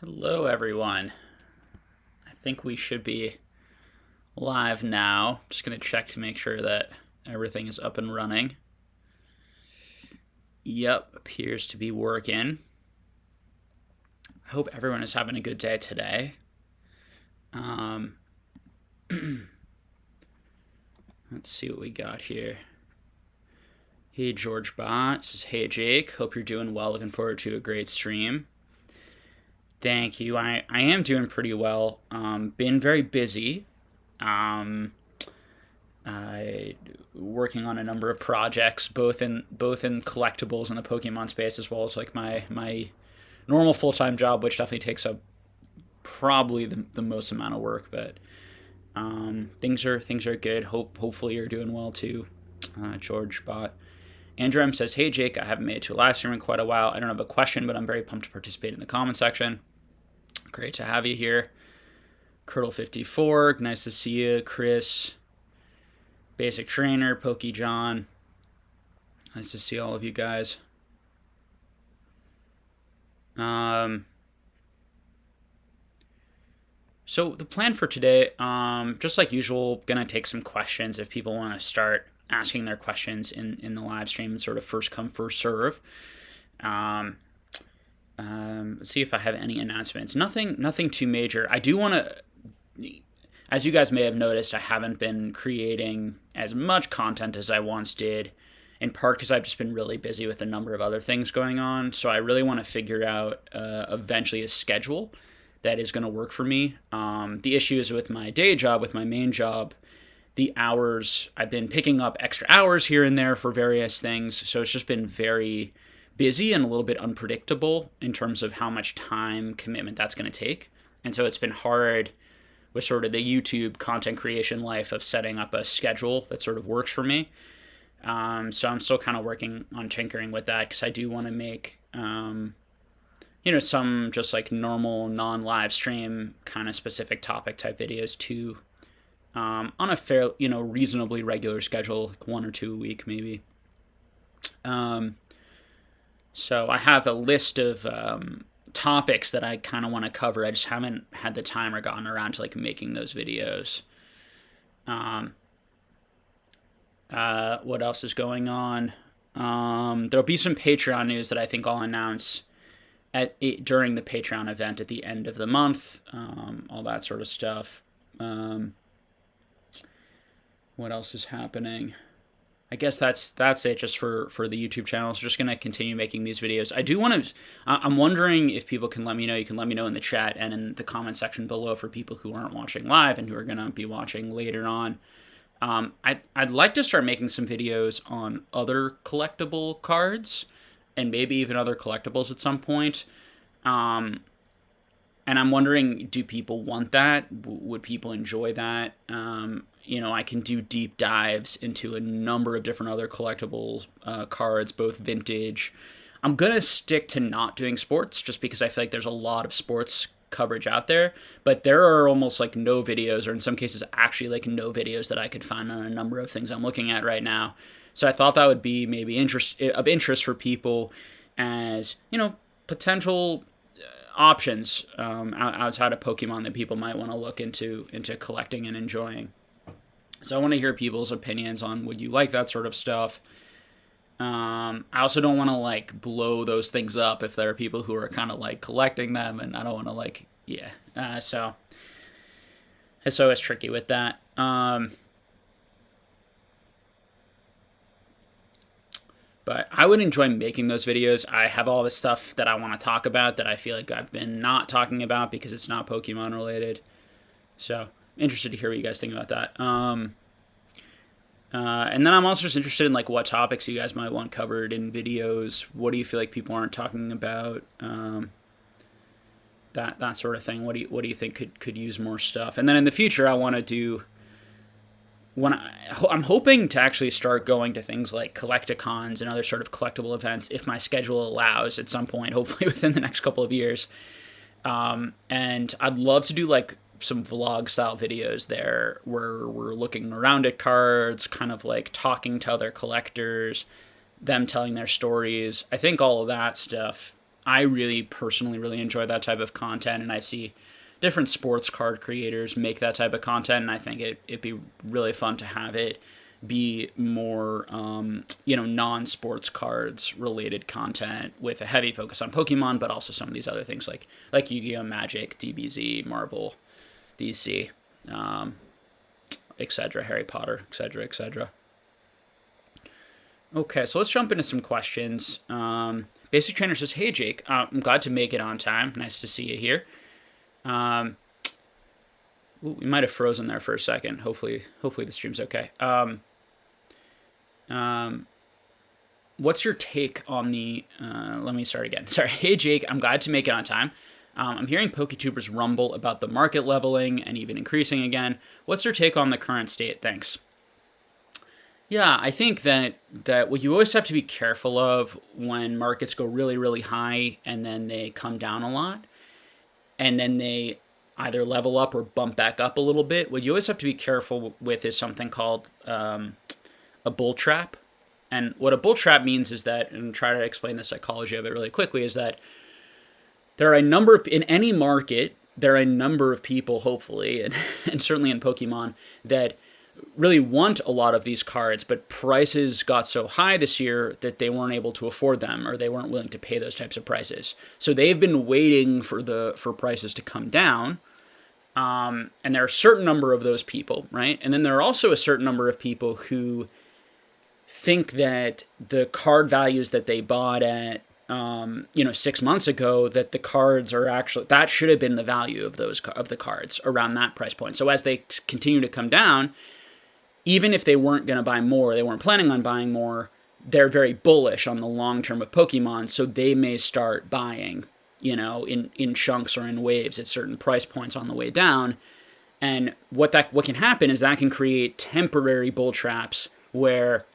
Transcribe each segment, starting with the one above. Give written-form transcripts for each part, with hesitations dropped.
Hello, everyone. I think we should be live now. Just going to check to make sure that everything is up and running. Yep, appears to be working. I hope everyone is having a good day today. Let's see what we got here. Hey, George Bot says, hey, Jake. Hope you're doing well. Looking forward to a great stream. Thank you. I am doing pretty well. Been very busy. Working on a number of projects, both in collectibles and the Pokemon space, as well as like my normal full-time job, which definitely takes up probably the most amount of work. But things are good. Hopefully you're doing well too, George Bot. Andrew M says, hey Jake, I haven't made it to a live stream in quite a while. I don't have a question, but I'm very pumped to participate in the comment section. Great to have you here. Curdle54, nice to see you. Chris, Basic Trainer, Pokey John. Nice to see all of you guys. So the plan for today, just like usual, gonna take some questions if people want to start asking their questions in the live stream and sort of first come, first serve. Let's see if I have any announcements. Nothing too major. I do want to, as you guys may have noticed, I haven't been creating as much content as I once did, in part because I've just been really busy with a number of other things going on. So I really want to figure out eventually a schedule that is going to work for me. The issue is with my day job, with my main job, the hours, I've been picking up extra hours here and there for various things. So it's just been very busy and a little bit unpredictable in terms of how much time commitment that's going to take. And so it's been hard with sort of the YouTube content creation life of setting up a schedule that sort of works for me. So I'm still kind of working on tinkering with that because I do want to make, some just like normal non-live stream kind of specific topic type videos too, on a fair, reasonably regular schedule, like 1 or 2 a week maybe. So I have a list of topics that I kind of want to cover. I just haven't had the time or gotten around to like making those videos. What else is going on? There'll be some Patreon news that I think I'll announce during the Patreon event at the end of the month. All that sort of stuff. What else is happening? I guess that's it just for the YouTube channel. So just going to continue making these videos. I do want to, I'm wondering if people can let me know. You can let me know in the chat and in the comment section below for people who aren't watching live and who are going to be watching later on. I'd like to start making some videos on other collectible cards and maybe even other collectibles at some point. And I'm wondering, do people want that? Would people enjoy that? I can do deep dives into a number of different other collectible cards, both vintage. I'm going to stick to not doing sports just because I feel like there's a lot of sports coverage out there, but there are almost like no videos, or in some cases actually like no videos that I could find on a number of things I'm looking at right now. So I thought that would be maybe of interest for people as, potential options outside of Pokemon that people might want to look into collecting and enjoying. So I want to hear people's opinions on, would you like that sort of stuff? I also don't want to like blow those things up if there are people who are kind of like collecting them, and I don't want to like, so it's always tricky with that. But I would enjoy making those videos. I have all this stuff that I want to talk about that I feel like I've been not talking about because it's not Pokemon related. So interested to hear what you guys think about that. And then I'm also just interested in like what topics you guys might want covered in videos. What do you feel like people aren't talking about? That sort of thing. What do you think could use more stuff? And then in the future, I want to do. I'm hoping to actually start going to things like collecticons and other sort of collectible events if my schedule allows at some point, hopefully within the next couple of years. And I'd love to do like some vlog style videos there where we're looking around at cards, kind of like talking to other collectors, them telling their stories. I think all of that stuff I really personally really enjoy that type of content, and I see different sports card creators make that type of content, and I think it'd be really fun to have it be more, non-sports cards related content with a heavy focus on Pokemon, but also some of these other things like Yu-Gi-Oh, Magic, DBZ, Marvel, DC, etc., Harry Potter, etc., etc. Okay, so let's jump into some questions. Basic Trainer says, "Hey Jake, I'm glad to make it on time. Nice to see you here." We might have frozen there for a second. Hopefully the stream's okay. What's your take on the? Let me start again. Sorry. Hey Jake, I'm glad to make it on time. I'm hearing PokeTubers rumble about the market leveling and even increasing again. What's your take on the current state? Thanks. Yeah, I think that what you always have to be careful of when markets go really, really high and then they come down a lot, and then they either level up or bump back up a little bit. What you always have to be careful with is something called a bull trap. And what a bull trap means is that, and try to explain the psychology of it really quickly, is that there are in any market, there are a number of people, hopefully, and certainly in Pokemon, that really want a lot of these cards, but prices got so high this year that they weren't able to afford them, or they weren't willing to pay those types of prices. So they've been waiting for prices to come down, and there are a certain number of those people, right? And then there are also a certain number of people who think that the card values that they bought at 6 months ago, that the cards are actually, that should have been the value of the cards around that price point. So as they continue to come down, even if they weren't going to buy more, they weren't planning on buying more, they're very bullish on the long term of Pokemon, so they may start buying, in chunks or in waves at certain price points on the way down. And what can happen is that can create temporary bull traps where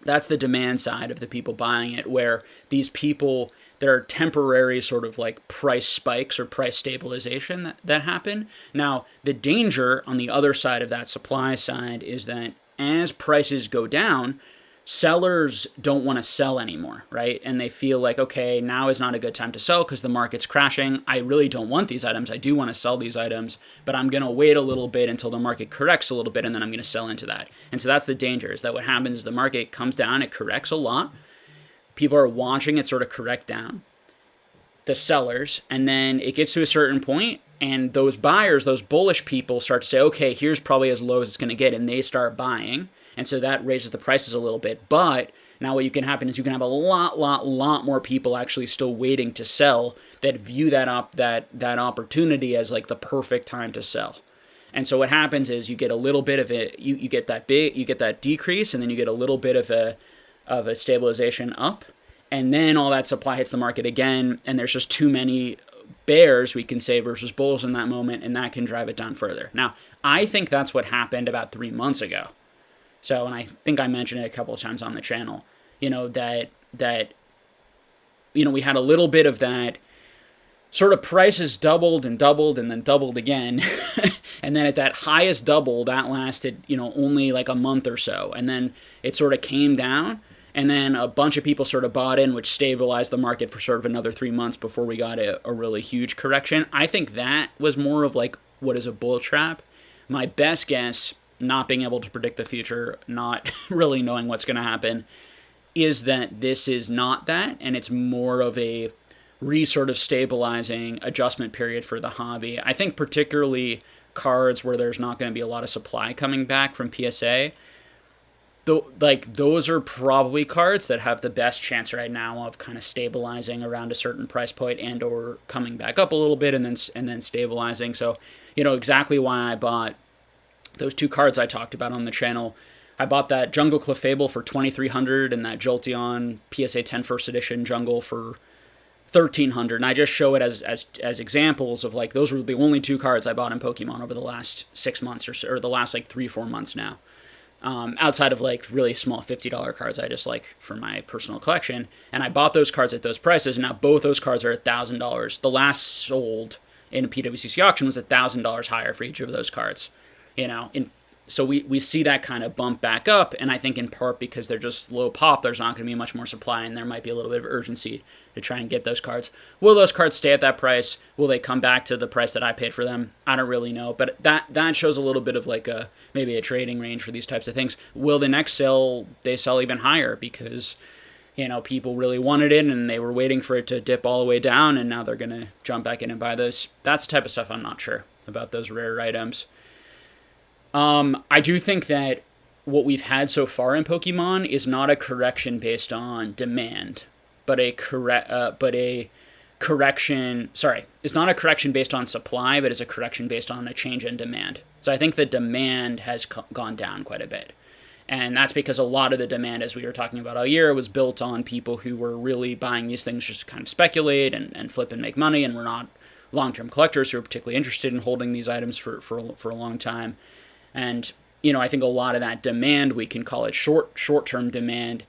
that's the demand side of the people buying it, where these people, there are temporary sort of like price spikes or price stabilization that happen. Now, the danger on the other side of that supply side is that as prices go down, sellers don't want to sell anymore, right? And they feel like, okay, now is not a good time to sell because the market's crashing. I really don't want these items. I do want to sell these items, but I'm going to wait a little bit until the market corrects a little bit, and then I'm going to sell into that. And so that's the danger, is that what happens is the market comes down, it corrects a lot. People are watching it sort of correct down, the sellers, and then it gets to a certain point, and those buyers, those bullish people start to say, okay, here's probably as low as it's going to get, and they start buying. And so that raises the prices a little bit. But now what can happen is you can have a lot more people actually still waiting to sell that view that opportunity as like the perfect time to sell. And so what happens is you get a little bit of it, you get that decrease, and then you get a little bit of a stabilization up, and then all that supply hits the market again, and there's just too many bears, we can say, versus bulls in that moment, and that can drive it down further. Now, I think that's what happened about 3 months ago. So, and I think I mentioned it a couple of times on the channel, that we had a little bit of that sort of prices doubled and then doubled again. And then at that highest double, that lasted, only like a month or so. And then it sort of came down, and then a bunch of people sort of bought in, which stabilized the market for sort of another 3 months before we got a really huge correction. I think that was more of like what is a bull trap. My best guess, not being able to predict the future, not really knowing what's going to happen, is that this is not that, and it's more of a sort of stabilizing adjustment period for the hobby. I think particularly cards where there's not going to be a lot of supply coming back from PSA, those are probably cards that have the best chance right now of kind of stabilizing around a certain price point and or coming back up a little bit and then stabilizing. So, exactly why I bought those two cards I talked about on the channel. I bought that Jungle Clefable for $2,300 and that Jolteon PSA 10 First Edition Jungle for $1,300. And I just show it as examples of like, those were the only two cards I bought in Pokemon over the last 6 months or the last like 3-4 months now. Outside of like really small $50 cards I just like for my personal collection. And I bought those cards at those prices. And now both those cards are $1,000. The last sold in a PWCC auction was $1,000 higher for each of those cards. so we see that kind of bump back up, and I think in part because they're just low pop, there's not going to be much more supply, and there might be a little bit of urgency to try and get those cards. Will those cards stay at that price? Will they come back to the price that I paid for them? I don't really know, but that shows a little bit of like maybe a trading range for these types of things. Will the next sale, they sell even higher because, you know, people really wanted it and they were waiting for it to dip all the way down, and now they're going to jump back in and buy those? That's the type of stuff I'm not sure about, those rare items. I do think that what we've had so far in Pokemon is not a correction based on demand, but a correction. Sorry, it's not a correction based on supply, but it's a correction based on a change in demand. So I think the demand has gone down quite a bit, and that's because a lot of the demand, as we were talking about all year, was built on people who were really buying these things just to kind of speculate and flip and make money, and were not long-term collectors who are particularly interested in holding these items for a long time. And, you know, I think a lot of that demand, we can call it short-term demand,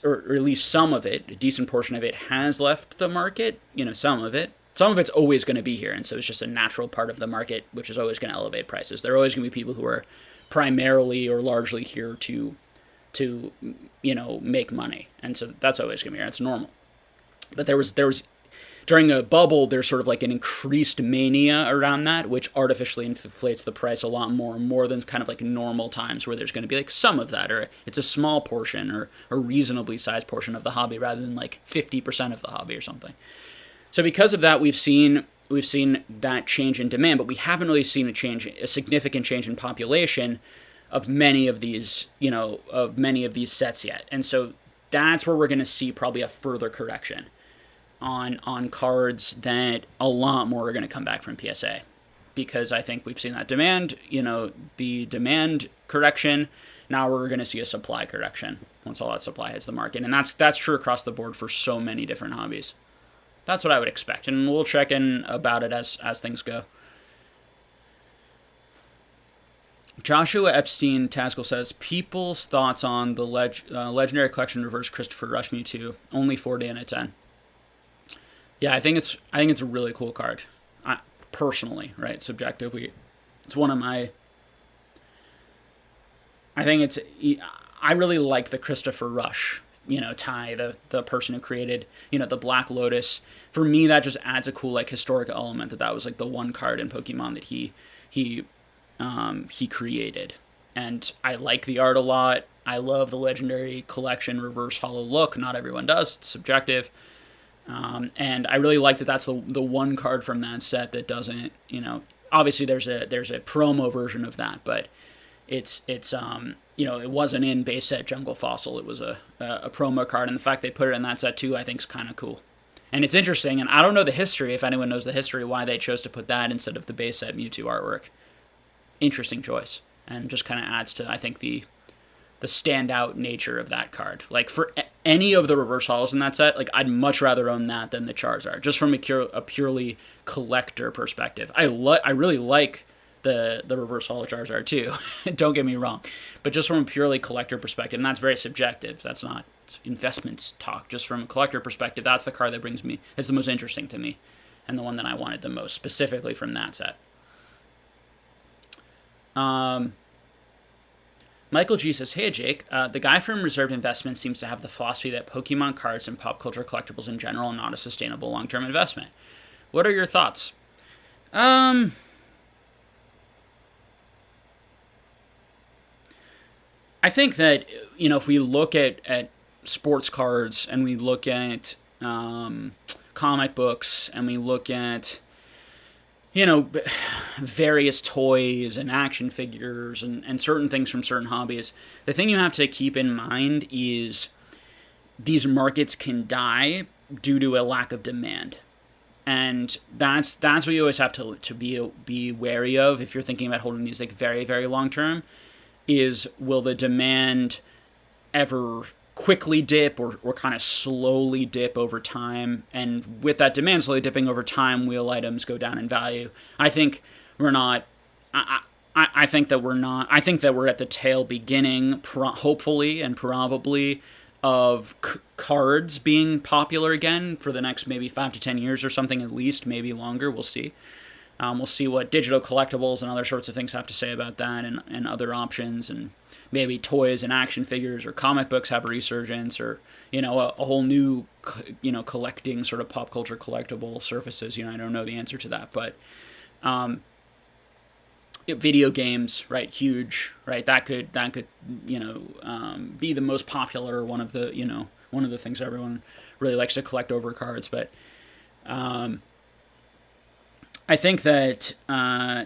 or at least some of it, a decent portion of it has left the market. You know, some of it's always going to be here, and so it's just a natural part of the market, which is always going to elevate prices. There are always going to be people who are primarily or largely here to you know, make money, and so that's always going to be here. It's normal. But there was during a bubble, there's sort of like an increased mania around that, which artificially inflates the price a lot more than kind of like normal times where there's going to be like some of that, or it's a small portion or a reasonably sized portion of the hobby rather than like 50% of the hobby or something. So because of that, we've seen that change in demand, but we haven't really seen a significant change in population of many of these, you know, of many of these sets yet. And so that's where we're going to see probably a further correction on cards, that a lot more are going to come back from PSA, because I think we've seen that demand, you know, the demand correction. Now we're going to see a supply correction once all that supply hits the market, and that's true across the board for so many different hobbies. That's what I would expect, and we'll check in about it as things go. Joshua Epstein Taskell says, people's thoughts on the Legendary Collection Reverse Christopher Rush Mewtwo, only 40 out of 10. Yeah, I think it's a really cool card. Personally, right, subjectively, it's one of my. I really like the Christopher Rush, you know, Ty, the person who created, you know, the Black Lotus. For me, that just adds a cool like historic element that was like the one card in Pokemon that he created, and I like the art a lot. I love the Legendary Collection Reverse Hollow look. Not everyone does; it's subjective. And I really like that that's the one card from that set that doesn't, you know, obviously there's a promo version of that, but it's you know, it wasn't in base set Jungle Fossil. It was a promo card, and the fact they put it in that set too, I think is kind of cool. And it's interesting, and I don't know the history, if anyone knows the history, why they chose to put that instead of the base set Mewtwo artwork. Interesting choice, and just kind of adds to, I think, the standout nature of that card. Like, for any of the reverse holos in that set, like, I'd much rather own that than the Charizard, just from a purely collector perspective. I really like the reverse holo Charizard too. Don't get me wrong, but just from a purely collector perspective, and that's very subjective. That's not investments talk. Just from a collector perspective, that's the card that's the most interesting to me, and the one that I wanted the most, specifically from that set. Michael G says, hey Jake, the guy from Reserved Investments seems to have the philosophy that Pokemon cards and pop culture collectibles in general are not a sustainable long-term investment. What are your thoughts? I think that, you know, if we look at sports cards, and we look at comic books, and we look at, you know, various toys and action figures and certain things from certain hobbies, the thing you have to keep in mind is these markets can die due to a lack of demand. And that's what you always have to be wary of if you're thinking about holding these like very, very long term, is will the demand ever quickly dip or kind of slowly dip over time, and with that demand slowly dipping over time, will items go down in value? I think we're not. I think that we're not. I think that we're at the tail beginning, hopefully and probably, of cards being popular again for the next maybe 5 to 10 years or something, at least, maybe longer. We'll see. We'll see what digital collectibles and other sorts of things have to say about that, and other options, and maybe toys and action figures or comic books have a resurgence, or a whole new collecting sort of pop culture collectible surfaces. I don't know the answer to that, but video games, right? Huge, right? That could be the most popular, one of the things everyone really likes to collect over cards. But I think that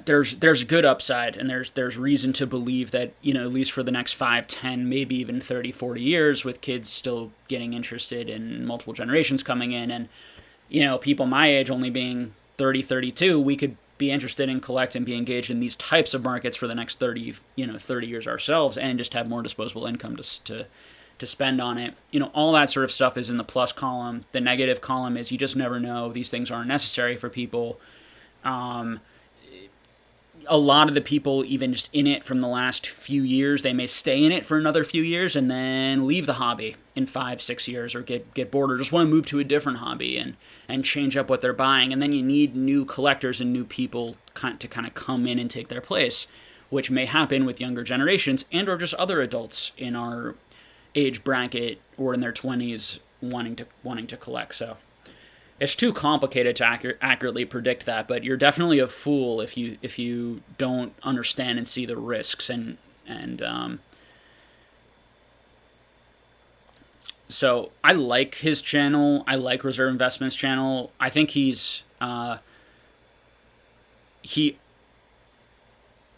there's good upside, and there's reason to believe that, at least for the next 5, 10, maybe even 30, 40 years, with kids still getting interested and multiple generations coming in, and people my age only being 30, 32, we could be interested in, collect, and be engaged in these types of markets for the next 30 years ourselves, and just have more disposable income to spend on it. All that sort of stuff is in the plus column. The negative column is you just never know. These things aren't necessary for people. A lot of the people, even just in it from the last few years, they may stay in it for another few years and then leave the hobby in 5, 6 years, or get bored, or just want to move to a different hobby and change up what they're buying. And then you need new collectors and new people to kind of come in and take their place, which may happen with younger generations and or just other adults in our age bracket or in their 20s wanting to collect. So it's too complicated to accurately predict that, but you're definitely a fool if you don't understand and see the risks. So I like his channel. I like Reserve Investments channel. I think he's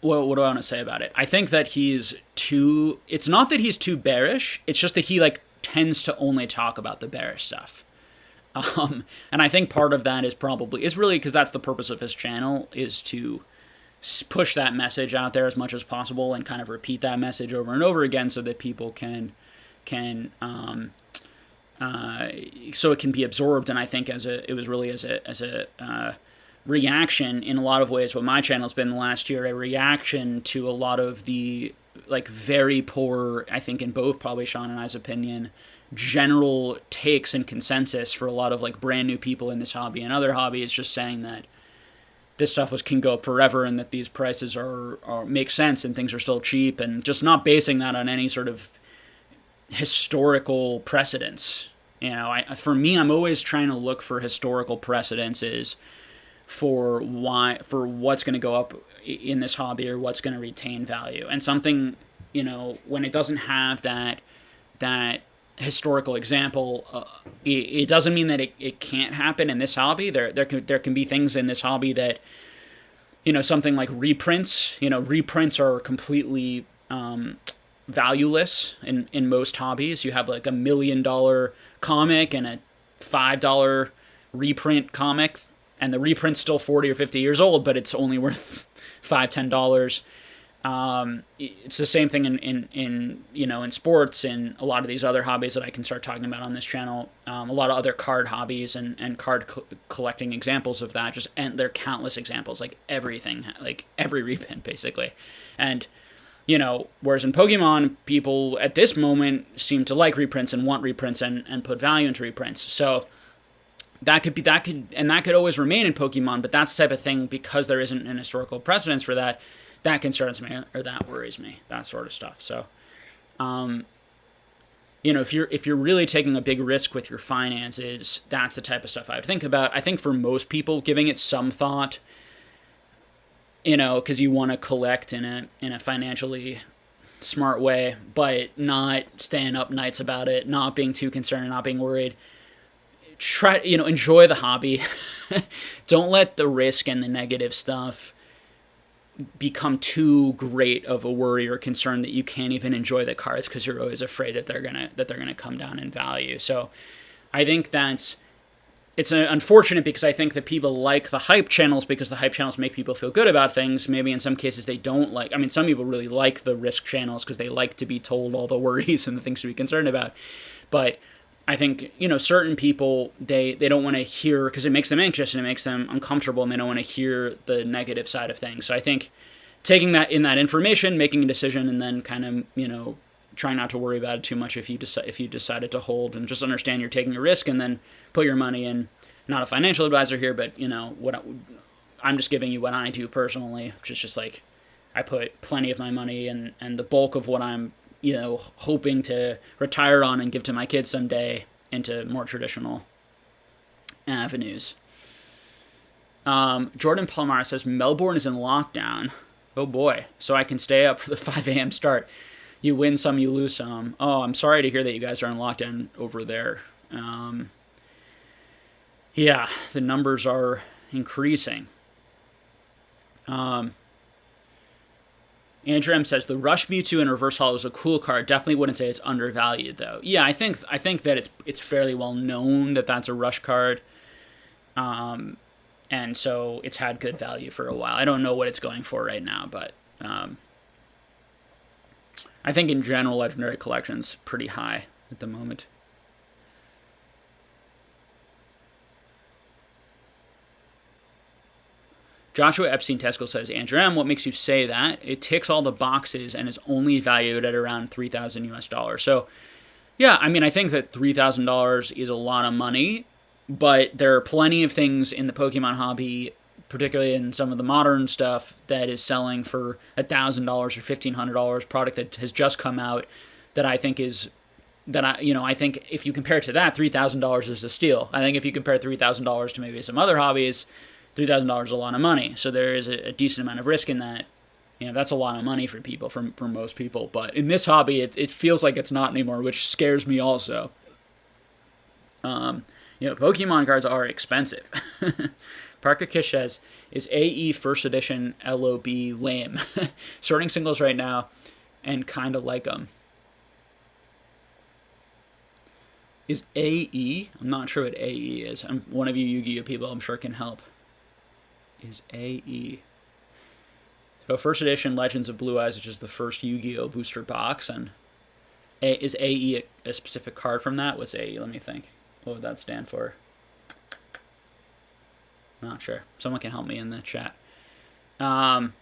what do I want to say about it? I think that it's not that he's too bearish. It's just that he tends to only talk about the bearish stuff. And I think part of that is really because that's the purpose of his channel, is to push that message out there as much as possible and kind of repeat that message over and over again so that people can so it can be absorbed. And I think as a reaction in a lot of ways, what my channel's been the last year, a reaction to a lot of the very poor, I think in both probably Sean and I's opinion, general takes and consensus for a lot of brand new people in this hobby and other hobbies, just saying that this stuff can go up forever and that these prices are make sense and things are still cheap, and just not basing that on any sort of historical precedents. For me, I'm always trying to look for historical precedences for what's going to go up in this hobby or what's going to retain value. And something, when it doesn't have that historical example, it doesn't mean that it can't happen in this hobby. There can be things in this hobby that, something like reprints. Reprints are completely valueless in most hobbies. You have a $1 million comic and a $5 reprint comic, and the reprint's still 40 or 50 years old, but it's only worth $5, $10. It's the same thing in sports and a lot of these other hobbies that I can start talking about on this channel. A lot of other card hobbies and card collecting examples of that. And there are countless examples, everything, every reprint basically. And whereas in Pokemon, people at this moment seem to like reprints and want reprints and put value into reprints. So that could always remain in Pokemon, but that's the type of thing, because there isn't an historical precedence for that. That concerns me, or that worries me, that sort of stuff. So, if you're really taking a big risk with your finances, that's the type of stuff I would think about. I think for most people, giving it some thought, because you want to collect in a financially smart way, but not staying up nights about it, not being too concerned, not being worried. Try, enjoy the hobby. Don't let the risk and the negative stuff become too great of a worry or concern that you can't even enjoy the cards because you're always afraid that they're gonna come down in value. So I think it's unfortunate, because I think that people like the hype channels because the hype channels make people feel good about things. Maybe in some cases they don't like. I mean, some people really like the risk channels because they like to be told all the worries and the things to be concerned about. But I think, certain people, they don't want to hear, because it makes them anxious and it makes them uncomfortable, and they don't want to hear the negative side of things. So I think taking that information, making a decision, and then kind of, trying not to worry about it too much if you decided to hold, and just understand you're taking a risk, and then put your money in. Not a financial advisor here, but, I'm just giving you what I do personally, which is just like I put plenty of my money and the bulk of what I'm, hoping to retire on and give to my kids someday into more traditional avenues. Jordan Palmar says Melbourne is in lockdown. Oh boy. So I can stay up for the 5 a.m. start. You win some, you lose some. Oh, I'm sorry to hear that you guys are in lockdown over there. Yeah, the numbers are increasing. Andrew M says the Rush Mewtwo and Reverse Hollow is a cool card. Definitely wouldn't say it's undervalued though. Yeah, I think that it's fairly well known that that's a Rush card. And so it's had good value for a while. I don't know what it's going for right now, but I think in general Legendary Collection's pretty high at the moment. Joshua Epstein-Tesco says, Andrew M., what makes you say that? It ticks all the boxes and is only valued at around $3,000 US. So, yeah, I mean, I think that $3,000 is a lot of money, but there are plenty of things in the Pokemon hobby, particularly in some of the modern stuff, that is selling for $1,000 or $1,500, product that has just come out, that I think is, I think if you compare it to that, $3,000 is a steal. I think if you compare $3,000 to maybe some other hobbies, $3,000 is a lot of money. So there is a decent amount of risk in that. That's a lot of money for people, for most people. But in this hobby, it feels like it's not anymore, which scares me also. Pokemon cards are expensive. Parker Kish says, is AE first edition LOB lame? Sorting singles right now and kind of like them. Is AE? I'm not sure what AE is. One of you Yu-Gi-Oh people I'm sure can help. Is AE. So first edition Legends of Blue Eyes, which is the first Yu-Gi-Oh booster box, and is AE a specific card from that? What's AE? Let me think. What would that stand for? Not sure. Someone can help me in the chat. North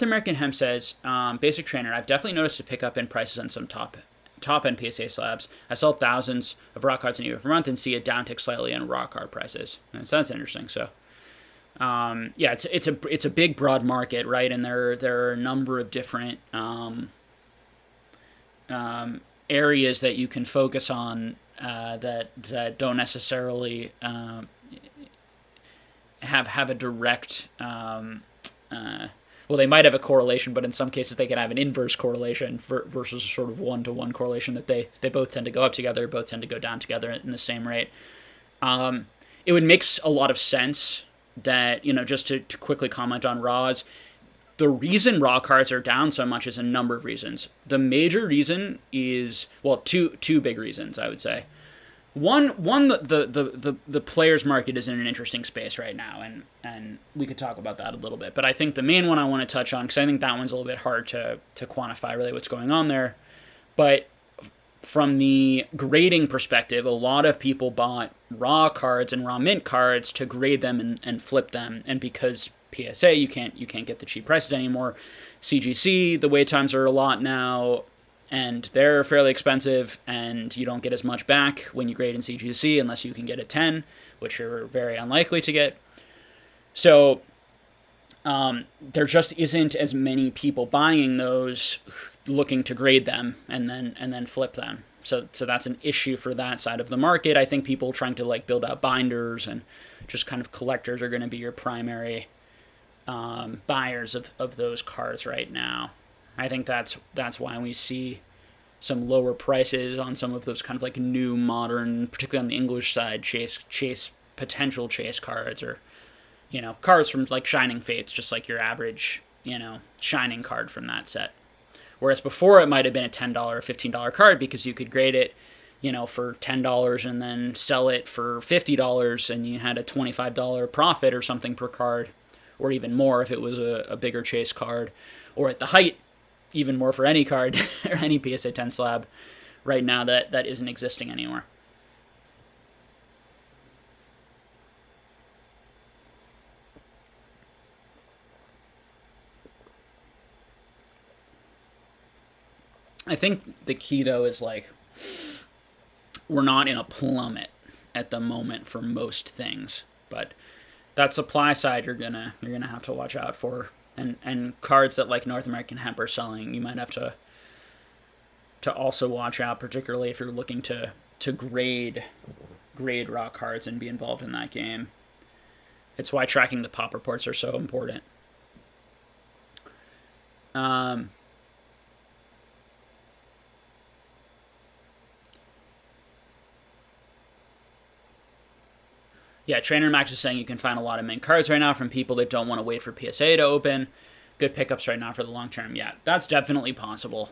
American Hem says, Basic Trainer, I've definitely noticed a pickup in prices on some top-end PSA slabs. I sell thousands of raw cards in a per month and see a downtick slightly in raw card prices. And so that's interesting. So, it's a big, broad market, right? And there are a number of different areas that you can focus on that don't necessarily have a direct. Well, they might have a correlation, but in some cases they can have an inverse correlation versus sort of one-to-one correlation that they both tend to go up together, both tend to go down together in the same rate. It would make a lot of sense that, just to quickly comment on raws, the reason raw cards are down so much is a number of reasons. The major reason is, well, two big reasons, I would say. One, the players market is in an interesting space right now, and we could talk about that a little bit. But I think the main one I want to touch on, because I think that one's a little bit hard to quantify really what's going on there. But from the grading perspective, a lot of people bought raw cards and raw mint cards to grade them and flip them. And because PSA, you can't get the cheap prices anymore. CGC, the wait times are a lot now, and they're fairly expensive, and you don't get as much back when you grade in CGC unless you can get a 10, which you're very unlikely to get. So there just isn't as many people buying those looking to grade them and then flip them. So that's an issue for that side of the market. I think people trying to build out binders and just kind of collectors are going to be your primary buyers of those cards right now. I think that's why we see some lower prices on some of those kind of new modern, particularly on the English side, potential chase cards, or cards from Shining Fates, just like your average Shining card from that set. Whereas before it might have been a $10 or $15 card because you could grade it for $10 and then sell it for $50 and you had a $25 profit or something per card, or even more if it was a bigger chase card, or at the height, even more for any card or any PSA 10 slab. Right now that isn't existing anymore. I think the key though is we're not in a plummet at the moment for most things, but that supply side you're gonna have to watch out for, and cards that like North American Hemp are selling, you might have to also watch out, particularly if you're looking to grade raw cards and be involved in that game. It's why tracking the pop reports are so important. Yeah, Trainer Max is saying you can find a lot of mint cards right now from people that don't want to wait for PSA to open. Good pickups right now for the long term. Yeah, that's definitely possible.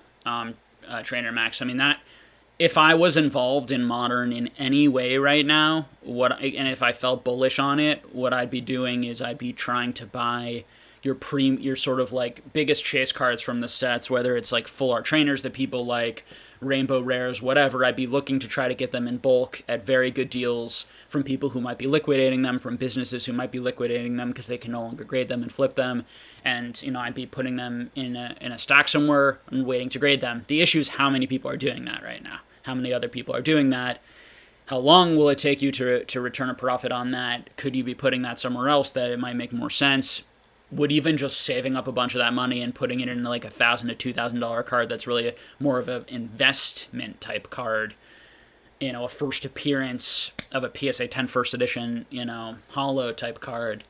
Trainer Max. I mean, that if I was involved in Modern in any way right now, and if I felt bullish on it, what I'd be doing is I'd be trying to buy your sort of like biggest chase cards from the sets, whether it's like full art trainers that people like, rainbow rares, whatever. I'd be looking to try to get them in bulk at very good deals from people who might be liquidating them, from businesses who might be liquidating them because they can no longer grade them and flip them. And, I'd be putting them in a stack somewhere and waiting to grade them. The issue is how many people are doing that right now. How many other people are doing that? How long will it take you to return a profit on that? Could you be putting that somewhere else that it might make more sense? Would even just saving up a bunch of that money and putting it in like $1,000 to $2,000 card that's really more of an investment type card, a first appearance of a PSA 10 first edition, holo type card,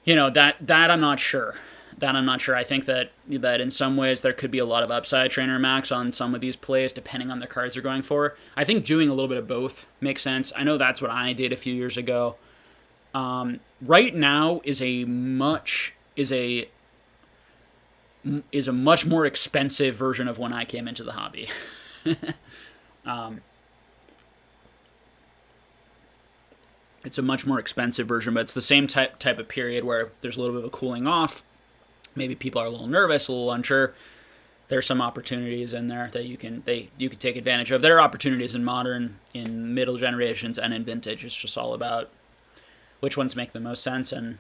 that I'm not sure. I think that in some ways there could be a lot of upside, Trainer Max, on some of these plays depending on the cards you're going for. I think doing a little bit of both makes sense. I know that's what I did a few years ago. Right now is a much more expensive version of when I came into the hobby. It's a much more expensive version, but it's the same type of period where there's a little bit of a cooling off. Maybe people are a little nervous, a little unsure. There's some opportunities in there that you can take advantage of. There are opportunities in Modern, in middle generations, and in Vintage. It's just all about which ones make the most sense, and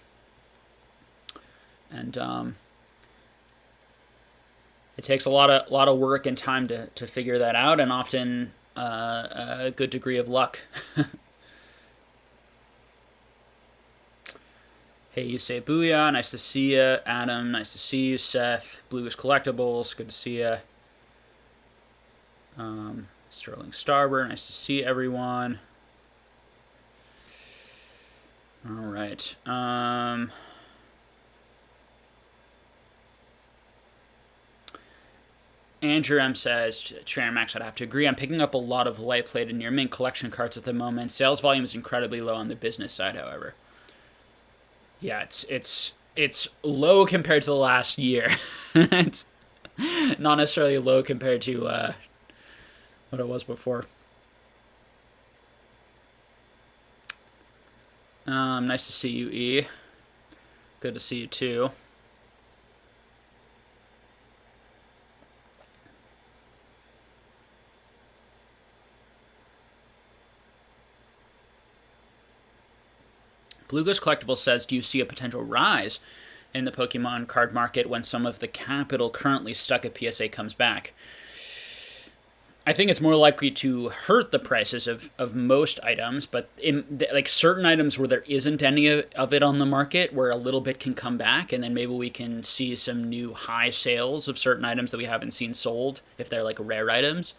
it takes a lot of work and time to figure that out, and often a good degree of luck. Hey, you say booyah, nice to see you. Adam, nice to see you. Seth, Blues Collectibles, good to see you. Sterling Starber, nice to see everyone. All right. Andrew M says, Trainer Max, I'd have to agree. I'm picking up a lot of light plate and near mint collection cards at the moment. Sales volume is incredibly low on the business side, however. Yeah, it's low compared to the last year. It's not necessarily low compared to what it was before. Nice to see you, E. Good to see you, too. Blue Ghost Collectibles says, do you see a potential rise in the Pokemon card market when some of the capital currently stuck at PSA comes back? I think it's more likely to hurt the prices of most items, but in like certain items where there isn't any of it on the market, where a little bit can come back, and then maybe we can see some new high sales of certain items that we haven't seen sold, if they're like rare items,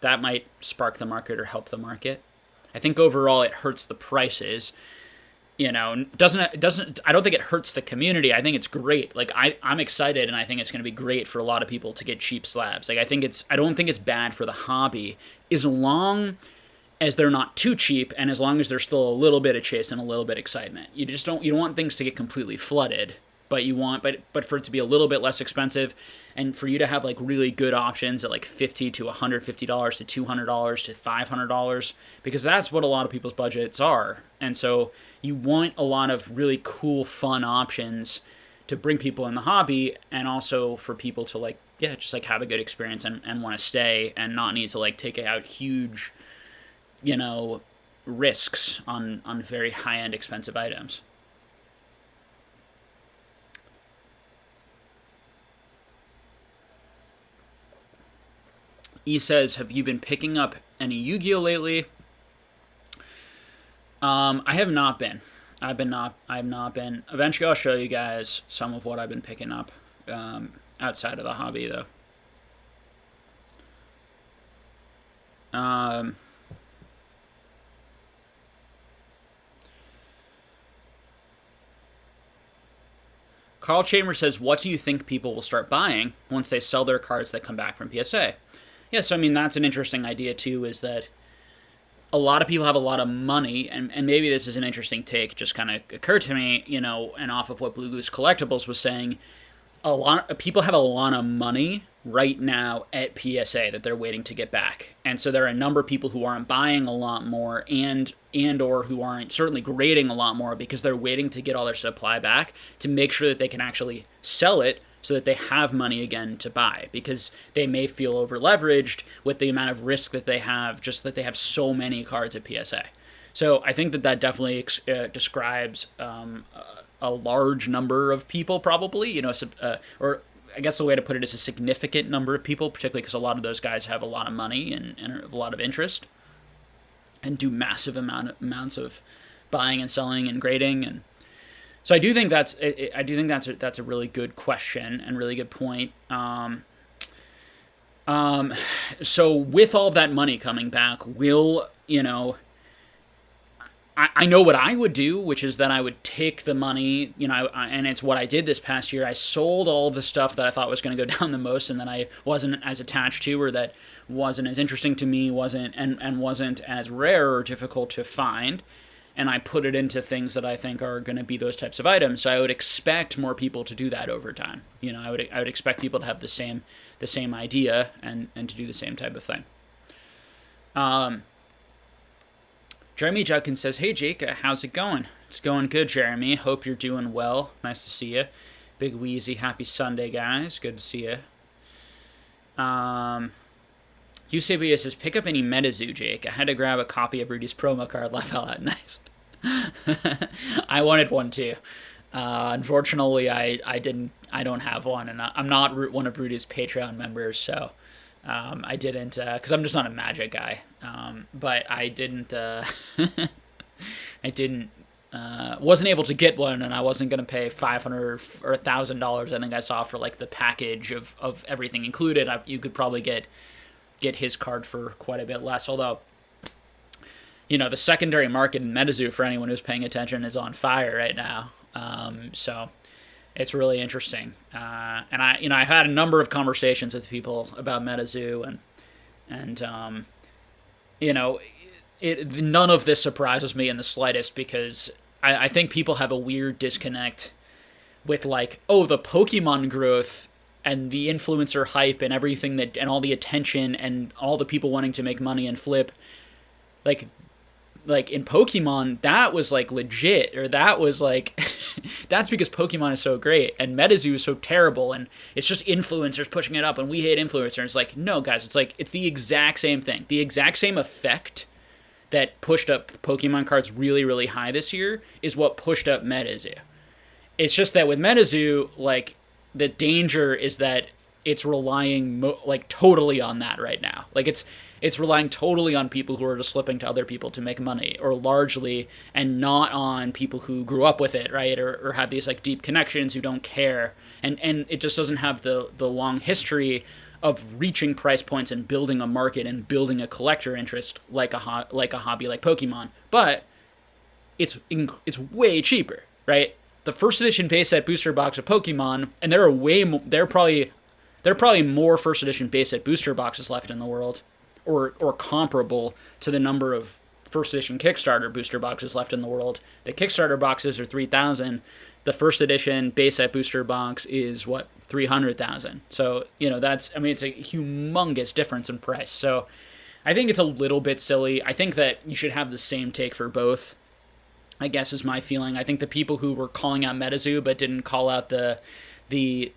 that might spark the market or help the market. I think overall it hurts the prices. Doesn't I don't think it hurts the community. I think it's great. Like I'm excited, and I think it's going to be great for a lot of people to get cheap slabs. Like I don't think it's bad for the hobby, as long as they're not too cheap, and as long as there's still a little bit of chase and a little bit of excitement. You don't want things to get completely flooded, but you want but for it to be a little bit less expensive, and for you to have like really good options at like $50 to $150 to $200 to $500, because that's what a lot of people's budgets are. And so you want a lot of really cool, fun options to bring people in the hobby, and also for people to just have a good experience and want to stay and not need to take out huge, risks on very high-end expensive items. E says, have you been picking up any Yu-Gi-Oh lately? I have not been. I've not been. Eventually, I'll show you guys some of what I've been picking up outside of the hobby, though. Carl Chambers says, what do you think people will start buying once they sell their cards that come back from PSA? Yeah, so I mean, that's an interesting idea too, is that a lot of people have a lot of money, and maybe this is an interesting take, just kind of occurred to me, and off of what Blue Goose Collectibles was saying, a lot of people have a lot of money right now at PSA that they're waiting to get back. And so there are a number of people who aren't buying a lot more and or who aren't certainly grading a lot more because they're waiting to get all their supply back to make sure that they can actually sell it so that they have money again to buy, because they may feel over leveraged with the amount of risk that they have, just that they have so many cards at PSA. So I think that definitely describes a large number of people, probably, or I guess the way to put it is a significant number of people, particularly because a lot of those guys have a lot of money and a lot of interest and do massive amounts of buying and selling and grading. And so I do think that's a really good question and really good point. So with all that money coming back, I know what I would do, which is that I would take the money, and it's what I did this past year. I sold all the stuff that I thought was going to go down the most and that I wasn't as attached to, or that wasn't as interesting to me, wasn't as rare or difficult to find, and I put it into things that I think are going to be those types of items. So I would expect more people to do that over time. I would expect people to have the same idea and to do the same type of thing. Jeremy Judkins says, hey, Jake, how's it going? It's going good, Jeremy. Hope you're doing well. Nice to see you. Big Wheezy, happy Sunday, guys. Good to see you. UCBS says, pick up any MetaZoo, Jake. I had to grab a copy of Rudy's promo card. Laugh out loud. Nice. I wanted one, too. Unfortunately, I don't have one, and I'm not one of Rudy's Patreon members, so... I didn't, because I'm just not a Magic guy, but I didn't, wasn't able to get one, and I wasn't going to pay $500 or $1,000, I think I saw, for, like, the package of everything included. You could probably get his card for quite a bit less, although, the secondary market in MetaZoo, for anyone who's paying attention, is on fire right now, so... It's really interesting, and I've had a number of conversations with people about MetaZoo, and none of this surprises me in the slightest, because I think people have a weird disconnect with, like, the Pokemon growth and the influencer hype and everything and all the attention and all the people wanting to make money and flip, like in Pokemon, that was, like, legit, or that was, like, that's because Pokemon is so great, and MetaZoo is so terrible, and it's just influencers pushing it up, and we hate influencers. It's like, no, guys, it's the exact same thing. The exact same effect that pushed up Pokemon cards really, really high this year is what pushed up MetaZoo. It's just that with MetaZoo, like, the danger is that it's relying, totally on that right now. Like, it's relying totally on people who are just flipping to other people to make money, or largely, and not on people who grew up with it, right, or have these, like, deep connections who don't care, and it just doesn't have the long history of reaching price points and building a market and building a collector interest like a hobby like Pokemon. But it's way cheaper, right? The first edition base set booster box of Pokemon, and there are probably more first edition base set booster boxes left in the world, or comparable to the number of first edition Kickstarter booster boxes left in the world. The Kickstarter boxes are 3,000. The first edition base set booster box is 300,000. So, it's a humongous difference in price. So I think it's a little bit silly. I think that you should have the same take for both, I guess, is my feeling. I think the people who were calling out MetaZoo but didn't call out the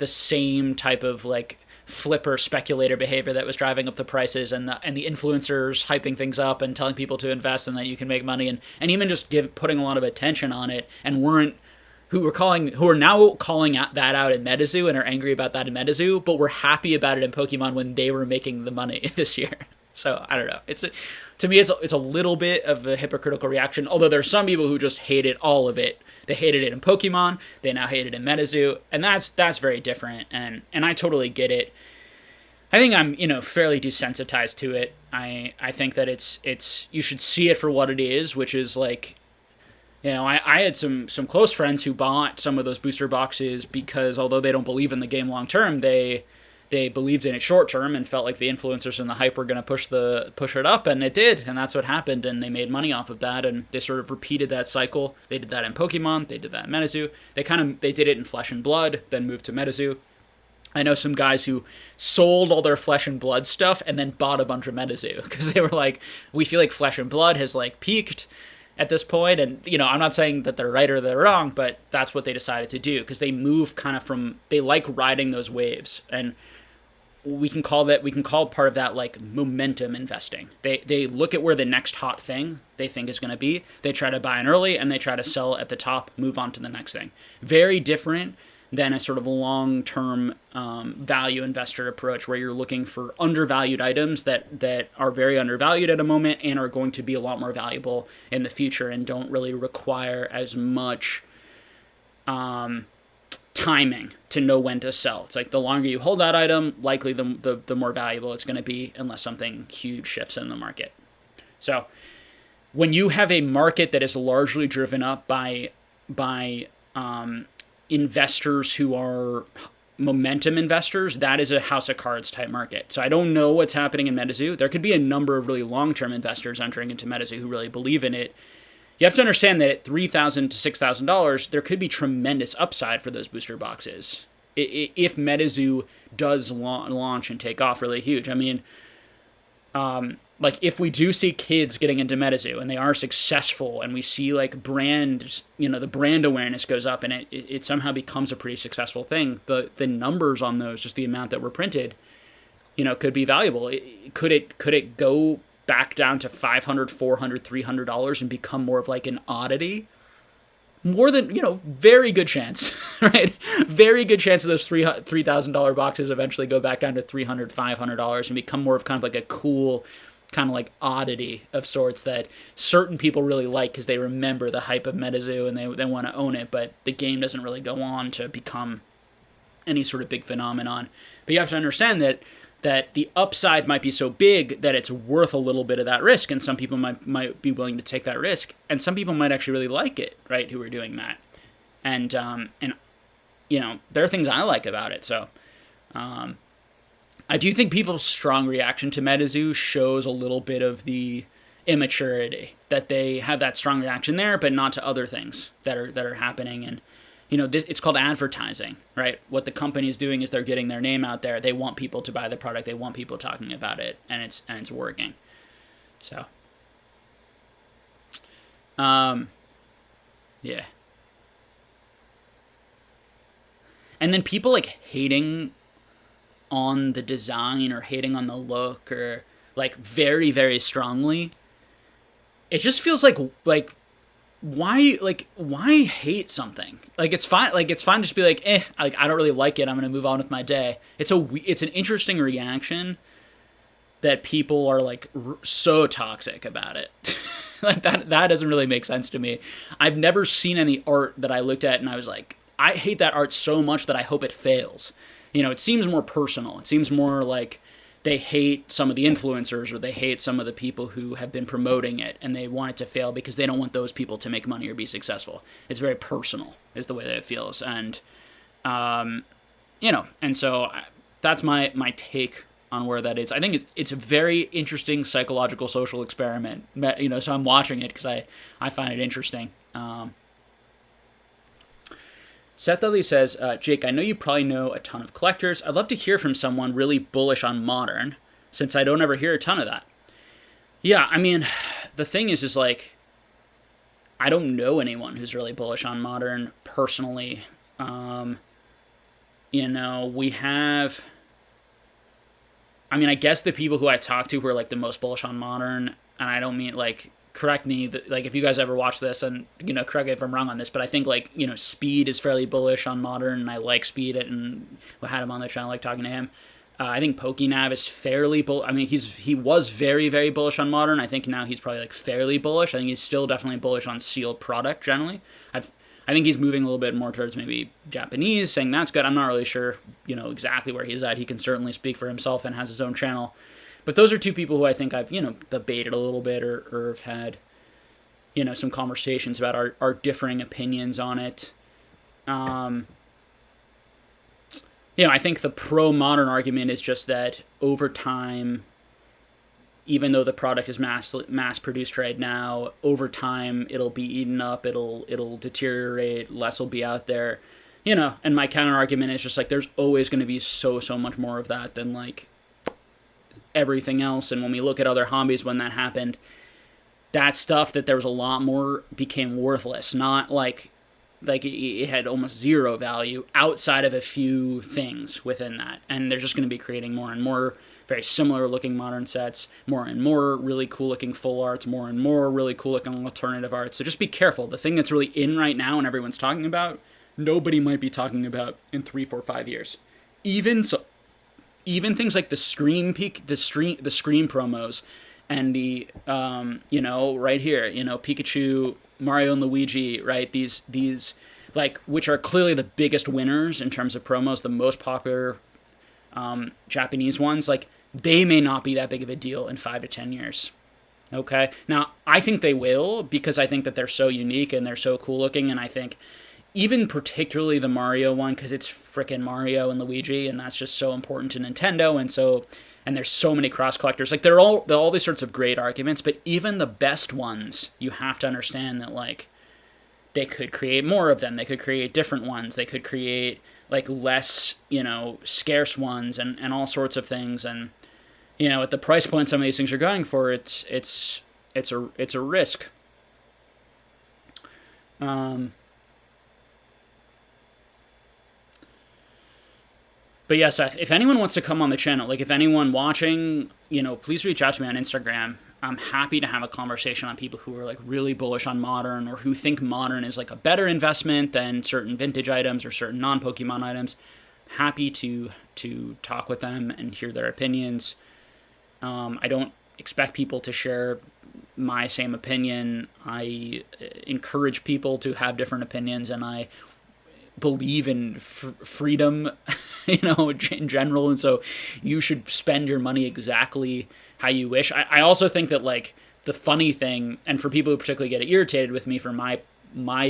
same type of, like, flipper speculator behavior that was driving up the prices, and the influencers hyping things up and telling people to invest and that you can make money, and even just putting a lot of attention on it, and who are now calling that out in MetaZoo and are angry about that in MetaZoo, but were happy about it in Pokemon when they were making the money this year. So I don't know. To me, it's a little bit of a hypocritical reaction. Although there's some people who just hated all of it. They hated it in Pokemon. They now hate it in MetaZoo, and that's very different. And I totally get it. I think I'm fairly desensitized to it. I think that it's you should see it for what it is, which is like, I had some close friends who bought some of those booster boxes because although they don't believe in the game long term, they believed in it short term and felt like the influencers and the hype were going to push it up, and it did, and that's what happened, and they made money off of that, and they sort of repeated that cycle. They did that in Pokemon, they did that in MetaZoo. They did it in Flesh and Blood, then moved to MetaZoo. I know some guys who sold all their Flesh and Blood stuff and then bought a bunch of MetaZoo because they were like, we feel like Flesh and Blood has like peaked at this point, and I'm not saying that they're right or they're wrong, but that's what they decided to do because they move kind of they like riding those waves, and we can call part of that like momentum investing. They look at where the next hot thing they think is going to be, they try to buy in early, and they try to sell at the top, move on to the next thing. Very different than a sort of long-term value investor approach where you're looking for undervalued items that are very undervalued at a moment and are going to be a lot more valuable in the future and don't really require as much timing to know when to sell. It's like the longer you hold that item, likely the more valuable it's going to be unless something huge shifts in the market. So when you have a market that is largely driven up by investors who are momentum investors, that is a house of cards type market. So I don't know what's happening in MetaZoo. There could be a number of really long-term investors entering into MetaZoo who really believe in it. You have to understand that at $3,000 to $6,000, there could be tremendous upside for those booster boxes if MetaZoo does launch and take off really huge. I mean, like if we do see kids getting into MetaZoo and they are successful and we see like brands, the brand awareness goes up and it somehow becomes a pretty successful thing, the numbers on those, just the amount that were printed, could be valuable. Could it go back down to $500, $400, $300 and become more of like an oddity? More than, very good chance, right? Very good chance of those $3,000 boxes eventually go back down to $300, $500 and become more of kind of like a cool kind of like oddity of sorts that certain people really like because they remember the hype of MetaZoo and they want to own it, but the game doesn't really go on to become any sort of big phenomenon. But you have to understand that the upside might be so big that it's worth a little bit of that risk, and some people might be willing to take that risk, and some people might actually really like it, right, who are doing that. And there are things I like about it, so I do think people's strong reaction to MetaZoo shows a little bit of the immaturity, that they have that strong reaction there, but not to other things that are happening. And it's called advertising, right? What the company is doing is they're getting their name out there. They want people to buy the product. They want people talking about it, and it's working. So, yeah. And then people like hating on the design or hating on the look or like very, very strongly. It just feels like why hate something? Like it's fine to just be like, like I don't really like it, I'm gonna move on with my day. It's an interesting reaction that people are like so toxic about it. Like that doesn't really make sense to me. I've never seen any art that I looked at and I was like, I hate that art so much that I hope it fails. It seems more personal. It seems more like they hate some of the influencers or they hate some of the people who have been promoting it and they want it to fail because they don't want those people to make money or be successful. It's very personal is the way that it feels. And, and so that's my take on where that is. I think it's a very interesting psychological social experiment, so I'm watching it because I find it interesting. Seth Dudley says, Jake, I know you probably know a ton of collectors. I'd love to hear from someone really bullish on modern, since I don't ever hear a ton of that. Yeah, I mean, the thing is like, I don't know anyone who's really bullish on modern personally. We have, I guess the people who I talk to who are like the most bullish on modern, and I don't mean like, correct me, like if you guys ever watch this and, correct me if I'm wrong on this, but I think like, Speed is fairly bullish on modern and I like Speed and I had him on the channel, I like talking to him. I think PokeNav is fairly I mean, he was very, very bullish on Modern. I think now he's probably like fairly bullish. I think he's still definitely bullish on sealed product generally. I think he's moving a little bit more towards maybe Japanese, saying that's good. I'm not really sure, exactly where he's at. He can certainly speak for himself and has his own channel. But those are two people who I think I've, debated a little bit or have had, some conversations about our differing opinions on it. I think the pro-modern argument is just that over time, even though the product is mass-produced right now, over time it'll be eaten up, it'll deteriorate, less will be out there, and my counter-argument is just like there's always going to be so much more of that than like everything else. And when we look at other hobbies when that happened, that stuff that there was a lot more became worthless, not like it had almost zero value outside of a few things within that. And they're just going to be creating more and more very similar looking modern sets, more and more really cool looking full arts, more and more really cool looking alternative arts. So just be careful. The thing that's really in right now and everyone's talking about, nobody might be talking about in 3, 4, 5 years. Even things like the Scream promos and the right here, Pikachu, Mario and Luigi, right? These like, which are clearly the biggest winners in terms of promos, the most popular Japanese ones, like they may not be that big of a deal in 5 to 10 years. Okay. Now I think they will, because I think that they're so unique and they're so cool looking. And I think even particularly the Mario one, because it's frickin' Mario and Luigi, and that's just so important to Nintendo. And there's so many cross collectors. Like they're all these sorts of great arguments, but even the best ones, you have to understand that like they could create more of them. They could create different ones. They could create like less, scarce ones and all sorts of things. And at the price point some of these things are going for, it's a risk. But yes, if anyone wants to come on the channel, like if anyone watching, please reach out to me on Instagram. I'm happy to have a conversation on people who are like really bullish on modern, or who think modern is like a better investment than certain vintage items or certain non-Pokemon items. Happy to talk with them and hear their opinions. I don't expect people to share my same opinion. I encourage people to have different opinions, and I believe in freedom, in general, and so you should spend your money exactly how you wish. I also think that like the funny thing, and for people who particularly get irritated with me for my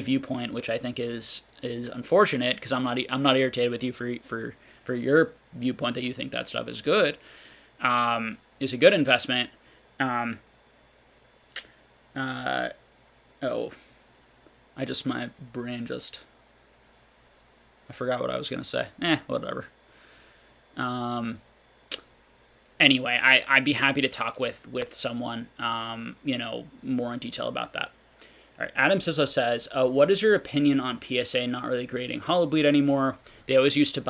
viewpoint, which I think is unfortunate, because I'm not irritated with you for your viewpoint that you think that stuff is good, is a good investment. My brain just, I forgot what I was going to say. Whatever. Anyway, I'd be happy to talk with someone, more in detail about that. All right, Adam Sislo says, what is your opinion on PSA not really grading Holobleed anymore? They always used to,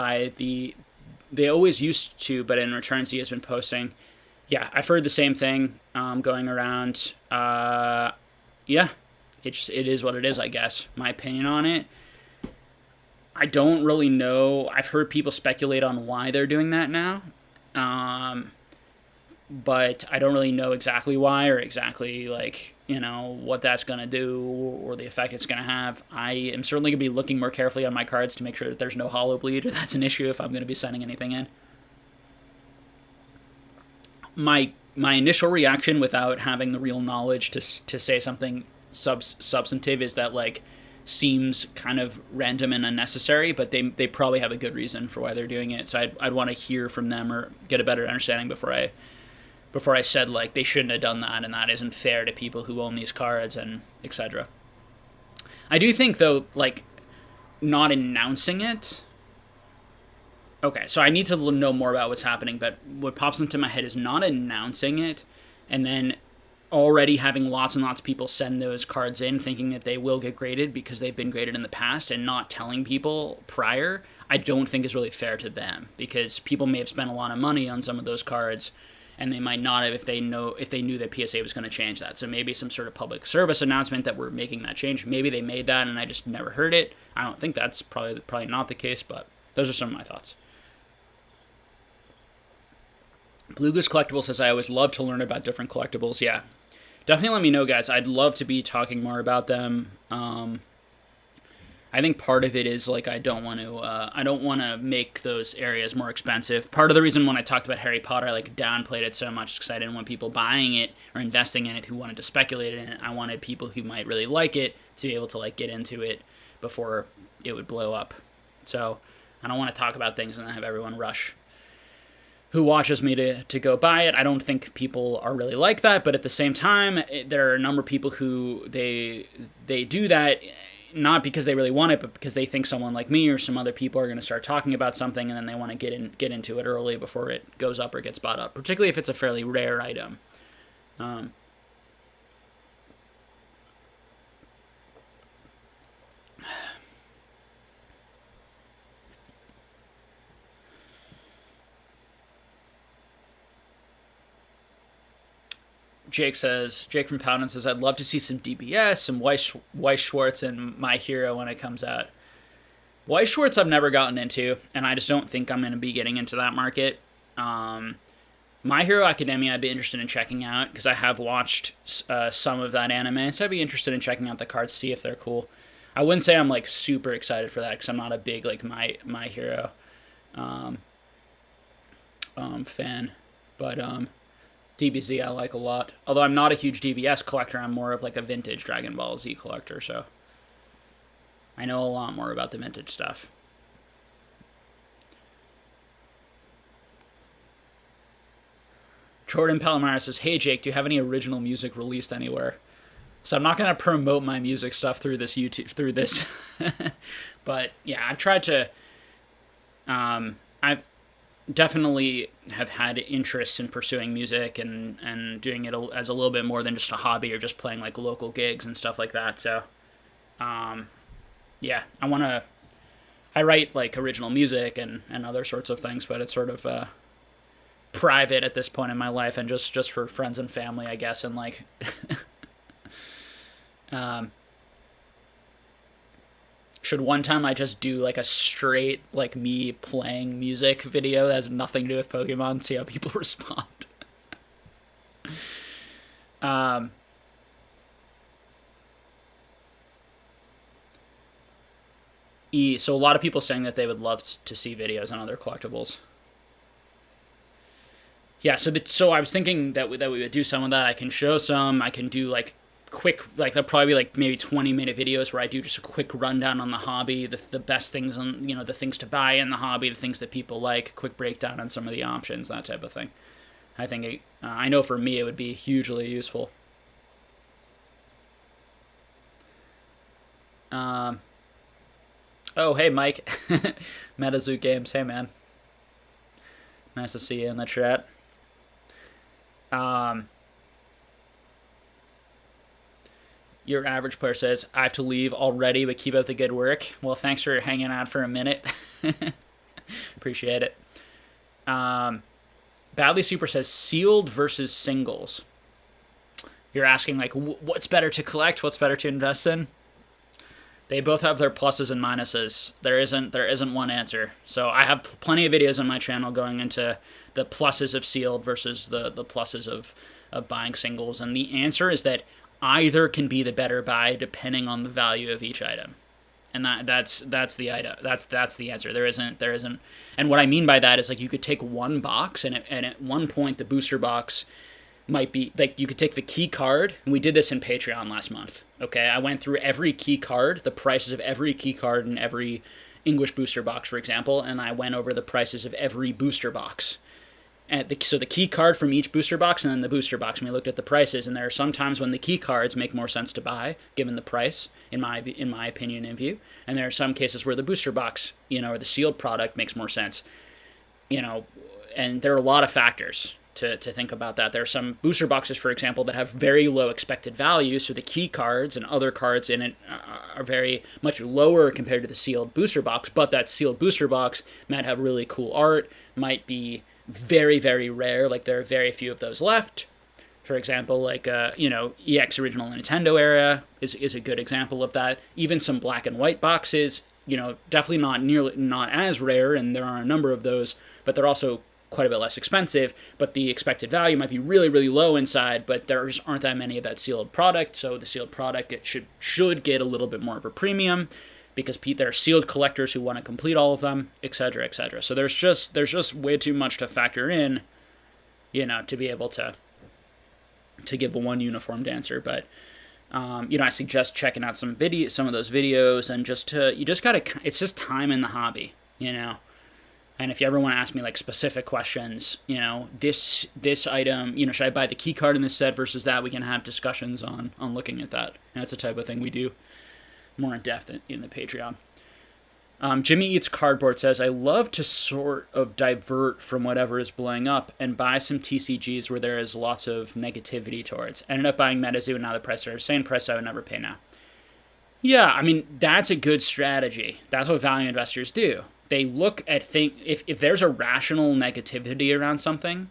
but in returns he has been posting. Yeah, I've heard the same thing going around. Yeah, it is what it is, I guess. My opinion on it, I don't really know. I've heard people speculate on why they're doing that now, but I don't really know exactly why, or exactly what that's going to do, or the effect it's going to have. I am certainly going to be looking more carefully on my cards to make sure that there's no hollow bleed, or that's an issue if I'm going to be sending anything in. My initial reaction, without having the real knowledge to say something substantive, is that seems kind of random and unnecessary, but they probably have a good reason for why they're doing it. So I'd want to hear from them or get a better understanding before I said they shouldn't have done that and that isn't fair to people who own these cards and etc. I do think though, not announcing it. Okay, so I need to know more about what's happening, but what pops into my head is not announcing it and then already having lots and lots of people send those cards in thinking that they will get graded because they've been graded in the past, and not telling people prior, I don't think is really fair to them, because people may have spent a lot of money on some of those cards and they might not have if they knew that PSA was going to change that. So maybe some sort of public service announcement that we're making that change. Maybe they made that and I just never heard it. I don't think that's probably not the case, but those are some of my thoughts. Blue Goose Collectible says, I always love to learn about different collectibles. Yeah, definitely let me know, guys. I'd love to be talking more about them. I think part of it is like I don't want to make those areas more expensive. Part of the reason when I talked about Harry Potter, I like downplayed it so much because I didn't want people buying it or investing in it who wanted to speculate in it. I wanted people who might really like it to be able to like get into it before it would blow up. So I don't want to talk about things and then have everyone rush who watches me to go buy it. I don't think people are really like that, but at the same time, there are a number of people who they do that not because they really want it, but because they think someone like me or some other people are going to start talking about something, and then they want to get into it early before it goes up or gets bought up, particularly if it's a fairly rare item. Jake from Powden says, I'd love to see some DBS, some Weiss Schwartz, and My Hero when it comes out. Weiss Schwartz I've never gotten into, and I just don't think I'm going to be getting into that market. My Hero Academia I'd be interested in checking out, because I have watched some of that anime, so I'd be interested in checking out the cards, see if they're cool. I wouldn't say I'm like super excited for that, because I'm not a big like My Hero fan, but DBZ I like a lot. Although I'm not a huge DBS collector, I'm more of like a vintage Dragon Ball Z collector, so I know a lot more about the vintage stuff. Jordan Palomar says, hey Jake, do you have any original music released anywhere? So I'm not going to promote my music stuff through this YouTube, but yeah, I've tried to, I've definitely have had interest in pursuing music and doing it as a little bit more than just a hobby or just playing like local gigs and stuff like that. So, yeah, I write like original music and other sorts of things, but it's sort of private at this point in my life and just for friends and family, I guess. And like, should one time I just do like a straight like me playing music video that has nothing to do with Pokemon, see how people respond. So a lot of people saying that they would love to see videos on other collectibles. Yeah, so I was thinking that we would do some of that. I can show some. I can do like quick, like there'll probably be like maybe 20-minute videos where I do just a quick rundown on the hobby, the best things on, you know, the things to buy in the hobby, the things that people like, quick breakdown on some of the options, that type of thing. I think I know for me it would be hugely useful. Oh, hey Mike, MetaZoo Games. Hey man, nice to see you in the chat. Your average player says, I have to leave already, but keep up the good work. Well, thanks for hanging out for a minute. Appreciate it. Badly Super says, sealed versus singles. You're asking, like, what's better to collect? What's better to invest in? They both have their pluses and minuses. There isn't one answer. So I have plenty of videos on my channel going into the pluses of sealed versus the pluses of buying singles. And the answer is that either can be the better buy depending on the value of each item. And that's the item. That's the answer. There isn't. And what I mean by that is like you could take one box and at one point the booster box might be like you could take the key card, and we did this in Patreon last month. Okay, I went through every key card, the prices of every key card in every English booster box, for example, and I went over the prices of every booster box. So the key card from each booster box and then the booster box, and we looked at the prices, and there are some times when the key cards make more sense to buy, given the price, in my opinion and view, and there are some cases where the booster box, you know, or the sealed product makes more sense, you know, and there are a lot of factors to think about that. There are some booster boxes, for example, that have very low expected value, so the key cards and other cards in it are very much lower compared to the sealed booster box, but that sealed booster box might have really cool art, might be very, very rare, like there are very few of those left. For example, like, EX Original Nintendo Era is a good example of that. Even some black and white boxes, you know, definitely not as rare, and there are a number of those, but they're also quite a bit less expensive, but the expected value might be really, really low inside, but there just aren't that many of that sealed product, so the sealed product it should get a little bit more of a premium because there are sealed collectors who want to complete all of them, etc., etc. So there's just way too much to factor in, to be able to give a one uniformed answer. But I suggest checking out some of those videos, and it's just time in the hobby, And if you ever want to ask me like specific questions, this item, should I buy the key card in this set versus that? We can have discussions on looking at that. And that's the type of thing we do more in depth in the Patreon. Jimmy Eats Cardboard says, I love to sort of divert from whatever is blowing up and buy some TCGs where there is lots of negativity towards. Ended up buying MetaZoo, and now the price are same price I would never pay now. Yeah, I mean, that's a good strategy. That's what value investors do. They look at if there's a rational negativity around something,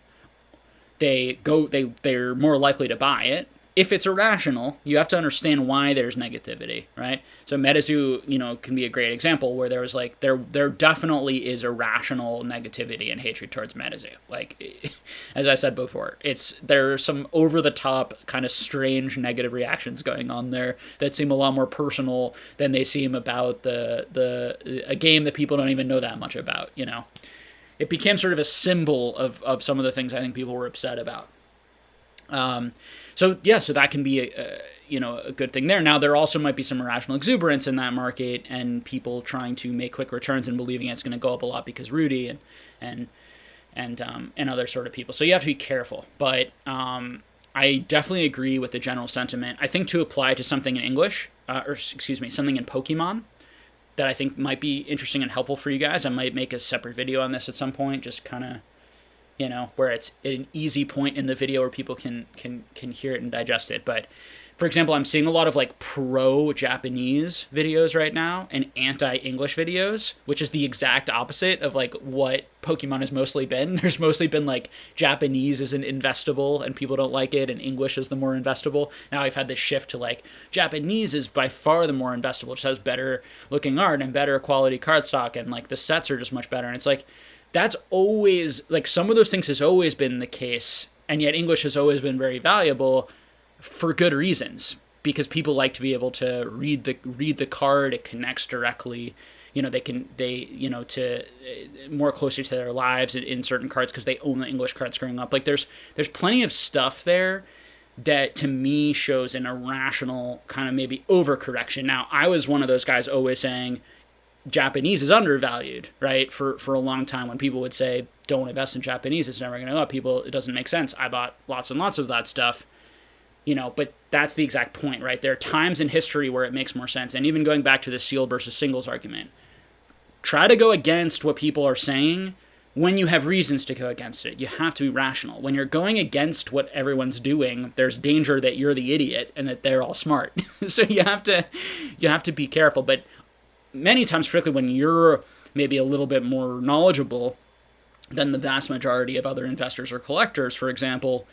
they're more likely to buy it. If it's irrational, you have to understand why there's negativity, right? So MetaZoo, can be a great example where there was there definitely is irrational negativity and hatred towards MetaZoo. Like, as I said before, there are some over the top kind of strange negative reactions going on there that seem a lot more personal than they seem about a game that people don't even know that much about. It became sort of a symbol of some of the things I think people were upset about. So that can be a good thing there. Now, there also might be some irrational exuberance in that market, and people trying to make quick returns and believing it's going to go up a lot because Rudy and other sort of people. So you have to be careful. But I definitely agree with the general sentiment. I think to apply to something in English, something in Pokemon that I think might be interesting and helpful for you guys. I might make a separate video on this at some point, just kind of, where it's an easy point in the video where people can hear it and digest it. But, for example, I'm seeing a lot of pro-Japanese videos right now and anti-English videos, which is the exact opposite of what Pokemon has mostly been. There's mostly been Japanese isn't investable and people don't like it, and English is the more investable. Now I've had this shift to Japanese is by far the more investable, just has better looking art and better quality card stock, and the sets are just much better. And it's that's always, some of those things has always been the case, and yet English has always been very valuable for good reasons, because people like to be able to read the card. It connects directly, to more closely to their lives in certain cards because they own the English cards growing up. There's plenty of stuff there that to me shows an irrational kind of maybe overcorrection. Now, I was one of those guys always saying Japanese is undervalued, right? For a long time, when people would say, don't invest in Japanese, it's never going to go up. It doesn't make sense. I bought lots and lots of that stuff, but that's the exact point, right? There are times in history where it makes more sense. And even going back to the sealed versus singles argument, try to go against what people are saying when you have reasons to go against it. You have to be rational. When you're going against what everyone's doing, there's danger that you're the idiot and that they're all smart. So you have to be careful. But many times, particularly when you're maybe a little bit more knowledgeable than the vast majority of other investors or collectors, for example,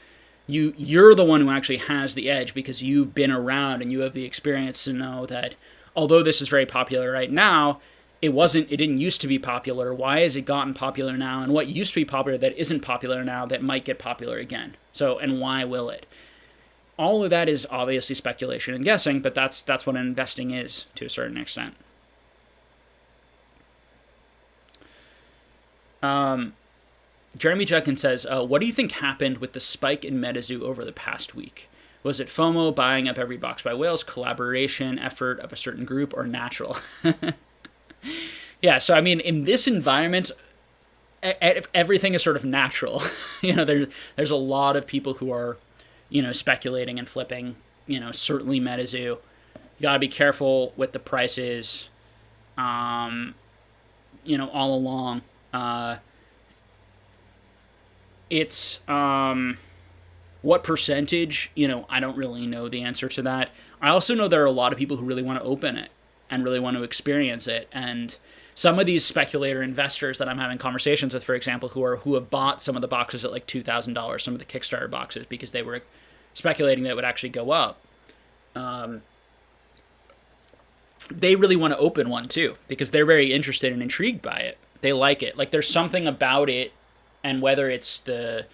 you're the one who actually has the edge because you've been around and you have the experience to know that although this is very popular right now, it didn't used to be popular. Why has it gotten popular now? And what used to be popular that isn't popular now that might get popular again? So, and why will it? All of that is obviously speculation and guessing, but that's what investing is to a certain extent. Jeremy Judkins says, what do you think happened with the spike in MetaZoo over the past week? Was it FOMO, buying up every box by whales, collaboration effort of a certain group, or natural? Yeah, so I mean, in this environment, everything is sort of natural. There's a lot of people who are, speculating and flipping, certainly MetaZoo. You gotta be careful with the prices, all along. It's what percentage, I don't really know the answer to that. I also know there are a lot of people who really want to open it and really want to experience it. And some of these speculator investors that I'm having conversations with, for example, who have bought some of the boxes at $2,000, some of the Kickstarter boxes, because they were speculating that it would actually go up. They really want to open one too, because they're very interested and intrigued by it. They like it. There's something about it and whether it's the,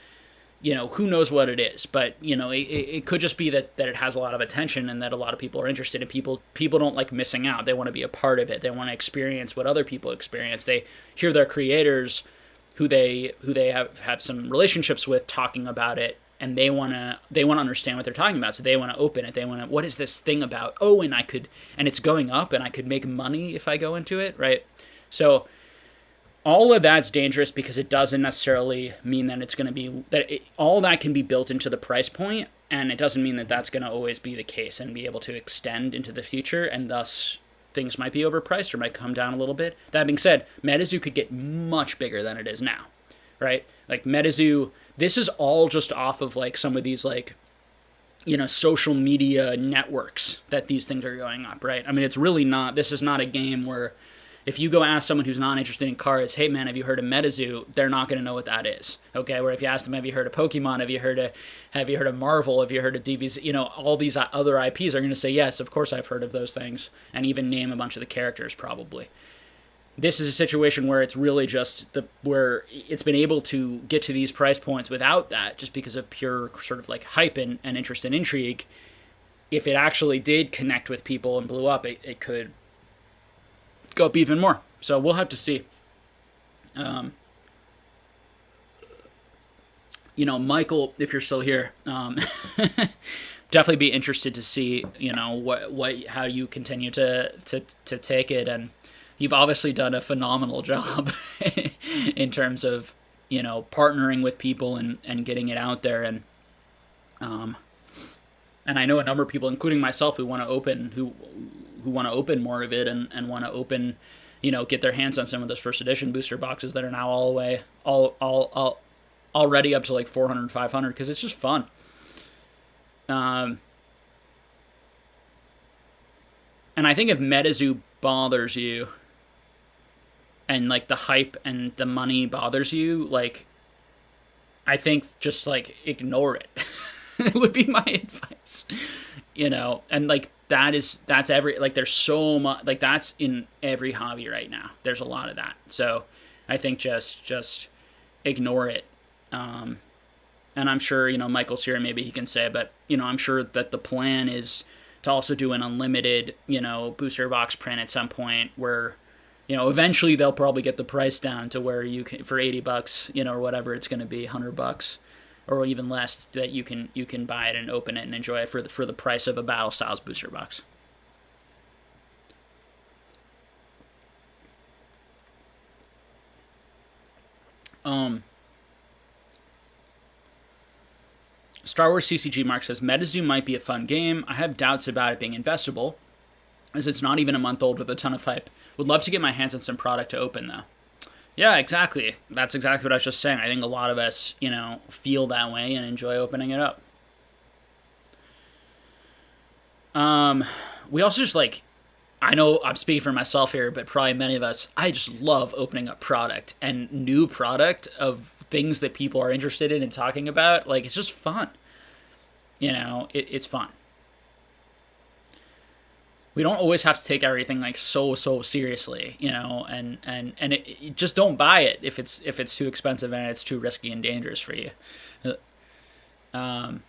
who knows what it is, but it could just be that it has a lot of attention and that a lot of people are interested, and people don't like missing out. They want to be a part of it. They want to experience what other people experience. They hear their creators who they have some relationships with talking about it, and they want to understand what they're talking about. So they want to open it. They want to, what is this thing about? Oh, and it's going up and I could make money if I go into it, right? So all of that's dangerous because it doesn't necessarily mean that it's going to be all that can be built into the price point, and it doesn't mean that that's going to always be the case and be able to extend into the future, and thus things might be overpriced or might come down a little bit. That being said, MetaZoo could get much bigger than it is now, right? Like MetaZoo, this is all just off of like some of these like, social media networks that these things are going up, right? I mean, it's really not, this is not a game where if you go ask someone who's not interested in cards, hey man, have you heard of MetaZoo? They're not going to know what that is. Okay, where if you ask them, have you heard of Pokemon? Have you heard of Marvel? Have you heard of DBZ? All these other IPs are going to say yes, of course I've heard of those things, and even name a bunch of the characters probably. This is a situation where it's really just where it's been able to get to these price points without that, just because of pure sort of like hype and interest and intrigue. If it actually did connect with people and blew up, it could go up even more. So we'll have to see. Michael, if you're still here, definitely be interested to see, how you continue to take it. And you've obviously done a phenomenal job in terms of, partnering with people and getting it out there. And I know a number of people, including myself, who want to open more of it and want to open, get their hands on some of those first edition booster boxes that are now all already up to like 400, 500, because it's just fun. And I think if MetaZoo bothers you and like the hype and the money bothers you, like, I think just like ignore it. It would be my advice, and like that's every, like there's so much, like that's in every hobby right now. There's a lot of that. So I think just ignore it. And I'm sure, Michael's here, maybe he can say, but I'm sure that the plan is to also do an unlimited, booster box print at some point where, eventually they'll probably get the price down to where you can, for $80, or whatever it's going to be, $100 or even less, that you can buy it and open it and enjoy it for the price of a Battle Styles booster box. Star Wars CCG Mark says, MetaZoo might be a fun game. I have doubts about it being investable, as it's not even a month old with a ton of hype. Would love to get my hands on some product to open, though. Yeah, exactly. That's exactly what I was just saying. I think a lot of us, feel that way and enjoy opening it up. We also just like, I know I'm speaking for myself here, but probably many of us, I just love opening up product and new product of things that people are interested in and talking about. Like, it's just fun. It's fun. We don't always have to take everything like so seriously, and it just don't buy it if it's too expensive and it's too risky and dangerous for you. I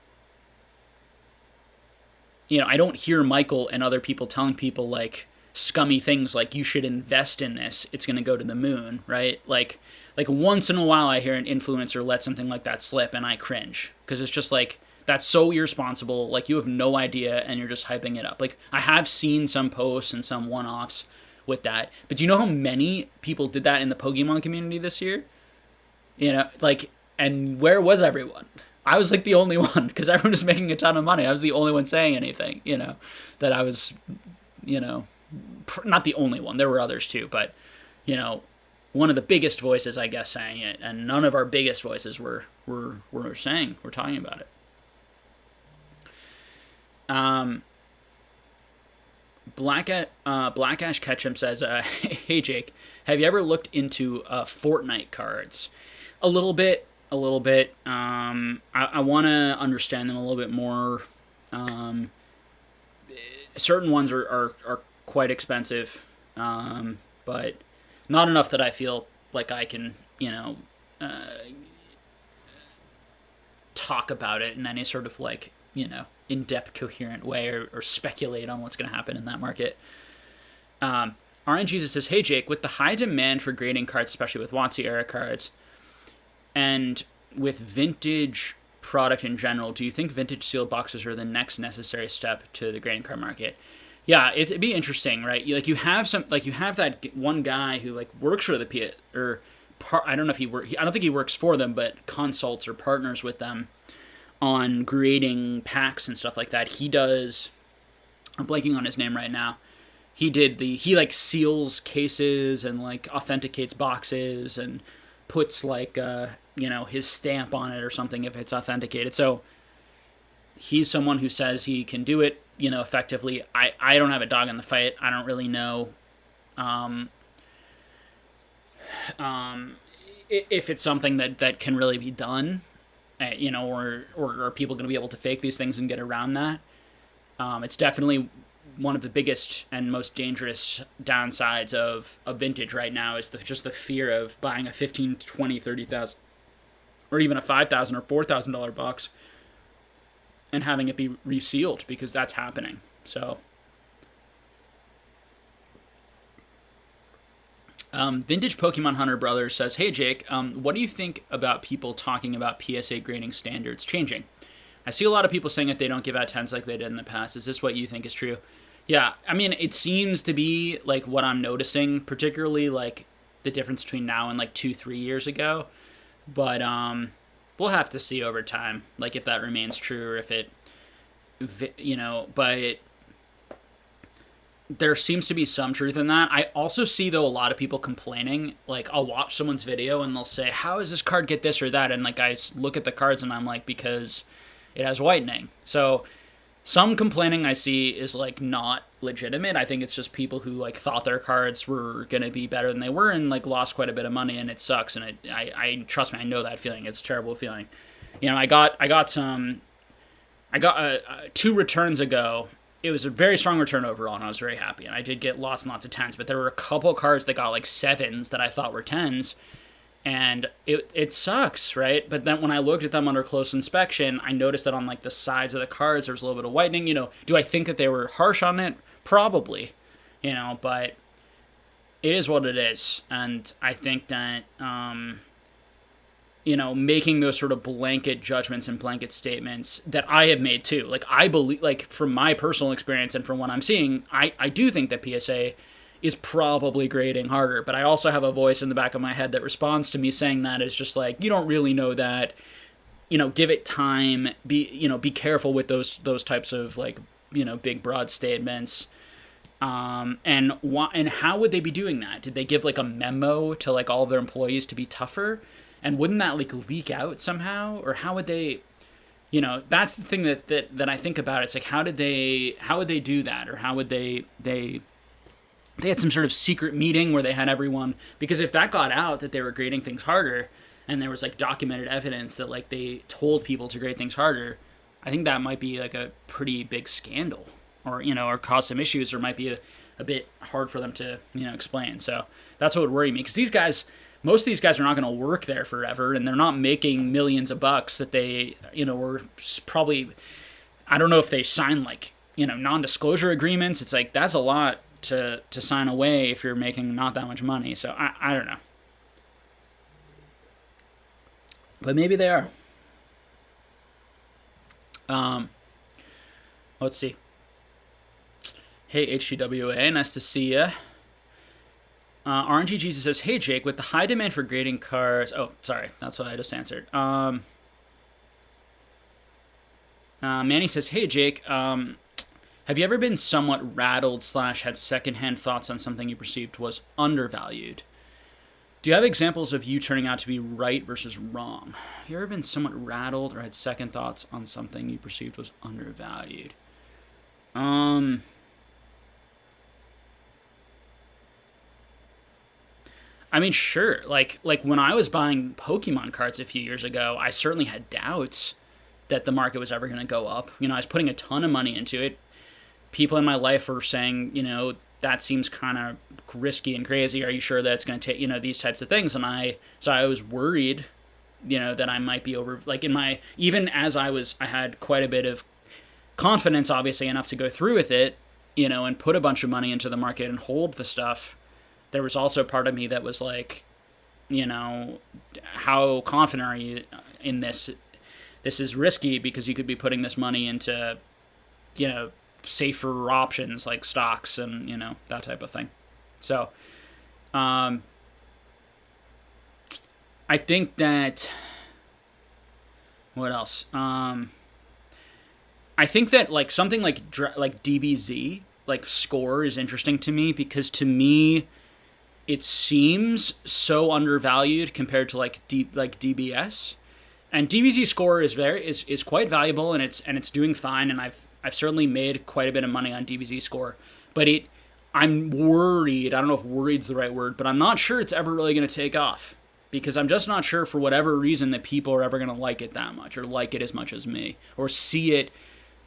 don't hear Michael and other people telling people like scummy things like you should invest in this, it's going to go to the moon, right? Like once in a while I hear an influencer let something like that slip and I cringe, because it's just like, that's so irresponsible. Like, you have no idea and you're just hyping it up. Like, I have seen some posts and some one-offs with that, but do you know how many people did that in the Pokemon community this year? And where was everyone? I was like the only one, because everyone was making a ton of money. I was the only one saying anything, that I was, not the only one. There were others too, but, one of the biggest voices, I guess, saying it, and none of our biggest voices were talking about it. Black Ash Ketchum says, hey Jake, have you ever looked into Fortnite cards? A little bit. I want to understand them a little bit more. Certain ones are quite expensive, but not enough that I feel like I can, talk about it in any sort of like, in-depth, coherent way or speculate on what's going to happen in that market. RN Jesus says, hey Jake, with the high demand for grading cards, especially with WotC era cards, and with vintage product in general, do you think vintage sealed boxes are the next necessary step to the grading card market? Yeah, it'd be interesting, right? You have that one guy who like works for the I don't know if I don't think he works for them, but consults or partners with them on grading packs and stuff like that. He does, I'm blanking on his name right now. He like seals cases and like authenticates boxes and puts like his stamp on it or something if it's authenticated. So he's someone who says he can do it, effectively. I don't have a dog in the fight. I don't really know if it's something that can really be done, or are people going to be able to fake these things and get around that? It's definitely one of the biggest and most dangerous downsides of a vintage right now is just the fear of buying a $15,000, $20,000, $30,000, or even a $5,000 or $4,000 box and having it be resealed, because that's happening. So, Vintage Pokemon Hunter Brothers says, hey Jake, what do you think about people talking about PSA grading standards changing? I see a lot of people saying that they don't give out 10s like they did in the past. Is this what you think is true? Yeah, I mean, it seems to be like what I'm noticing, particularly like the difference between now and like 2-3 years ago. But we'll have to see over time, like if that remains true or if it, but there seems to be some truth in that. I also see, though, a lot of people complaining. Like, I'll watch someone's video and they'll say, how does this card get this or that? And like, I look at the cards and I'm like, because it has whitening. So some complaining I see is like not legitimate. I think it's just people who like thought their cards were going to be better than they were and like lost quite a bit of money, and it sucks. And I trust me, I know that feeling. It's a terrible feeling. I got 2 returns ago. It was a very strong return overall, and I was very happy. And I did get lots and lots of 10s, but there were a couple cards that got like 7s that I thought were 10s. And it sucks, right? But then when I looked at them under close inspection, I noticed that on like the sides of the cards, there was a little bit of whitening. Do I think that they were harsh on it? Probably, but it is what it is. And I think that, making those sort of blanket judgments and blanket statements that I have made too. Like, I believe, like, from my personal experience and from what I'm seeing, I do think that PSA is probably grading harder, but I also have a voice in the back of my head that responds to me saying that is just like, you don't really know that, give it time, be careful with those types of like, big broad statements. And how would they be doing that? Did they give like a memo to like all of their employees to be tougher? And wouldn't that like leak out somehow? Or how would they, that's the thing that I think about. It's like, how would they do that? Or how would they had some sort of secret meeting where they had everyone, because if that got out that they were grading things harder and there was like documented evidence that like they told people to grade things harder, I think that might be like a pretty big scandal, or or cause some issues, or might be a bit hard for them to explain. So that's what would worry me, because most of these guys are not going to work there forever, and they're not making millions of bucks that they were probably, I don't know if they sign like non-disclosure agreements. It's like that's a lot to sign away if you're making not that much money. So I don't know. But maybe they are. Let's see. Hey, HTWA, nice to see ya. RNG Jesus says, hey, Jake, with the high demand for grading cards... Oh, sorry, that's what I just answered. Manny says, hey, Jake, have you ever been somewhat rattled / had secondhand thoughts on something you perceived was undervalued? Do you have examples of you turning out to be right versus wrong? Have you ever been somewhat rattled or had second thoughts on something you perceived was undervalued? I mean, sure. Like when I was buying Pokemon cards a few years ago, I certainly had doubts that the market was ever going to go up. I was putting a ton of money into it. People in my life were saying, that seems kind of risky and crazy. Are you sure that's going to take, these types of things? And so I was worried, that I might be over, like even as I had quite a bit of confidence, obviously enough to go through with it, and put a bunch of money into the market and hold the stuff. There was also part of me that was like, how confident are you in this? This is risky because you could be putting this money into, safer options like stocks and, that type of thing. So, I think that, what else? I think that like something like DBZ, like score, is interesting to me because to me, it seems so undervalued compared to like DBS, and DBZ score is quite valuable, and it's doing fine, and I've certainly made quite a bit of money on DBZ score, but I'm worried. I don't know if worried's the right word, but I'm not sure it's ever really going to take off because I'm just not sure for whatever reason that people are ever going to like it that much or like it as much as me or see it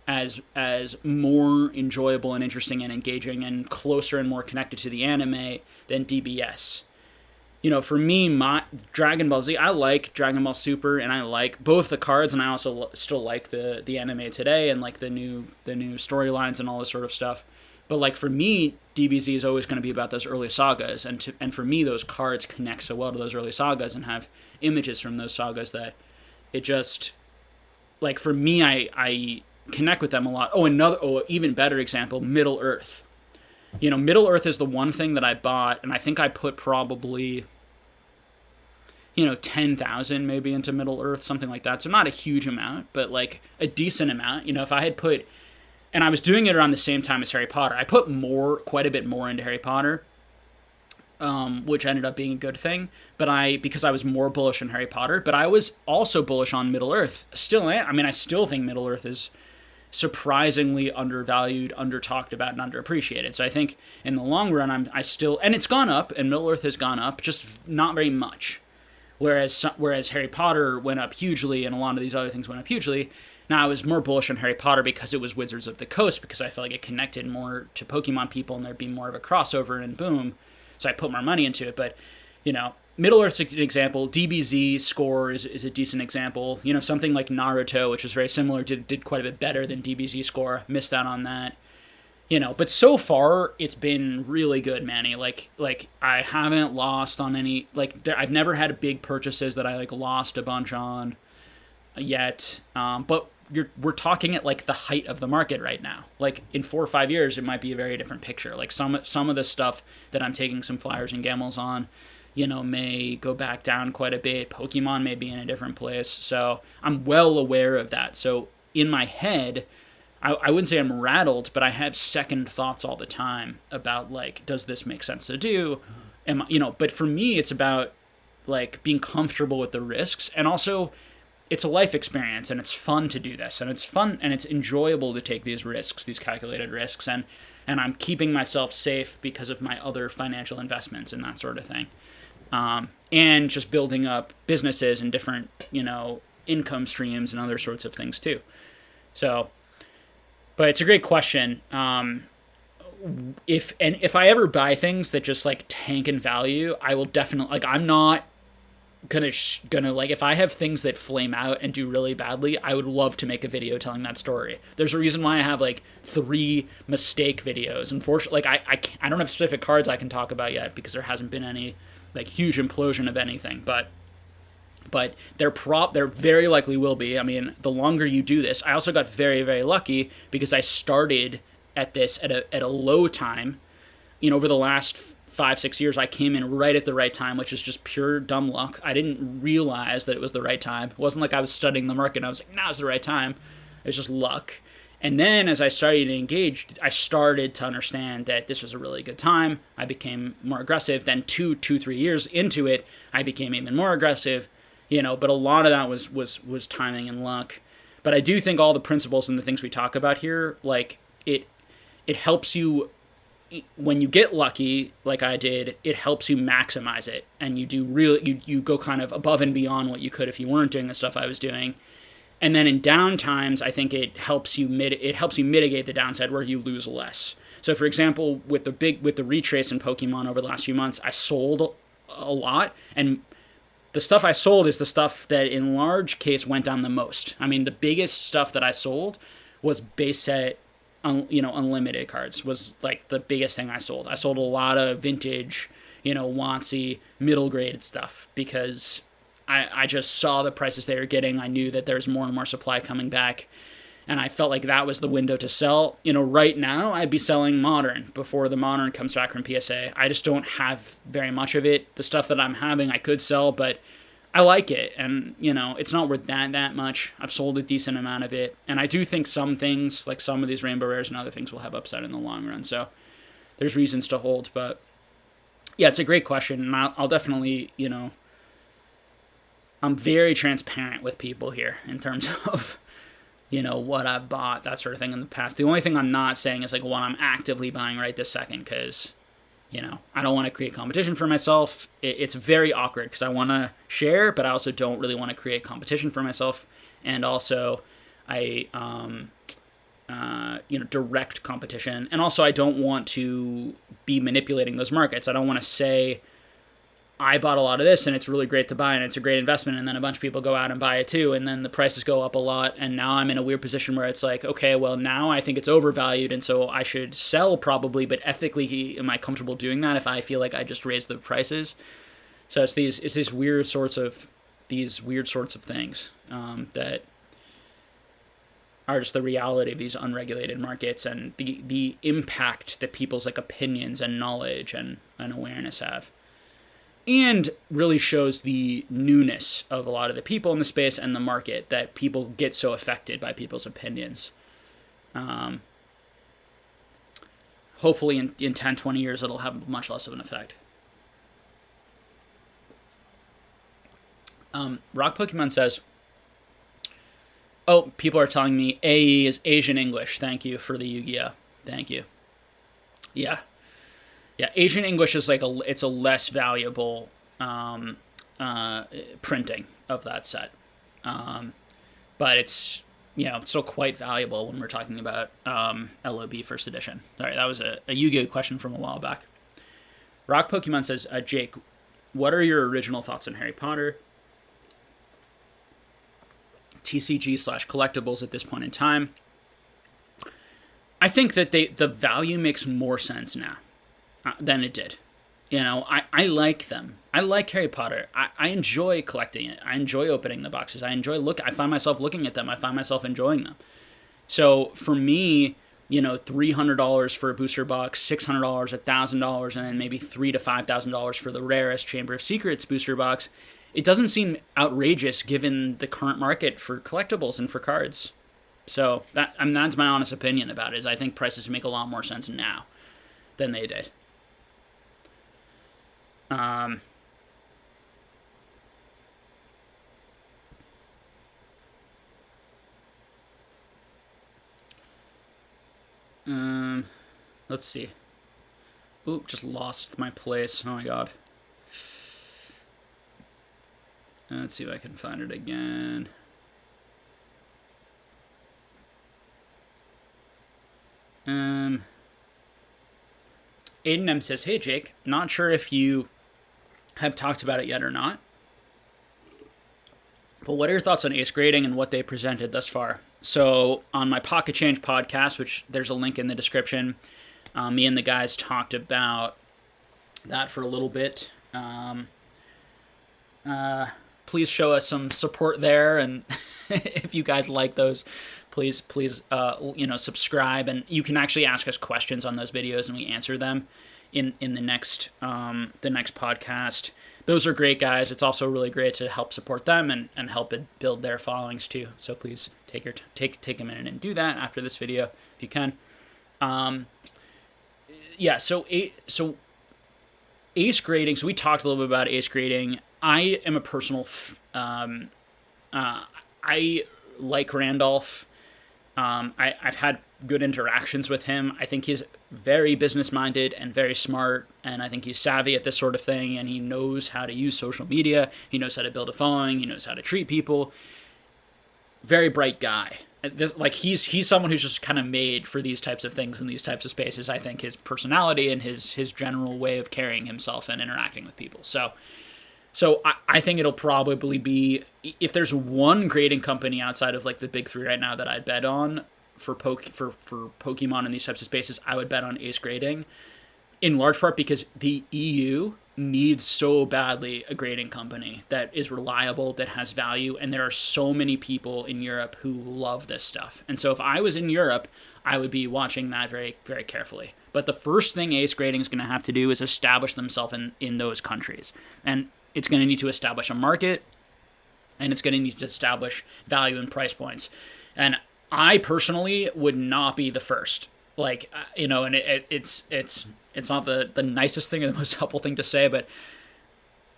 as more enjoyable and interesting and engaging and closer and more connected to the anime than DBS. For me, my Dragon Ball Z, I like Dragon Ball Super, and I like both the cards, and I also still like the anime today and like the new storylines and all this sort of stuff. But like for me, DBZ is always going to be about those early sagas, and for me, those cards connect so well to those early sagas and have images from those sagas that it just, like for me, I connect with them a lot. Even better example, Middle Earth. Middle Earth is the one thing that I bought, and I think I put probably, 10,000 maybe into Middle Earth, something like that. So not a huge amount, but like a decent amount. If I had put, and I was doing it around the same time as Harry Potter, I put quite a bit more into Harry Potter, which ended up being a good thing. But because I was more bullish on Harry Potter, but I was also bullish on Middle Earth. Still am. I mean, I still think Middle Earth is surprisingly undervalued, under-talked about, and underappreciated. So I think in the long run, and it's gone up, and Middle Earth has gone up, just not very much. Whereas Harry Potter went up hugely, and a lot of these other things went up hugely. Now, I was more bullish on Harry Potter because it was Wizards of the Coast, because I felt like it connected more to Pokemon people, and there'd be more of a crossover, and boom. So I put more money into it, but, Middle Earth's an example. DBZ score is a decent example. Something like Naruto, which is very similar, did quite a bit better than DBZ score. Missed out on that. But so far it's been really good, Manny. Like I haven't lost on any. I've never had big purchases that I lost a bunch on yet. But we're talking at the height of the market right now. Like in 4 or 5 years, it might be a very different picture. Like some of the stuff that I'm taking some flyers and gambles on, may go back down quite a bit. Pokemon may be in a different place. So I'm well aware of that. So in my head, I wouldn't say I'm rattled, but I have second thoughts all the time about does this make sense to do? But for me, it's about being comfortable with the risks, and also it's a life experience, and it's fun to do this, and it's fun and it's enjoyable to take these risks, these calculated risks, and I'm keeping myself safe because of my other financial investments and that sort of thing. And just building up businesses and different, income streams and other sorts of things too. So, but it's a great question. If I ever buy things that just tank in value, I will definitely, I'm not gonna if I have things that flame out and do really badly, I would love to make a video telling that story. There's a reason why I have 3 mistake videos. Unfortunately, I don't have specific cards I can talk about yet because there hasn't been any huge implosion of anything, but there very likely will be. I mean, the longer you do this, I also got very, very lucky because I started at this at a low time. Over the last 5-6 years, I came in right at the right time, which is just pure dumb luck. I didn't realize that it was the right time. It wasn't like I was studying the market and I was like, now's the right time. It was just luck. And then as I started to engage, I started to understand that this was a really good time. I became more aggressive. Then 2-3 years into it, I became even more aggressive. But a lot of that was timing and luck. But I do think all the principles and the things we talk about here, it helps you when you get lucky, like I did. It helps you maximize it, and you go kind of above and beyond what you could if you weren't doing the stuff I was doing. And then in down times, I think it helps you mitigate the downside where you lose less. So, for example, with the retrace in Pokemon over the last few months, I sold a lot, and the stuff I sold is the stuff that in large case went down the most. I mean, the biggest stuff that I sold was base set, unlimited cards was like the biggest thing I sold. I sold a lot of vintage, WotC, middle grade stuff because I just saw the prices they were getting. I knew that there's more and more supply coming back. And I felt like that was the window to sell. Right now, I'd be selling Modern before the Modern comes back from PSA. I just don't have very much of it. The stuff that I'm having, I could sell, but I like it. And, it's not worth that much. I've sold a decent amount of it. And I do think some things, like some of these Rainbow Rares and other things, will have upside in the long run. So there's reasons to hold. But, yeah, it's a great question. And I'll definitely, I'm very transparent with people here in terms of what I've bought, that sort of thing in the past. The only thing I'm not saying is like what I'm actively buying right this second because, I don't want to create competition for myself. It's very awkward because I want to share, but I also don't really want to create competition for myself. And also I, direct competition. And also I don't want to be manipulating those markets. I don't want to say, I bought a lot of this and it's really great to buy and it's a great investment, and then a bunch of people go out and buy it too, and then the prices go up a lot, and now I'm in a weird position where it's like, okay, well now I think it's overvalued and so I should sell probably, but ethically am I comfortable doing that if I feel like I just raised the prices? So it's these weird sorts of things that are just the reality of these unregulated markets and the impact that people's like opinions and knowledge and awareness have. And really shows the newness of a lot of the people in the space and the market, that people get so affected by people's opinions. Hopefully in 10, 20 years, it'll have much less of an effect. Rock Pokemon says, oh, people are telling me AE is Asian English. Thank you for the Yu-Gi-Oh! Thank you. Yeah. Yeah, Asian English is like it's a less valuable printing of that set, but it's still quite valuable when we're talking about LOB First Edition. Sorry, that was a Yu-Gi-Oh question from a while back. Rock Pokemon says, Jake, what are your original thoughts on Harry Potter, TCG/collectibles at this point in time? I think that the value makes more sense now than it did. I like them. I like Harry Potter. I enjoy collecting it. I enjoy opening the boxes. I find myself looking at them. I find myself enjoying them. So for me, $300 for a booster box, $600, $1,000, and then maybe $3,000 to $5,000 for the rarest Chamber of Secrets booster box, it doesn't seem outrageous given the current market for collectibles and for cards. So that's my honest opinion about it. Is I think prices make a lot more sense now than they did. Let's see. Oop, just lost my place. Oh my god. Let's see if I can find it again. Aiden M says, hey Jake, not sure if you have talked about it yet or not, but what are your thoughts on ace grading and what they presented thus far? So on my Pocket Change podcast, which there's a link in the description, me and the guys talked about that for a little bit. Please show us some support there, and if you guys like those, please subscribe, and you can actually ask us questions on those videos and we answer them in the next podcast. Those are great, guys. It's also really great to help support them and help it build their followings too. So please take a minute and do that after this video if you can. So ace grading. So we talked a little bit about ace grading. I am a personal. I like Randolph. I've had good interactions with him. I think he's very business-minded and very smart, and I think he's savvy at this sort of thing, and he knows how to use social media. He knows how to build a following. He knows how to treat people. Very bright guy. He's someone who's just kind of made for these types of things and these types of spaces. I think his personality and his general way of carrying himself and interacting with people. So So I think it'll probably be, if there's one grading company outside of like the big three right now that I'd bet on for Pokemon and these types of spaces, I would bet on Ace Grading, in large part because the EU needs so badly a grading company that is reliable, that has value, and there are so many people in Europe who love this stuff. And so if I was in Europe, I would be watching that very, very carefully. But the first thing Ace Grading is going to have to do is establish themselves in those countries. And it's going to need to establish a market, and it's going to need to establish value and price points. And I personally would not be the first. Like, and it's not the nicest thing or the most helpful thing to say, but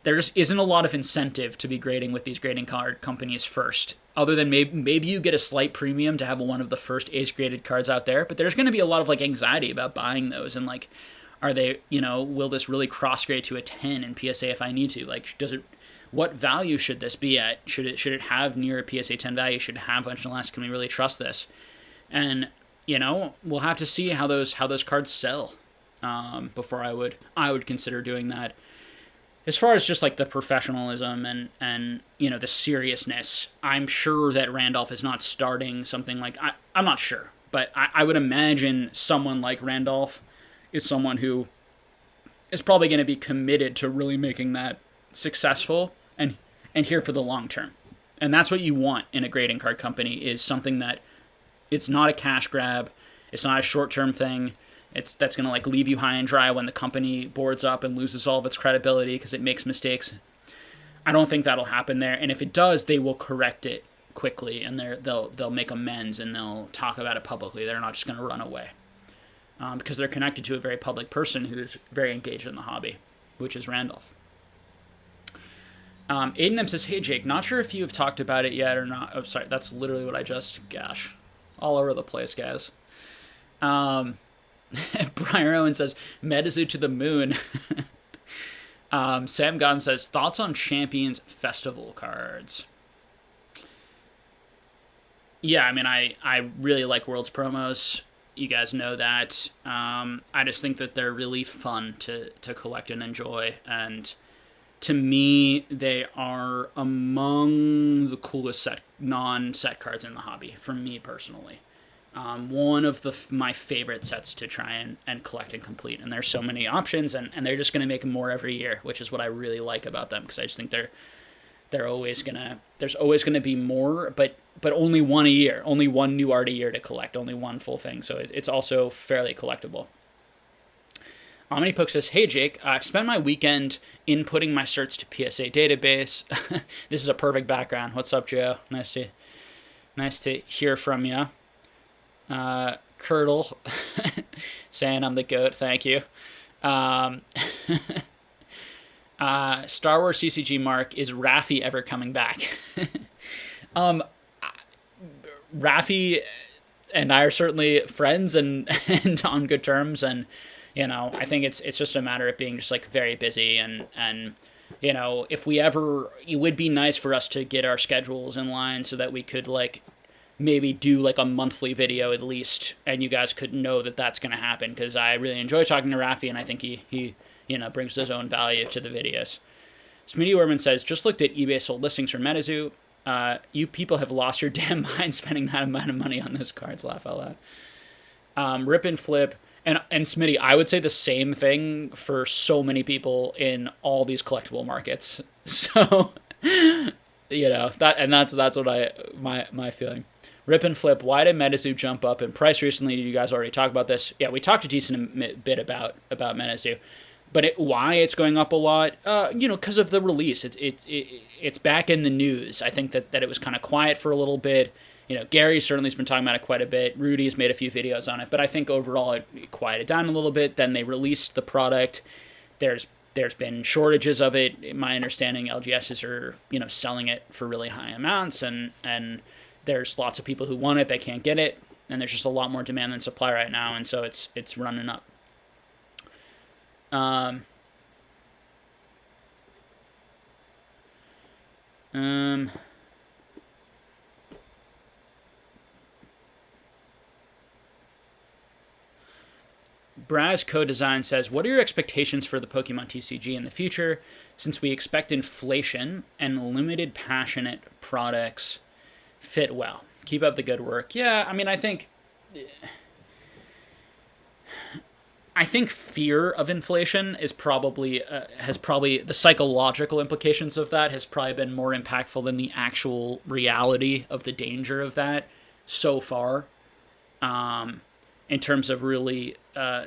there just isn't a lot of incentive to be grading with these grading card companies first, other than maybe you get a slight premium to have one of the first Ace graded cards out there, but there's going to be a lot of like anxiety about buying those, and like, are they, will this really cross grade to a 10 in PSA if I need to? Like, what value should this be at? Should it have near a PSA 10 value? Should it have functional last? Can we really trust this? And we'll have to see how those cards sell before I would consider doing that. As far as just like the professionalism and the seriousness, I'm sure that Randolph is not starting something like, I'm not sure, but I would imagine someone like Randolph is someone who is probably going to be committed to really making that successful and here for the long term. And that's what you want in a grading card company, is something that it's not a cash grab, it's not a short-term thing. That's going to like leave you high and dry when the company boards up and loses all of its credibility because it makes mistakes. I don't think that'll happen there, and if it does, they will correct it quickly, and they'll make amends, and they'll talk about it publicly. They're not just going to run away, because they're connected to a very public person who is very engaged in the hobby, which is Randolph. Aiden M says, "Hey Jake, not sure if you have talked about it yet or not." Oh, sorry, that's literally what I just. Gosh, all over the place, guys. Brian Owen says, MetaZoo to the moon. Sam Gunn says, thoughts on Champions Festival cards? Yeah, I mean, I really like Worlds promos. You guys know that. I just think that they're really fun to collect and enjoy. And to me, they are among the coolest non-set cards in the hobby, for me personally. One of my favorite sets to try and collect and complete, and there's so many options, and they're just going to make more every year, which is what I really like about them, because I just think there's always gonna be more, but only one a year, only one new art a year to collect, only one full thing, so it's also fairly collectible. Omnipoke says, "Hey Jake, I've spent my weekend inputting my certs to PSA database." This is a perfect background. What's up, Joe? Nice to hear from you. Curdle saying I'm the GOAT. Thank you. Star Wars CCG Mark, is Raffi ever coming back? Raffi and I are certainly friends and on good terms, and I think it's just a matter of being just like very busy, and if we ever, it would be nice for us to get our schedules in line so that we could like maybe do like a monthly video at least, and you guys could know that that's going to happen, because I really enjoy talking to Raffi, and I think he brings his own value to the videos. Smitty Orman says, just looked at eBay sold listings for MetaZoo. You people have lost your damn mind spending that amount of money on those cards. Laugh out loud. Rip and flip. And Smitty, I would say the same thing for so many people in all these collectible markets. So, that's what my feeling. Rip and flip. Why did MetaZoo jump up in price recently? Did you guys already talk about this? Yeah, we talked a decent bit about MetaZoo, but why it's going up a lot? Because of the release. It's back in the news. I think that it was kind of quiet for a little bit. Gary certainly has been talking about it quite a bit. Rudy's made a few videos on it, but I think overall it quieted down a little bit. Then they released the product. There's been shortages of it. My understanding, LGSs are selling it for really high amounts, and there's lots of people who want it, they can't get it, and there's just a lot more demand than supply right now, and so it's running up. Braz Co-Design says, what are your expectations for the Pokemon TCG in the future, since we expect inflation and limited passionate products fit well? Keep up the good work. Yeah, I mean, I think fear of inflation is probably the psychological implications of that has probably been more impactful than the actual reality of the danger of that so far, in terms of really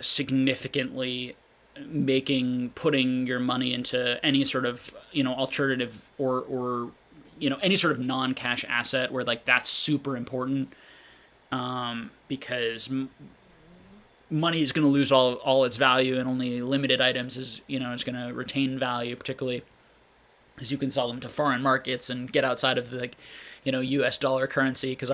significantly putting your money into any sort of alternative or any sort of non-cash asset where like that's super important, because money is going to lose all its value, and only limited items is going to retain value, particularly as you can sell them to foreign markets and get outside of the US dollar currency, because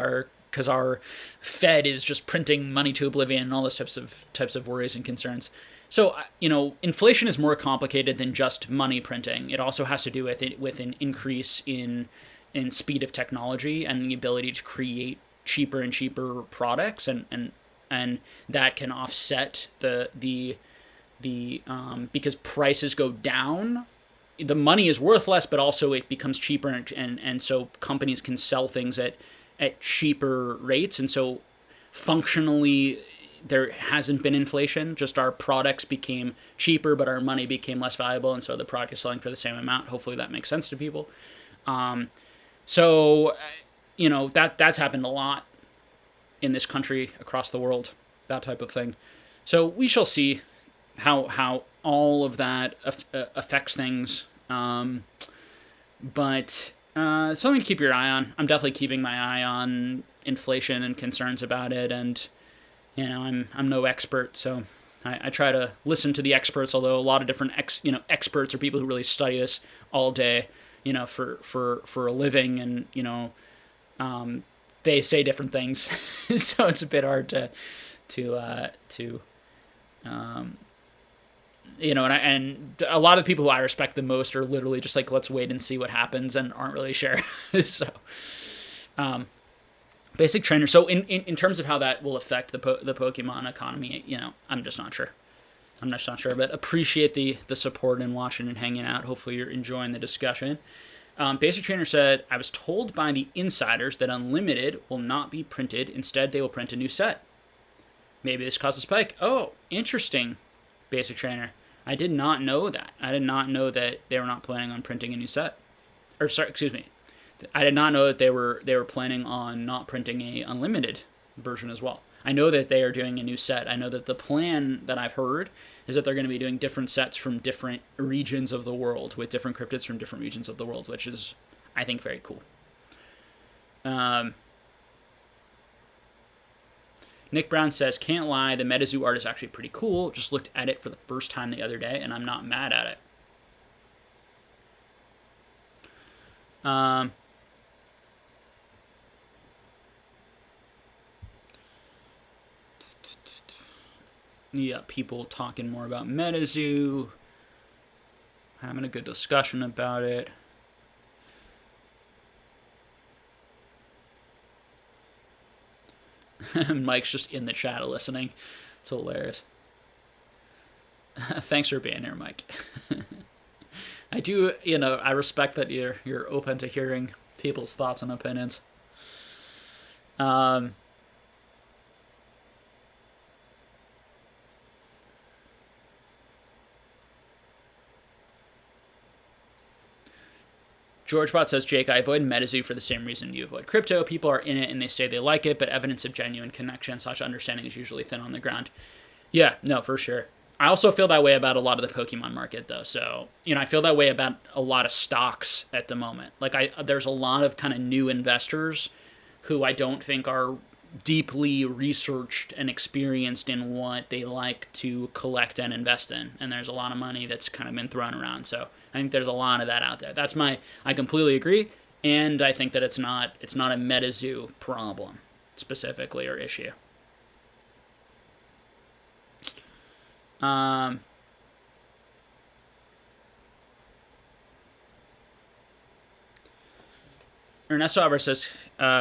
our Fed is just printing money to oblivion and all those types of worries and concerns. So inflation is more complicated than just money printing. It also has to do with an increase in speed of technology and the ability to create cheaper and cheaper products, and that can offset the because prices go down, the money is worth less, but also it becomes cheaper, and so companies can sell things at cheaper rates, and so functionally there hasn't been inflation, just our products became cheaper but our money became less valuable, and so the product is selling for the same amount. Hopefully that makes sense to people. So that's happened a lot in this country, across the world, that type of thing. So we shall see how all of that affects things. But something to keep your eye on. I'm definitely keeping my eye on inflation and concerns about it. And I'm no expert, so I try to listen to the experts. Although a lot of different experts are people who really study this all day, for a living, and they say different things, so it's a bit hard to and a lot of people who I respect the most are literally just like, let's wait and see what happens, and aren't really sure. So, basic trainer. So in terms of how that will affect the Pokemon economy, I'm just not sure. But appreciate the support and watching and hanging out. Hopefully you're enjoying the discussion. Basic Trainer said, I was told by the insiders that Unlimited will not be printed. Instead, they will print a new set. Maybe this caused a spike. Oh, interesting, Basic Trainer. I did not know that. I did not know that they were not planning on printing a new set. Or, sorry, excuse me. I did not know that they were planning on not printing a Unlimited version as well. I know that they are doing a new set. I know that the plan that I've heard is that they're going to be doing different sets from different regions of the world, with different cryptids from different regions of the world, which is, I think, very cool. Nick Brown says, can't lie, the MetaZoo art is actually pretty cool. Just looked at it for the first time the other day, and I'm not mad at it. Yeah, people talking more about MetaZoo, having a good discussion about it. Mike's just in the chat listening. It's hilarious. Thanks for being here, Mike. I do, I respect that you're open to hearing people's thoughts and opinions. GeorgeBot says, Jake, I avoid MetaZoo for the same reason you avoid crypto. People are in it and they say they like it, but evidence of genuine connection / understanding is usually thin on the ground. Yeah, no, for sure. I also feel that way about a lot of the Pokemon market, though. So, I feel that way about a lot of stocks at the moment. Like, there's a lot of kind of new investors who I don't think are deeply researched and experienced in what they like to collect and invest in. And there's a lot of money that's kind of been thrown around. So I think there's a lot of that out there. I completely agree. And I think that it's not a MetaZoo problem specifically, or issue. Ernesto Alvarez says,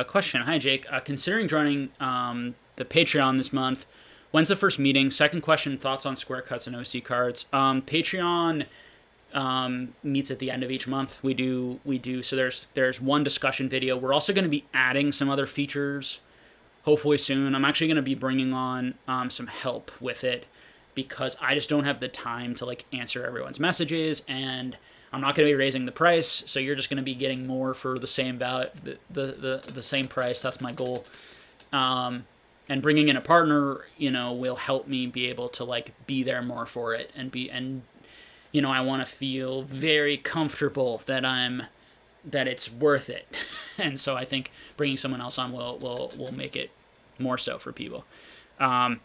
question. Hi, Jake. Considering joining the Patreon this month, When's the first meeting? Second question, thoughts on square cuts and OC cards. Patreon meets at the end of each month. We do. So there's one discussion video. We're also going to be adding some other features, hopefully soon. I'm actually going to be bringing on some help with it because I just don't have the time to like answer everyone's messages, and I'm not going to be raising the price. So you're just going to be getting more for the same value, the same price. That's my goal. And bringing in a partner, will help me be able to like be there more for it and I want to feel very comfortable that it's worth it. And so I think bringing someone else on will make it more so for people. So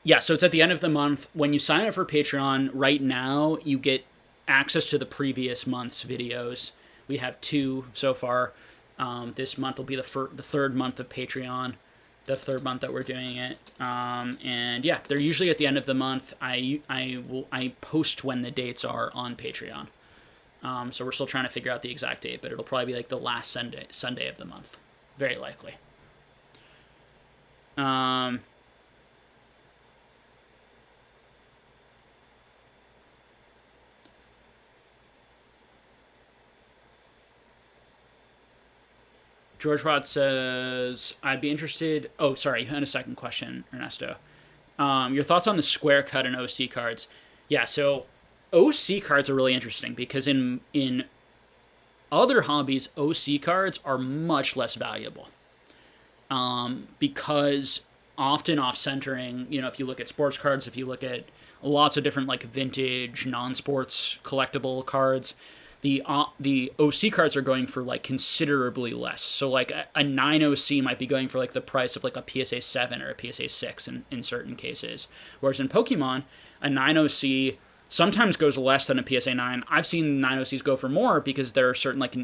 it's at the end of the month. When you sign up for Patreon right now, you get access to the previous month's videos. We have 2 so far. This month will be the third month of Patreon. The third month that we're doing it, and yeah, they're usually at the end of the month. I post when the dates are on Patreon, so we're still trying to figure out the exact date, but it'll probably be like the last Sunday of the month, very likely. George Pratte says, I'd be interested... Oh, sorry, you had a second question, Ernesto. Your thoughts on the square cut and OC cards. Yeah, so OC cards are really interesting because in other hobbies, OC cards are much less valuable. Because often off-centering, if you look at sports cards, if you look at lots of different like vintage, non-sports collectible cards... The OC cards are going for like considerably less. So like a 9 OC might be going for like the price of like a PSA 7 or a PSA 6 in certain cases. Whereas in Pokemon, a 9 OC sometimes goes less than a PSA 9. I've seen 9 OCs go for more because there are certain like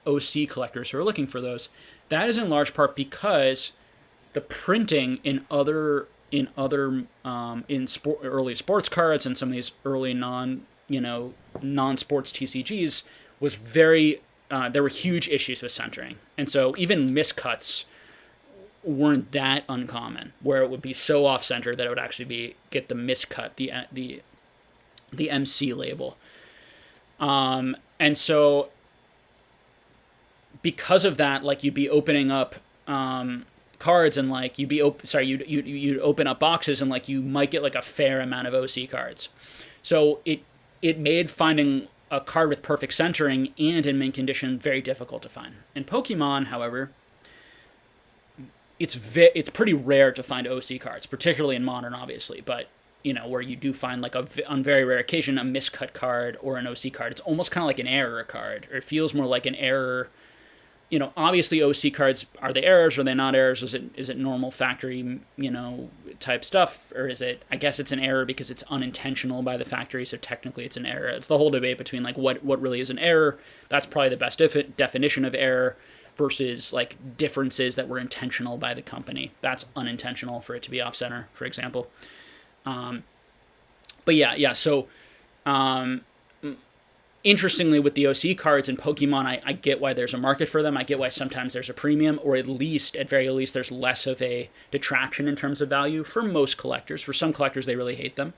OC collectors who are looking for those. That is in large part because the printing in early sports cards and some of these early non-sports TCGs was very, there were huge issues with centering. And so even miscuts weren't that uncommon, where it would be so off-center that it would actually get the miscut, the MC label. And so because of that, like you'd be opening up cards and like you'd open up boxes and like you might get like a fair amount of OC cards. So it made finding a card with perfect centering and in mint condition very difficult to find. In Pokemon, however, it's pretty rare to find OC cards, particularly in Modern, obviously. But, where you do find, like, on very rare occasion, a miscut card or an OC card, it's almost kind of like an error card. Or it feels more like an error. Obviously OC cards, are they errors? Are they not errors? Is it normal factory, type stuff? Or is it, I guess it's an error because it's unintentional by the factory, so technically it's an error. It's the whole debate between, like, what really is an error. That's probably the best definition of error versus, like, differences that were intentional by the company. That's unintentional for it to be off-center, for example. But yeah, so... Interestingly, with the OC cards in Pokemon, I get why there's a market for them. I get why sometimes there's a premium, or at very least, there's less of a detraction in terms of value for most collectors. For some collectors, they really hate them.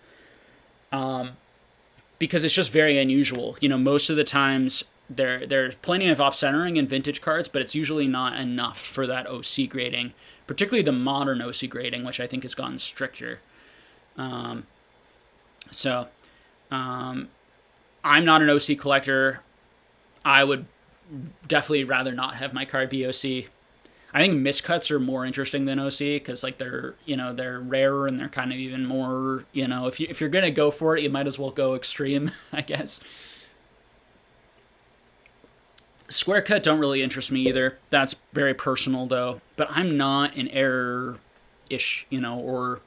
Because it's just very unusual. Most of the times, there's plenty of off-centering in vintage cards, but it's usually not enough for that OC grading, particularly the modern OC grading, which I think has gotten stricter. I'm not an OC collector. I would definitely rather not have my card be OC. I think miscuts are more interesting than OC because like they're rarer and they're kind of even more, if you're going to go for it, you might as well go extreme, I guess. Square cut don't really interest me either. That's very personal though, but I'm not an error-ish, or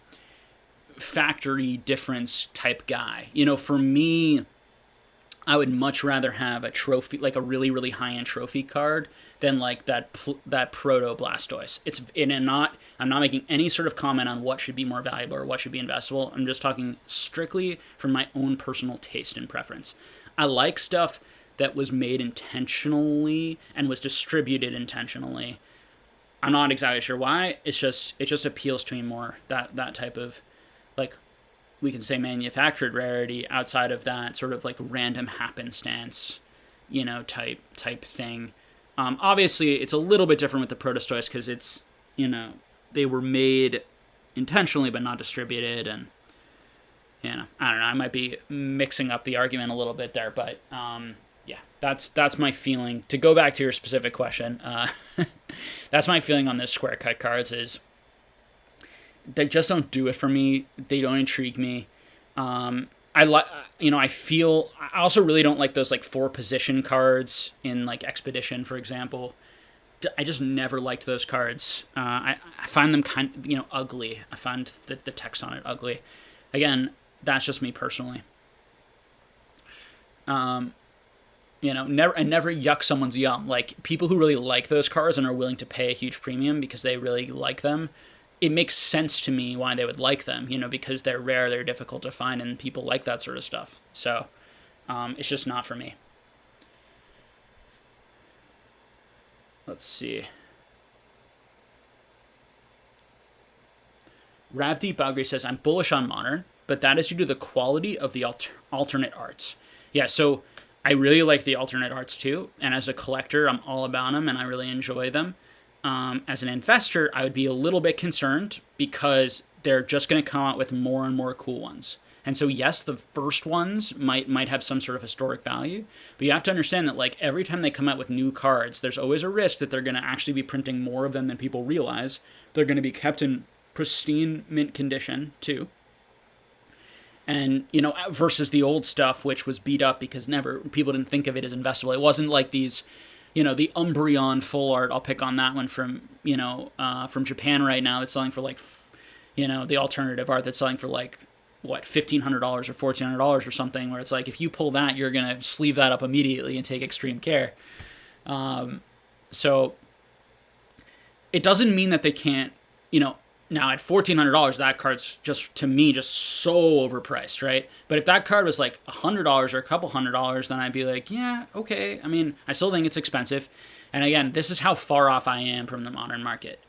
factory difference type guy. For me, I would much rather have a trophy, like a really, really high-end trophy card than like that Proto Blastoise. I'm not making any sort of comment on what should be more valuable or what should be investable. I'm just talking strictly from my own personal taste and preference. I like stuff that was made intentionally and was distributed intentionally. I'm not exactly sure why. It just appeals to me more, that type of, like, we can say manufactured rarity outside of that sort of like random happenstance, type thing. Obviously, it's a little bit different with the Protostoics because it's, they were made intentionally but not distributed, and I don't know. I might be mixing up the argument a little bit there, but yeah, that's my feeling. To go back to your specific question, that's my feeling on those square cut cards is they just don't do it for me. They don't intrigue me. I also really don't like those like 4 position cards in like Expedition, for example. I just never liked those cards. I find them kind of, ugly. I find the text on it ugly. Again, that's just me personally. Never yuck someone's yum. Like, people who really like those cards and are willing to pay a huge premium because they really like them, it makes sense to me why they would like them, because they're rare, they're difficult to find, and people like that sort of stuff. So, it's just not for me. Let's see. Ravdeep Bagri says, I'm bullish on Modern, but that is due to the quality of the alternate arts. Yeah, so I really like the alternate arts too, and as a collector, I'm all about them, and I really enjoy them. As an investor, I would be a little bit concerned because they're just going to come out with more and more cool ones. And so, yes, the first ones might have some sort of historic value, but you have to understand that, like, every time they come out with new cards, there's always a risk that they're going to actually be printing more of them than people realize. They're going to be kept in pristine mint condition too. And, versus the old stuff, which was beat up because people didn't think of it as investable. It wasn't like these, the Umbreon full art. I'll pick on that one from Japan right now. It's selling for like, the alternative art that's selling for like, what, $1,500 or $1,400 or something, where it's like, if you pull that, you're going to sleeve that up immediately and take extreme care. So it doesn't mean that they can't, now at $1,400, that card's just, to me, just so overpriced, right? But if that card was like $100 or a couple $100, then I'd be like, yeah, okay. I mean, I still think it's expensive. And again, this is how far off I am from the Modern market.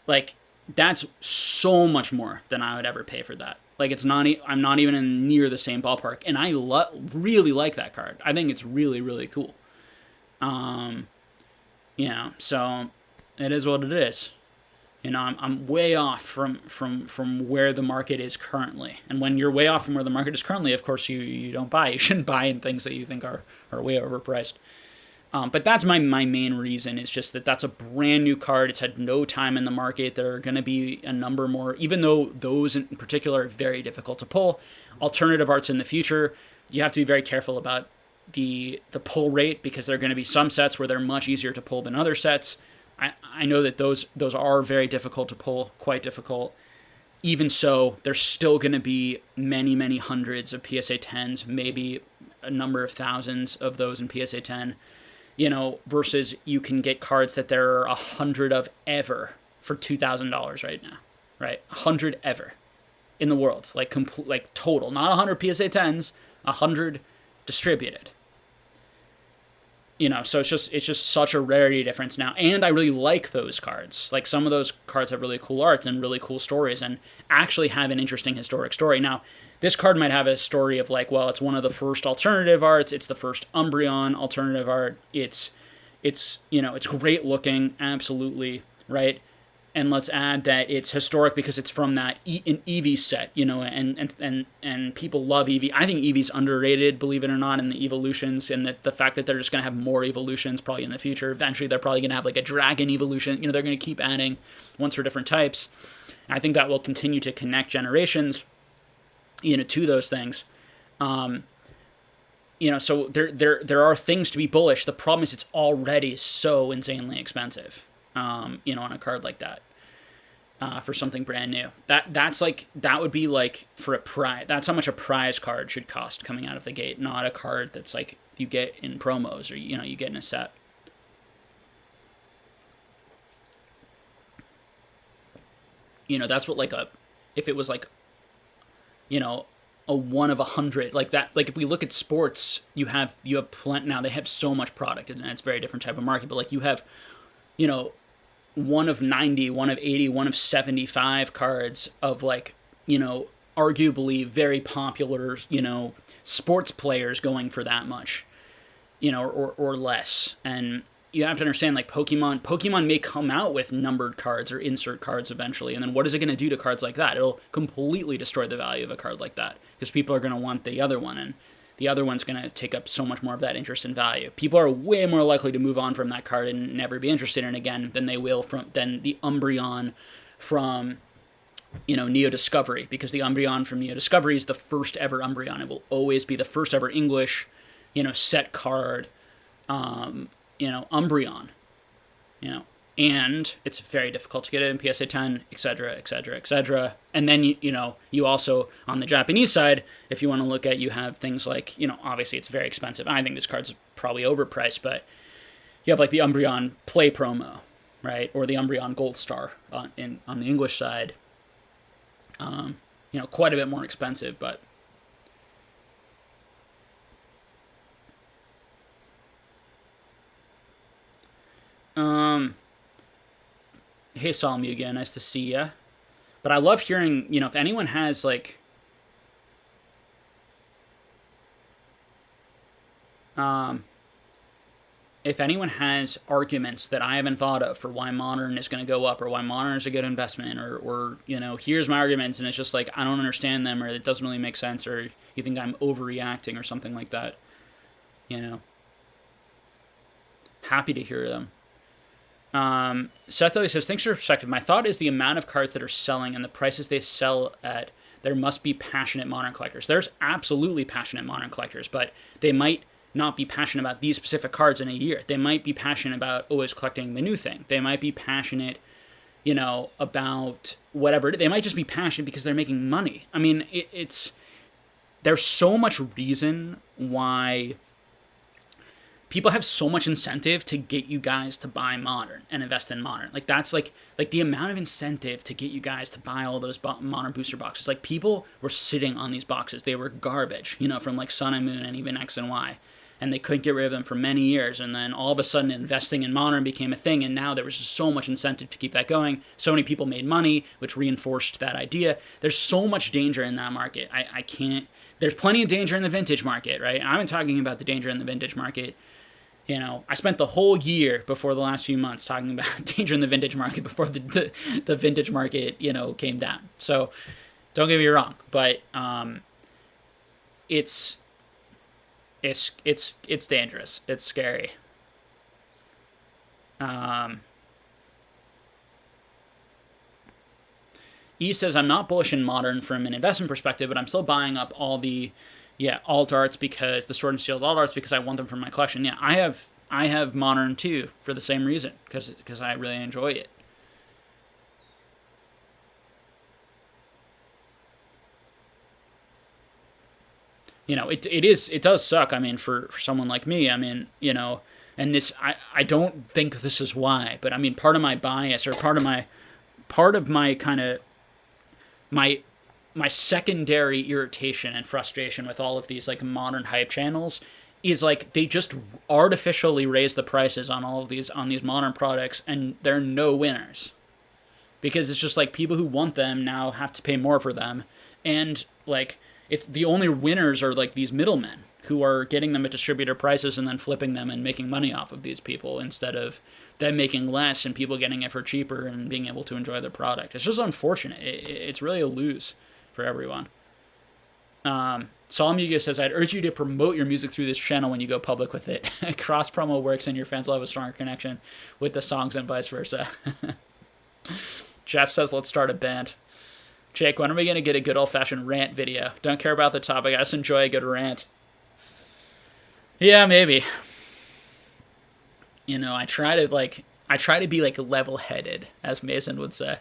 Like, that's so much more than I would ever pay for that. Like, I'm not even in near the same ballpark. And I really like that card. I think it's really, really cool. So it is what it is. I'm way off from where the market is currently. And when you're way off from where the market is currently, of course, you don't buy. You shouldn't buy in things that you think are way overpriced. But that's my main reason, is just that's a brand new card. It's had no time in the market. There are going to be a number more, even though those in particular are very difficult to pull. Alternative arts in the future, you have to be very careful about the pull rate, because there are going to be some sets where they're much easier to pull than other sets. I know that those are very difficult to pull, quite difficult. Even so, there's still going to be many, many hundreds of PSA 10s, maybe a number of thousands of those in PSA 10, versus you can get cards that there are 100 of ever for $2,000 right now, right? 100 ever in the world, like total, not 100 PSA 10s, 100 distributed. So it's just such a rarity difference now. And I really like those cards. Like, some of those cards have really cool arts and really cool stories and actually have an interesting historic story. Now, this card might have a story of like, well, it's one of the first alternative arts. It's the first Umbreon alternative art. It's great looking. Absolutely. Right. And let's add that it's historic because it's from that an Eevee set, and people love Eevee. I think Eevee's underrated, believe it or not, in the evolutions, and that the fact that they're just going to have more evolutions probably in the future. Eventually, they're probably going to have like a dragon evolution. They're going to keep adding ones for different types. And I think that will continue to connect generations, to those things. So there are things to be bullish. The problem is it's already so insanely expensive, on a card like that. For something brand new, that would be like for a prize. That's how much a prize card should cost coming out of the gate, not a card that's like you get in promos or you get in a set. That's what if it was like, a 1 of 100 like that. Like, if we look at sports, you have plenty now. They have so much product, and it's a very different type of market. But like, you have, one of 90, one of 80, one of 75 cards of like, arguably very popular, sports players going for that much, or less. And you have to understand, like, Pokemon may come out with numbered cards or insert cards eventually, and then what is it going to do to cards like that? It'll completely destroy the value of a card like that, because people are going to want the other one, and the other one's going to take up so much more of that interest and value. People are way more likely to move on from that card and never be interested in it again than they will than the Umbreon from, Neo Discovery, because the Umbreon from Neo Discovery is the first ever Umbreon. It will always be the first ever English, set card, Umbreon, and it's very difficult to get it in PSA 10, etc., etc., etc. And then, you also, on the Japanese side, if you want to look at, you have things like, obviously it's very expensive. I think this card's probably overpriced, but you have like the Umbreon Play promo, right? Or the Umbreon Gold Star on the English side. Quite a bit more expensive, but hey, Salmu again, nice to see ya. But I love hearing, if anyone has, like, if anyone has arguments that I haven't thought of for why Modern is going to go up, or why Modern is a good investment, or here's my arguments, and it's just like, I don't understand them, or it doesn't really make sense, or you think I'm overreacting, or something like that, happy to hear them. Seth always says, thanks for your perspective. My thought is the amount of cards that are selling and the prices they sell at, there must be passionate Modern collectors. There's absolutely passionate Modern collectors, but they might not be passionate about these specific cards in a year. They might be passionate about always collecting the new thing. They might be passionate, about whatever. They might just be passionate because they're making money. I mean, there's so much reason why people have so much incentive to get you guys to buy Modern and invest in Modern. Like, that's like the amount of incentive to get you guys to buy all those Modern booster boxes. Like, people were sitting on these boxes. They were garbage, from like Sun and Moon and even X and Y. And they couldn't get rid of them for many years. And then all of a sudden investing in Modern became a thing. And now there was just so much incentive to keep that going. So many people made money, which reinforced that idea. There's so much danger in that market. I can't, there's plenty of danger in the vintage market, right? I'm talking about the danger in the vintage market. I spent the whole year before the last few months talking about danger in the vintage market before the vintage market, came down. So don't get me wrong, but it's dangerous. It's scary. E says, I'm not bullish in Modern from an investment perspective, but I'm still buying up all the alt arts, because the Sword and Shield alt arts, because I want them for my collection. Yeah, I have Modern too for the same reason, because I really enjoy it. It does suck. I mean, for someone like me, I mean, and this, I don't think this is why, but I mean, part of my bias, or part of my kind of my secondary irritation and frustration with all of these like Modern hype channels is like they just artificially raise the prices on all of these Modern products, and there are no winners, because it's just like people who want them now have to pay more for them, and like it's the only winners are like these middlemen who are getting them at distributor prices and then flipping them and making money off of these people, instead of them making less and people getting it for cheaper and being able to enjoy their product. It's just unfortunate. It's really a lose for everyone. Salmuga says, I'd urge you to promote your music through this channel when you go public with it. Cross promo works and your fans will have a stronger connection with the songs and vice versa. Jeff says, let's start a band. Jake, when are we going to get a good old-fashioned rant video? Don't care about the topic, I just enjoy a good rant. Yeah, maybe. I try to be like level-headed, as Mason would say.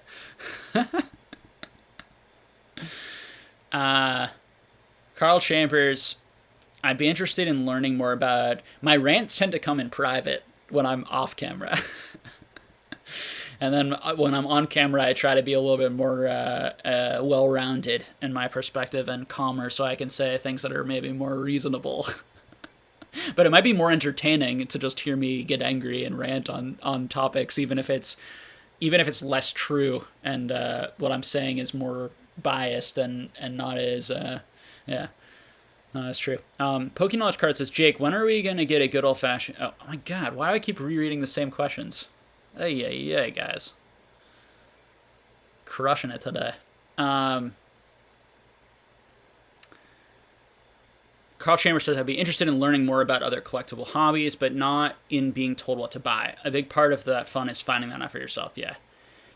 Carl Chambers, I'd be interested in learning more about, my rants tend to come in private when I'm off camera. And then when I'm on camera, I try to be a little bit more well-rounded in my perspective and calmer, so I can say things that are maybe more reasonable. But it might be more entertaining to just hear me get angry and rant on topics, even if it's, even if it's less true and what I'm saying is more biased and not as yeah. No, that's true. Poke Knowledge Card says, Jake, when are we going to get a good old-fashioned... Oh, my God, why do I keep rereading the same questions? Hey, guys. Crushing it today. Carl Chambers says, I'd be interested in learning more about other collectible hobbies, but not in being told what to buy. A big part of that fun is finding that out for yourself, yeah.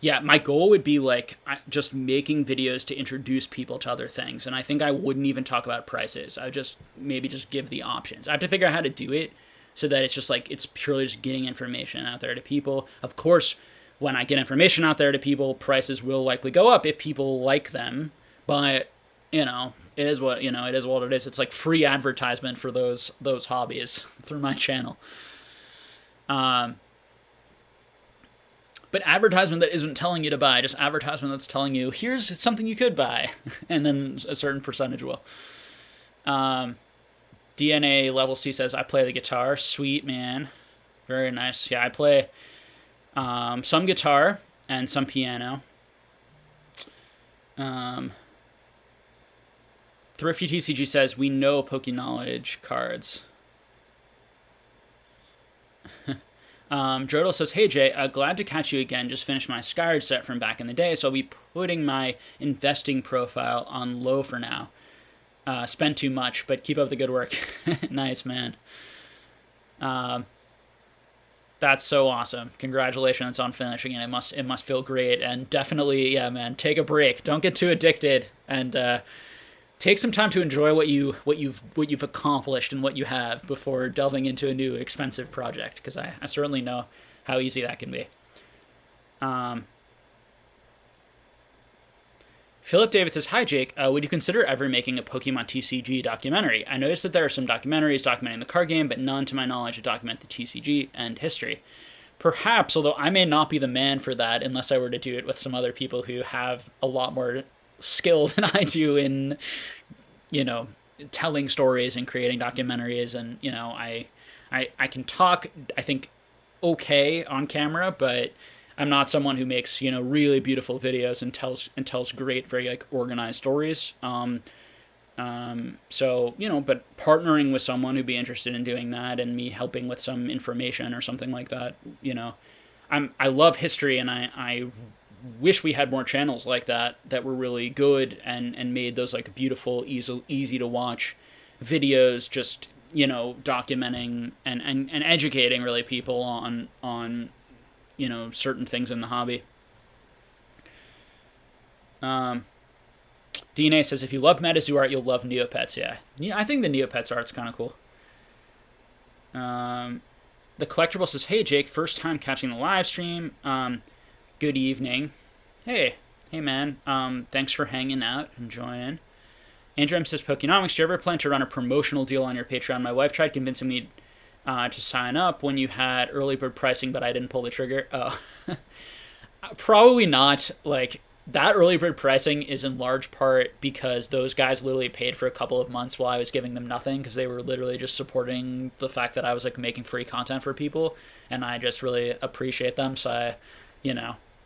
Yeah, my goal would be like just making videos to introduce people to other things. And I think I wouldn't even talk about prices. I would just maybe just give the options. I have to figure out how to do it so that it's just like it's purely just getting information out there to people. Of course, when I get information out there to people, prices will likely go up if people like them. But, you know, it is what it is. It's like free advertisement for those hobbies through my channel. But advertisement that isn't telling you to buy, just advertisement that's telling you, here's something you could buy, and then a certain percentage will. DNA Level C says, I play the guitar. Sweet, man. Very nice. Yeah, I play some guitar and some piano. Thrifty TCG says, we know Poke Knowledge cards. Jodel says, hey Jay, glad to catch you again. Just finished my Skyred set from back in the day, so I'll be putting my investing profile on low for now. Spent too much, but keep up the good work. Nice, man. That's so awesome. Congratulations on finishing it. It must feel great, and definitely, yeah, man, take a break. Don't get too addicted, and take some time to enjoy what you've accomplished and what you have before delving into a new expensive project, because I certainly know how easy that can be. Philip David says, hi Jake, would you consider ever making a Pokemon TCG documentary? I noticed that there are some documentaries documenting the card game, but none to my knowledge to document the TCG and history. Perhaps, although I may not be the man for that unless I were to do it with some other people who have a lot more skill than I do in, telling stories and creating documentaries. And, I can talk, I think, okay on camera, but I'm not someone who makes, really beautiful videos and tells great, very organized stories. So, but partnering with someone who'd be interested in doing that and me helping with some information or something like that, I love history, and I wish we had more channels like that were really good and made those beautiful, easy to watch videos, just, documenting and educating really people on certain things in the hobby. DNA says, if you love MetaZoo art, you'll love Neopets. Yeah, I think the Neopets art's kind of cool. The Collectible says, hey Jake, first time catching the live stream. Good evening. Hey man. Thanks for hanging out and joining. Andrew M says, Pokenomics, do you ever plan to run a promotional deal on your Patreon? My wife tried convincing me to sign up when you had early bird pricing, but I didn't pull the trigger. Oh, probably not. That early bird pricing is in large part because those guys literally paid for a couple of months while I was giving them nothing, because they were literally just supporting the fact that I was making free content for people, and I just really appreciate them. So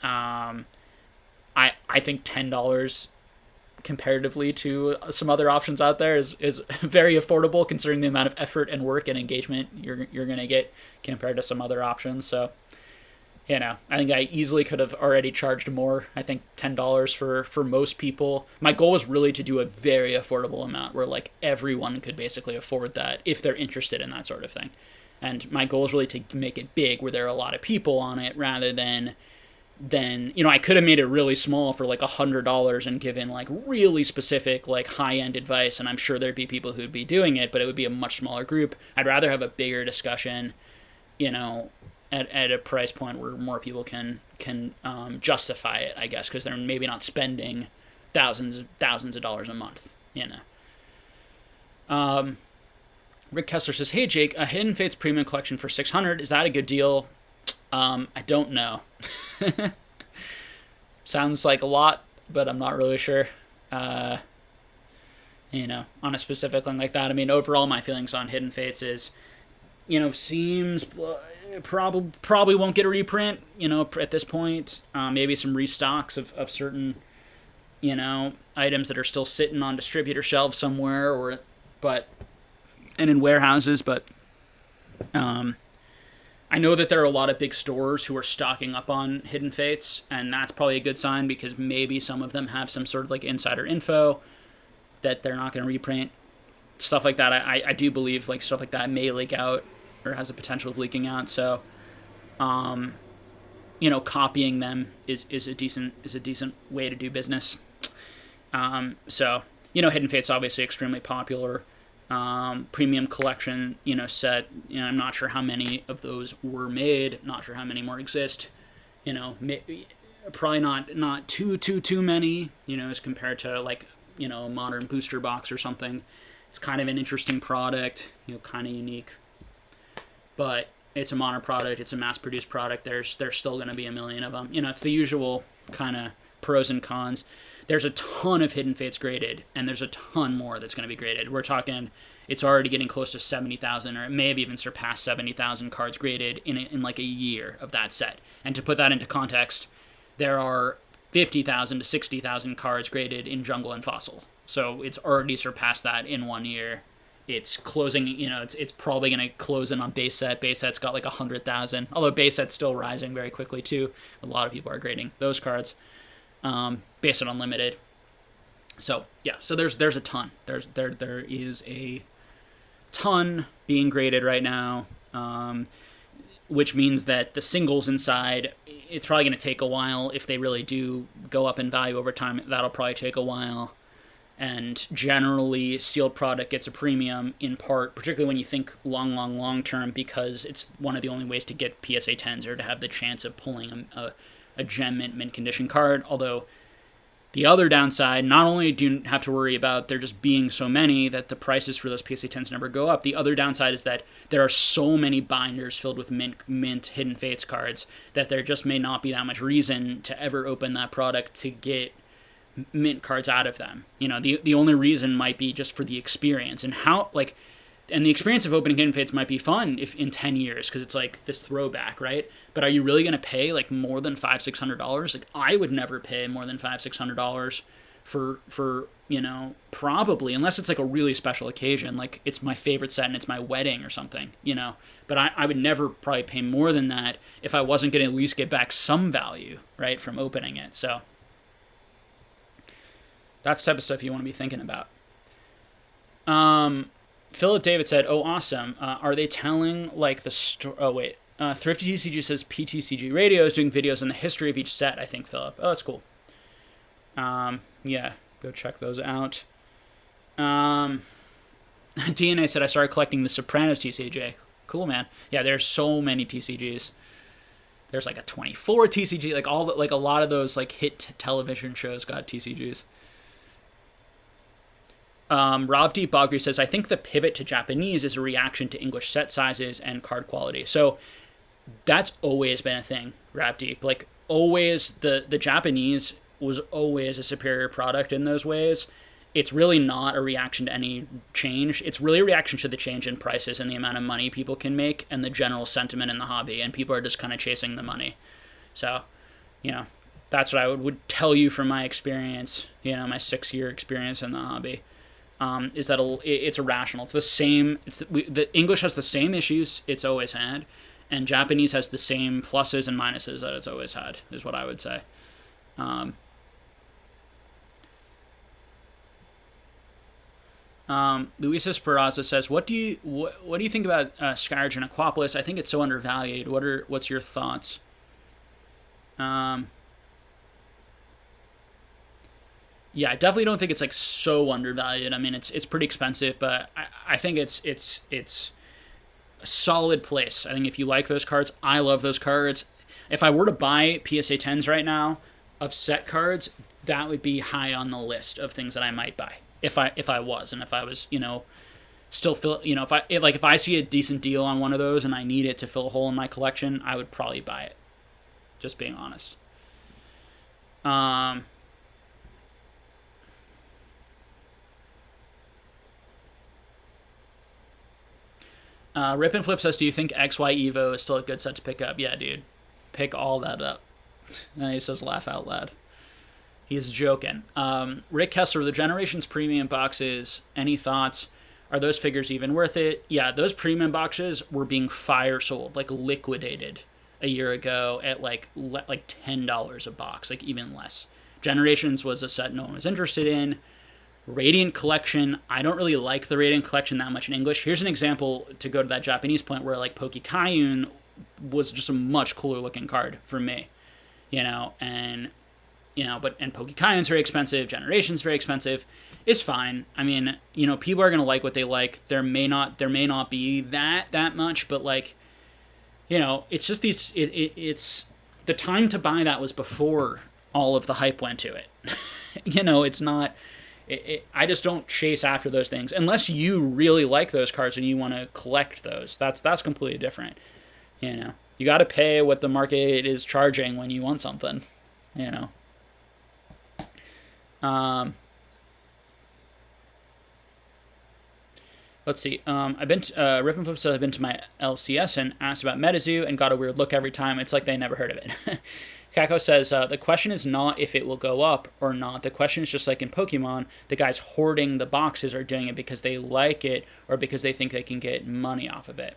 I think $10 comparatively to some other options out there is very affordable, considering the amount of effort and work and engagement you're going to get compared to some other options. So, I think I easily could have already charged more. I think $10 for most people. My goal was really to do a very affordable amount where everyone could basically afford that if they're interested in that sort of thing. And my goal is really to make it big where there are a lot of people on it, rather than I could have made it really small for $100 and given really specific high-end advice, and I'm sure there'd be people who'd be doing it, but it would be a much smaller group. I'd rather have a bigger discussion, at a price point where more people can justify it, I guess, because they're maybe not spending thousands of dollars a month. Rick Kessler says, hey Jake, a Hidden Fates premium collection for $600, is that a good deal? I don't know. Sounds like a lot, but I'm not really sure. On a specific one like that. I mean, overall, my feelings on Hidden Fates is seems probably won't get a reprint, at this point. Maybe some restocks of certain, items that are still sitting on distributor shelves somewhere, and in warehouses. But I know that there are a lot of big stores who are stocking up on Hidden Fates, and that's probably a good sign, because maybe some of them have some sort of like insider info that they're not going to reprint. Stuff like that, I do believe like stuff like that may leak out or has a potential of leaking out. So, copying them is a decent way to do business. So, Hidden Fate's obviously extremely popular. Premium collection, set. I'm not sure how many of those were made. Not sure how many more exist. Probably not too many. As compared to like a modern booster box or something. It's kind of an interesting product. Kind of unique. But it's a modern product. It's a mass-produced product. There's still going to be a million of them. It's the usual kind of pros and cons. There's a ton of Hidden Fates graded, and there's a ton more that's going to be graded. We're talking, it's already getting close to 70,000, or it may have even surpassed 70,000 cards graded in like a year of that set. And to put that into context, there are 50,000 to 60,000 cards graded in Jungle and Fossil. So it's already surpassed that in 1 year. It's closing, it's probably going to close in on base set. Base set's got like 100,000, although base set's still rising very quickly too. A lot of people are grading those cards. Base set unlimited. So yeah, so there's a ton. There is a ton being graded right now, which means that the singles inside, it's probably going to take a while. If they really do go up in value over time, that'll probably take a while. And generally, sealed product gets a premium, in part, particularly when you think long term, because it's one of the only ways to get PSA 10s, or to have the chance of pulling a gem mint condition card. Although the other downside, not only do you have to worry about there just being so many that the prices for those PSA 10s never go up, the other downside is that there are so many binders filled with mint Hidden Fates cards that there just may not be that much reason to ever open that product to get mint cards out of them. The only reason might be just for the experience, and the experience of opening Hidden Fates might be fun if in 10 years, because it's like this throwback, right? But are you really going to pay like more than $500-600? Like, I would never pay more than $500-600 for probably, unless it's like a really special occasion, like it's my favorite set and it's my wedding or something, but I would never probably pay more than that if I wasn't going to at least get back some value, right, from opening it. So that's the type of stuff you want to be thinking about. Philip David said, "Oh, awesome. Are they telling like the story?" Oh, wait. Thrifty TCG says PTCG Radio is doing videos on the history of each set, I think, Philip. Oh, that's cool. Yeah, go check those out. DNA said, "I started collecting the Sopranos TCG." Cool, man. Yeah, there's so many TCGs. There's like a 24 TCG, like a lot of those like hit television shows got TCGs. Rob D. Bogri says, "I think the pivot to Japanese is a reaction to English set sizes and card quality." So that's always been a thing, Rob D. Like, always, the Japanese was always a superior product in those ways. It's really not a reaction to any change. It's really a reaction to the change in prices and the amount of money people can make and the general sentiment in the hobby, and people are just kind of chasing the money. So, that's what I would tell you from my experience, my 6-year experience in the hobby. Is that it's irrational. It's the same. The English has the same issues it's always had, and Japanese has the same pluses and minuses that it's always had, is what I would say. Luisa Speraza says, "What do you think about Skyrim and Aquapolis? I think it's so undervalued. What's your thoughts?" Yeah, I definitely don't think it's like so undervalued. I mean, it's pretty expensive, but I think it's a solid place. I think if you like those cards, I love those cards. If I were to buy PSA 10s right now of set cards, that would be high on the list of things that I might buy. If I was still fill, if I see a decent deal on one of those and I need it to fill a hole in my collection, I would probably buy it. Just being honest. Rip and Flip says, do you think XY Evo is still a good set to pick up? Yeah, dude. Pick all that up. And he says, laugh out loud. He's joking. Rick Kessler, the Generations premium boxes, any thoughts? Are those figures even worth it? Yeah, those premium boxes were being fire sold, like liquidated a year ago at like $10 a box, like even less. Generations was a set no one was interested in. Radiant Collection, I don't really like the Radiant Collection that much in English. Here's an example to go to that Japanese point where like Pokekayun was just a much cooler looking card for me, and Pokekayun's very expensive, Generation's very expensive. It's fine. I mean, people are gonna like what they like. There may not be that much, but like, it's just these. It's the time to buy that was before all of the hype went to it. It's not. I just don't chase after those things unless you really like those cards and you want to collect those. That's completely different. You got to pay what the market is charging when you want something. Let's see. I've been to, Rip and Flip said I've been to my LCS and asked about MetaZoo and got a weird look every time. It's like they never heard of it. Kako says, the question is not if it will go up or not. The question is just like in Pokemon, the guys hoarding the boxes are doing it because they like it or because they think they can get money off of it.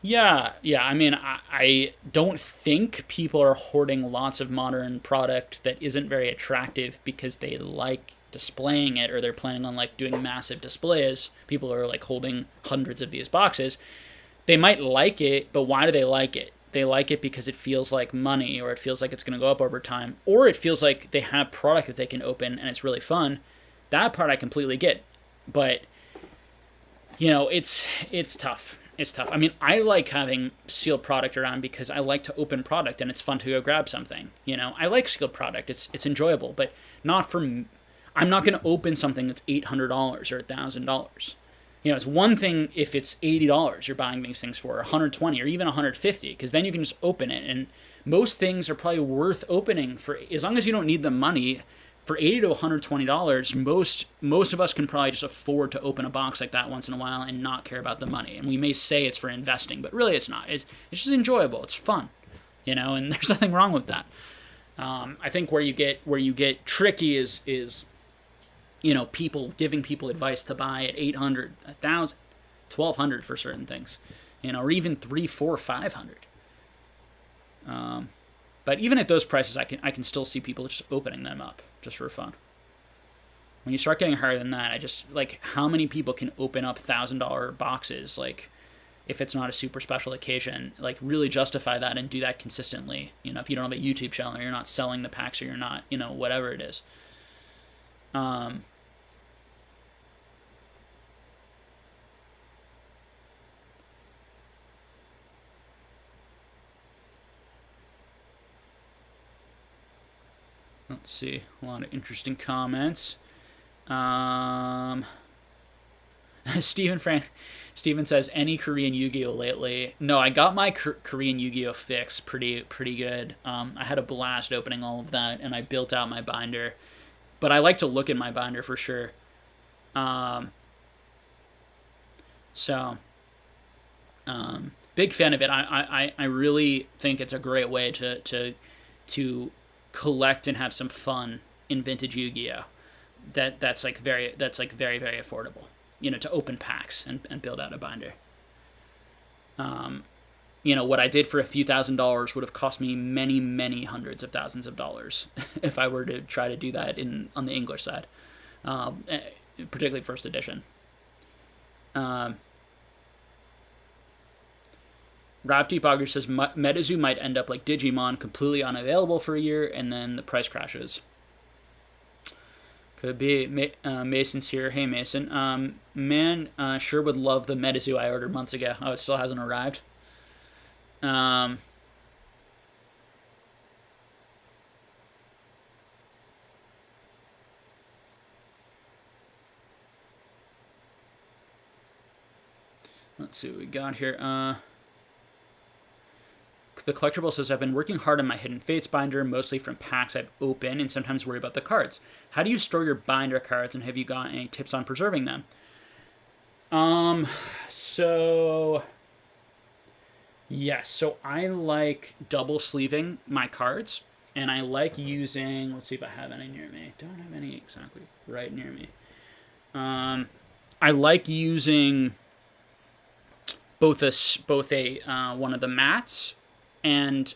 Yeah. I mean, I don't think people are hoarding lots of modern product that isn't very attractive because they like displaying it or they're planning on like doing massive displays. People are like holding hundreds of these boxes. They might like it, but why do they like it? They like it because it feels like money, or it feels like it's going to go up over time, or it feels like they have product that they can open and it's really fun. That part I completely get, but it's tough. It's tough. I mean, I like having sealed product around because I like to open product and it's fun to go grab something. I like sealed product. It's enjoyable, but not for. I'm not going to open something that's $800 or $1,000. It's one thing if it's $80 you're buying these things for, $120 or even $150, because then you can just open it. And most things are probably worth opening for, as long as you don't need the money, for $80 to $120. Most of us can probably just afford to open a box like that once in a while and not care about the money. And we may say it's for investing, but really it's not. It's just enjoyable. It's fun, and there's nothing wrong with that. I think where you get tricky is people giving people advice to buy at $800, $1,000, $1,200 for certain things, or even $300, $400, $500. But even at those prices, I can still see people just opening them up just for fun. When you start getting higher than that, I just like how many people can open up $1,000 boxes, like if it's not a super special occasion, like really justify that and do that consistently. If you don't have a YouTube channel or you're not selling the packs or you're not, whatever it is. Let's see, a lot of interesting comments. Steven says, any Korean Yu-Gi-Oh lately? No, I got my Korean Yu-Gi-Oh fix pretty good. I had a blast opening all of that, and I built out my binder. But I like to look at my binder for sure. Big fan of it. I really think it's a great way to collect and have some fun in vintage Yu-Gi-Oh. That's very affordable. To open packs and build out a binder. What I did for a few $1,000s would have cost me many, many hundreds of thousands of dollars if I were to try to do that on the English side, particularly first edition. Ravdeep Auger says MetaZoo might end up like Digimon, completely unavailable for a year, and then the price crashes. Could be. Mason's here. Hey, Mason. Sure would love the MetaZoo I ordered months ago. Oh, it still hasn't arrived. Let's see what we got here. The Collectible says, I've been working hard on my Hidden Fates binder, mostly from packs I've opened, and sometimes worry about the cards. How do you store your binder cards, and have you got any tips on preserving them? So yes, so I like double sleeving my cards, and I like using. Let's see if I have any near me. Don't have any exactly right near me. I like using both a one of the mats and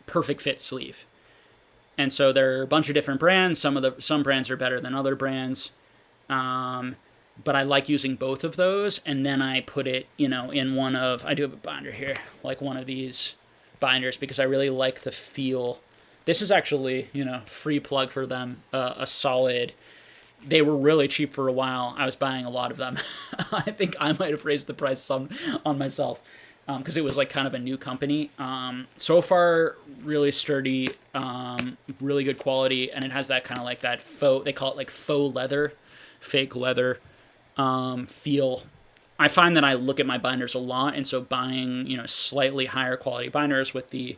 perfect fit sleeve. And so there are a bunch of different brands. Some brands are better than other brands. But I like using both of those, and then I put it, in one of, I do have a binder here, like one of these binders, because I really like the feel. This is actually, free plug for them, a solid. They were really cheap for a while. I was buying a lot of them. I think I might have raised the price some on myself, because it was like kind of a new company. So far, really sturdy, really good quality, and it has that kind of like that faux, they call it like faux leather, fake leather feel. I find that I look at my binders a lot, and so buying slightly higher quality binders with the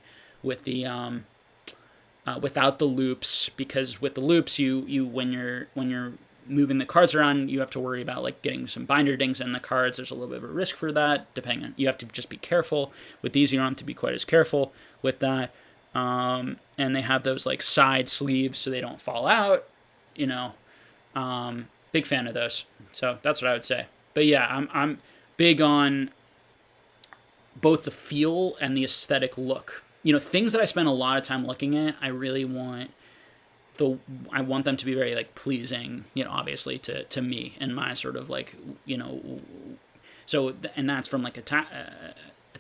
without the loops, because with the loops you when you're moving the cards around, you have to worry about like getting some binder dings in the cards. There's a little bit of a risk for that. You have to just be careful. With these, you don't have to be quite as careful with that. And they have those like side sleeves so they don't fall out. Big fan of those. So that's what I would say. But yeah, I'm big on both the feel and the aesthetic look. Things that I spend a lot of time looking at, I really want them to be very like pleasing, obviously to me and my sort of like, so, and that's from like a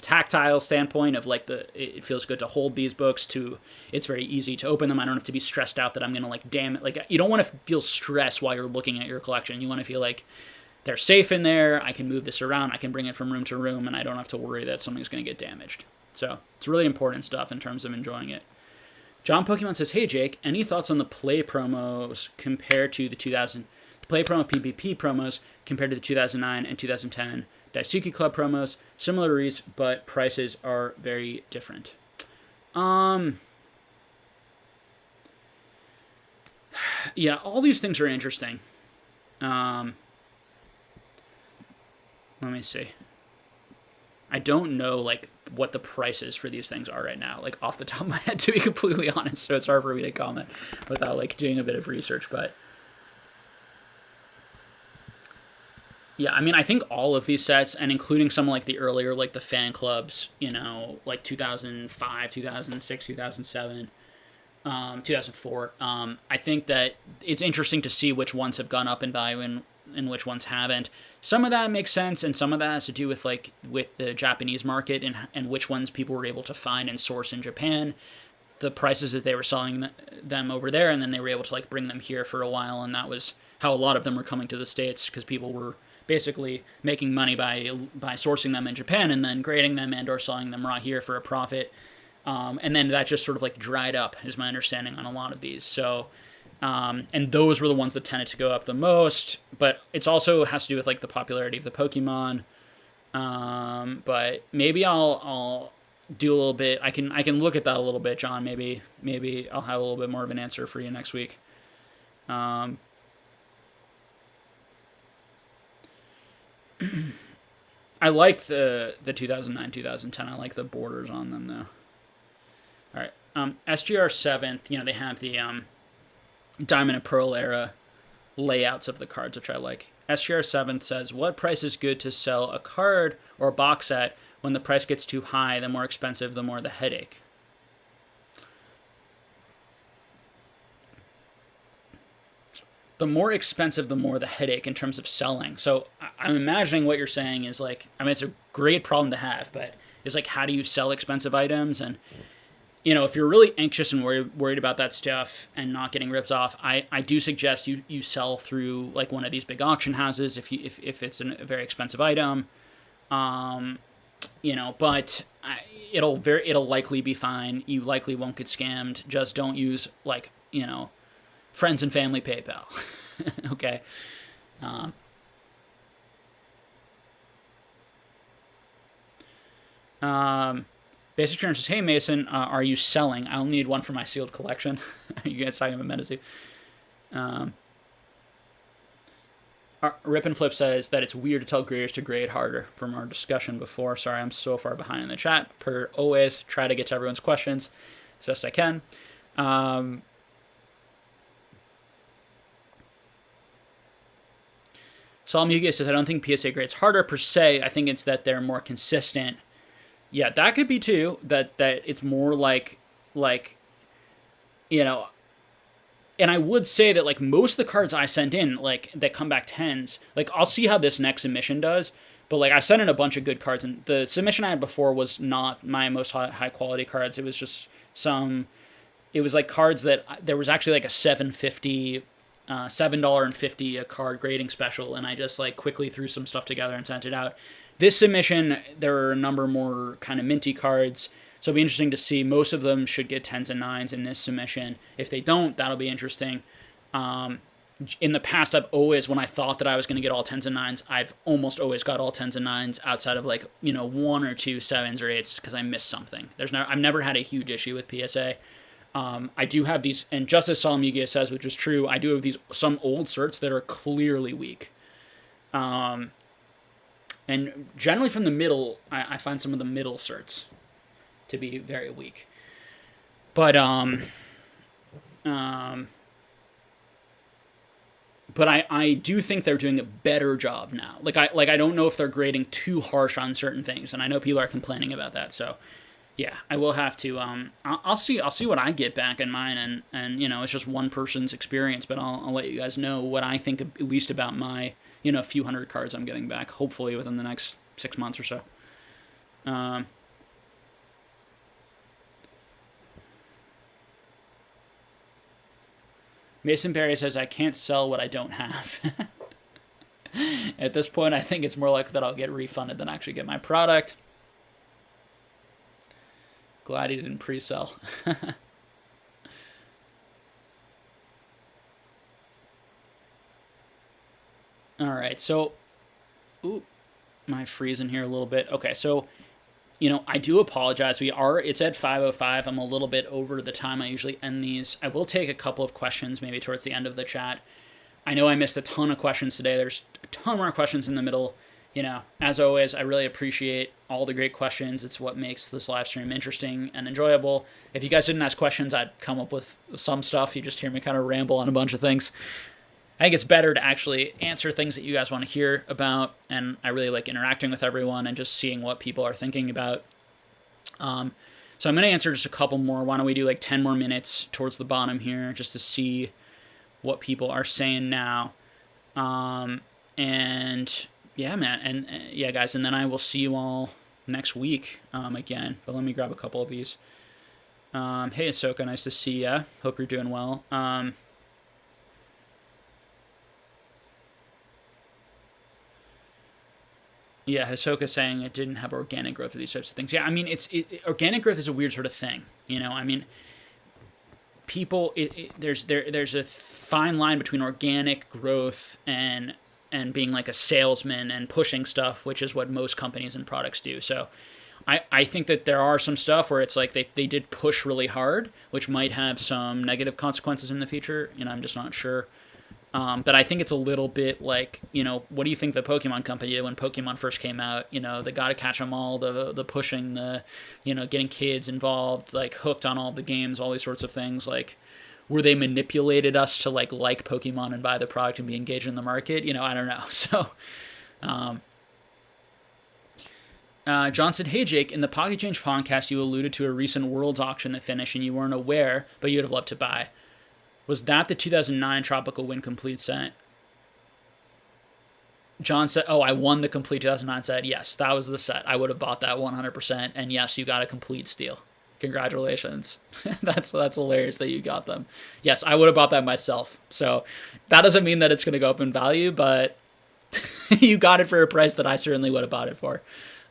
tactile standpoint of like it feels good to hold these books, to it's very easy to open them. I don't have to be stressed out that I'm going to like damn it. Like, you don't want to feel stress while you're looking at your collection. You want to feel like they're safe in there. I can move this around. I can bring it from room to room, and I don't have to worry that something's going to get damaged. So it's really important stuff in terms of enjoying it. John Pokemon says, "Hey Jake, any thoughts on the Play promos compared to the Play promo PvP promos compared to the 2009 and 2010 Daisuke Club promos? Similar reads, but prices are very different." Yeah, all these things are interesting. Let me see. I don't know like what the prices for these things are right now, like off the top of my head, to be completely honest. So it's hard for me to comment without like doing a bit of research. But yeah, I mean, I think all of these sets, and including some like the earlier, like the fan clubs, like 2005, 2006, 2007, 2004. I think that it's interesting to see which ones have gone up in value and which ones haven't. Some of that makes sense, and some of that has to do with the Japanese market and which ones people were able to find and source in Japan, the prices that they were selling them over there, and then they were able to like bring them here for a while, and that was how a lot of them were coming to the States, because people were basically making money by sourcing them in Japan and then grading them and or selling them raw here for a profit. And then that just sort of like dried up, is my understanding on a lot of these. So, and those were the ones that tended to go up the most, but it's also has to do with like the popularity of the Pokemon. But maybe I'll do a little bit. I can look at that a little bit, John. Maybe I'll have a little bit more of an answer for you next week. I like the 2009, 2010. I like the borders on them though. All right. SGR 7th, they have the Diamond and Pearl era layouts of the cards, which I like. SGR 7th says, "What price is good to sell a card or a box set? When the price gets too high, the more expensive, the more the headache." The more expensive, the more the headache in terms of selling. So I'm imagining what you're saying is like, I mean, it's a great problem to have, but it's like, how do you sell expensive items? And, if you're really anxious and worried about that stuff and not getting ripped off, I do suggest you sell through like one of these big auction houses if it's a very expensive item. But it'll likely be fine. You likely won't get scammed. Just don't use like, friends and family PayPal. Okay. Basic Terms says, "Hey Mason, are you selling? I'll need one for my sealed collection." Are you guys talking about MetaZoo? Rip and Flip says that it's weird to tell graders to grade harder from our discussion before. Sorry, I'm so far behind in the chat. Per always, try to get to everyone's questions as best I can. Saul Mugia says, I don't think PSA grades harder per se. I think it's that they're more consistent. Yeah, that could be too. That it's more like, you know, and I would say that like most of the cards I sent in, like that come back 10s, like I'll see how this next submission does. But like I sent in a bunch of good cards, and the submission I had before was not my most high quality cards. It was just it was like cards that there was actually like a $7.50 a card grading special, and I just like quickly threw some stuff together and sent it out. This submission, there are a number more kind of minty cards. So it'll be interesting to see. Most of them should get 10s and 9s in this submission. If they don't, that'll be interesting. In the past, I've always, when I thought that I was going to get all 10s and 9s, I've almost always got all 10s and 9s outside of like, 1 or 2 7s or 8s because I missed something. I've never had a huge issue with PSA. I do have these, and just as Saul Mugia says, which is true, I do have some old certs that are clearly weak. And generally from the middle, I find some of the middle certs to be very weak. But I do think they're doing a better job now. Like I don't know if they're grading too harsh on certain things, and I know people are complaining about that. So yeah, I will have to I'll see what I get back in mine, and it's just one person's experience, but I'll let you guys know what I think at least about my few hundred cards I'm getting back, hopefully within the next 6 months or so. Mason Barry says, I can't sell what I don't have. At this point, I think it's more likely that I'll get refunded than actually get my product. Glad he didn't pre-sell. All right, so, am I freezing here a little bit? Okay, so, I do apologize. It's at 5:05. I'm a little bit over the time I usually end these. I will take a couple of questions maybe towards the end of the chat. I know I missed a ton of questions today. There's a ton more questions in the middle. As always, I really appreciate all the great questions. It's what makes this live stream interesting and enjoyable. If you guys didn't ask questions, I'd come up with some stuff. You just hear me kind of ramble on a bunch of things. I think it's better to actually answer things that you guys want to hear about, and I really like interacting with everyone and just seeing what people are thinking about. So I'm going to answer just a couple more. Why don't we do like 10 more minutes towards the bottom here just to see what people are saying now. And yeah, man, and yeah, guys, and then I will see you all next week again. But let me grab a couple of these. Hey, Ahsoka, nice to see ya. Hope you're doing well. Yeah, Hisoka saying it didn't have organic growth of these types of things. Yeah, I mean, organic growth is a weird sort of thing. I mean, people, there's a fine line between organic growth and being like a salesman and pushing stuff, which is what most companies and products do. So I think that there are some stuff where it's like they did push really hard, which might have some negative consequences in the future. I'm just not sure. But I think it's a little bit like, what do you think the Pokemon company did when Pokemon first came out? The gotta catch 'em all, the pushing, the, getting kids involved, like hooked on all the games, all these sorts of things. Like, were they manipulated us to like Pokemon and buy the product and be engaged in the market? I don't know. So, John said, hey, Jake, in the Pocket Change podcast, you alluded to a recent Worlds auction that finished and you weren't aware, but you would have loved to buy. Was that the 2009 Tropical Wind Complete set? John said, I won the complete 2009 set. Yes, that was the set. I would have bought that 100%. And yes, you got a complete steal. Congratulations. That's hilarious that you got them. Yes, I would have bought that myself. So that doesn't mean that it's going to go up in value, but you got it for a price that I certainly would have bought it for.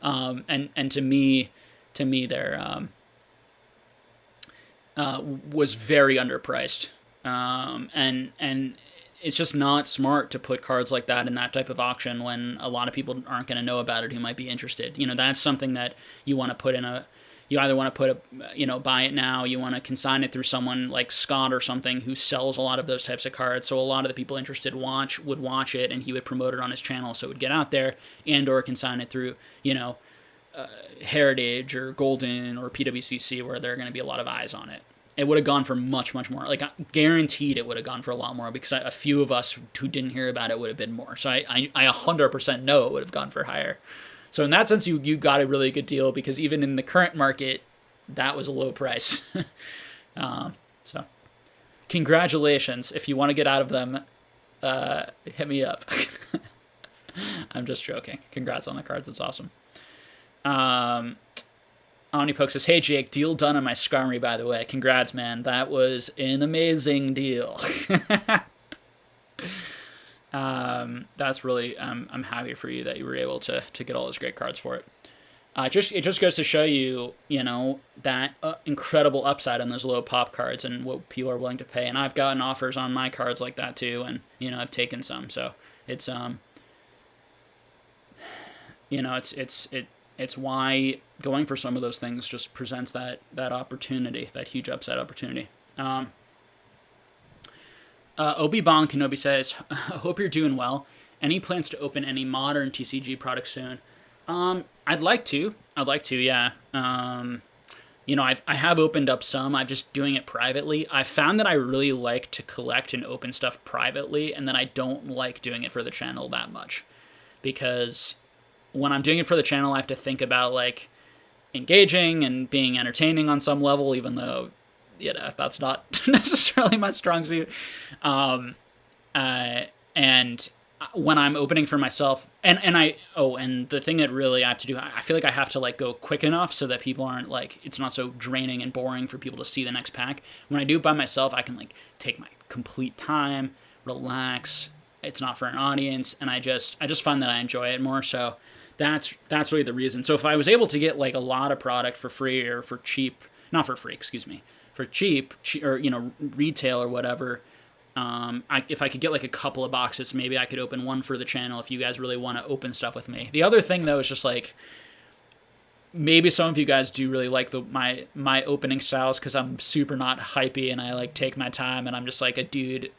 And to me, they're was very underpriced. And it's just not smart to put cards like that in that type of auction when a lot of people aren't going to know about it who might be interested. That's something that you want to put in you either want to put buy it now, you want to consign it through someone like Scott or something who sells a lot of those types of cards. So a lot of the people interested would watch it, and he would promote it on his channel so it would get out there, and or consign it through, Heritage or Golden or PWCC, where there are going to be a lot of eyes on it. It would have gone for much, much more. Like, guaranteed it would have gone for a lot more, because a few of us who didn't hear about it would have been more. So I 100% know it would have gone for higher. So in that sense, you got a really good deal, because even in the current market, that was a low price. So congratulations. If you want to get out of them, hit me up. I'm just joking. Congrats on the cards. It's awesome. Omnipoke says, hey Jake, deal done on my Skarmory, by the way. Congrats, man. That was an amazing deal. That's really, I'm happy for you that you were able to get all those great cards for it. It just goes to show you, that incredible upside on those low pop cards and what people are willing to pay. And I've gotten offers on my cards like that too, and I've taken some. So it's it's why going for some of those things just presents that opportunity, that huge upside opportunity. Obi-Bon Kenobi says, hope you're doing well. Any plans to open any modern TCG products soon? I'd like to, yeah. I have opened up some. I'm just doing it privately. I found that I really like to collect and open stuff privately, and then I don't like doing it for the channel that much, because when I'm doing it for the channel, I have to think about like engaging and being entertaining on some level, even though, that's not necessarily my strong suit. And when I'm opening for myself, and the thing that really I have to do, I feel like I have to like go quick enough so that people aren't like, it's not so draining and boring for people to see the next pack. When I do it by myself, I can like take my complete time, relax. It's not for an audience, and I just find that I enjoy it more. So that's really the reason. So if I was able to get like a lot of product for free or for cheap, not for free, excuse me, for cheap or retail or whatever, if I could get like a couple of boxes, maybe I could open one for the channel if you guys really want to open stuff with me. The other thing though is just like, maybe some of you guys do really like my opening styles, because I'm super not hypey and I like take my time and I'm just like a dude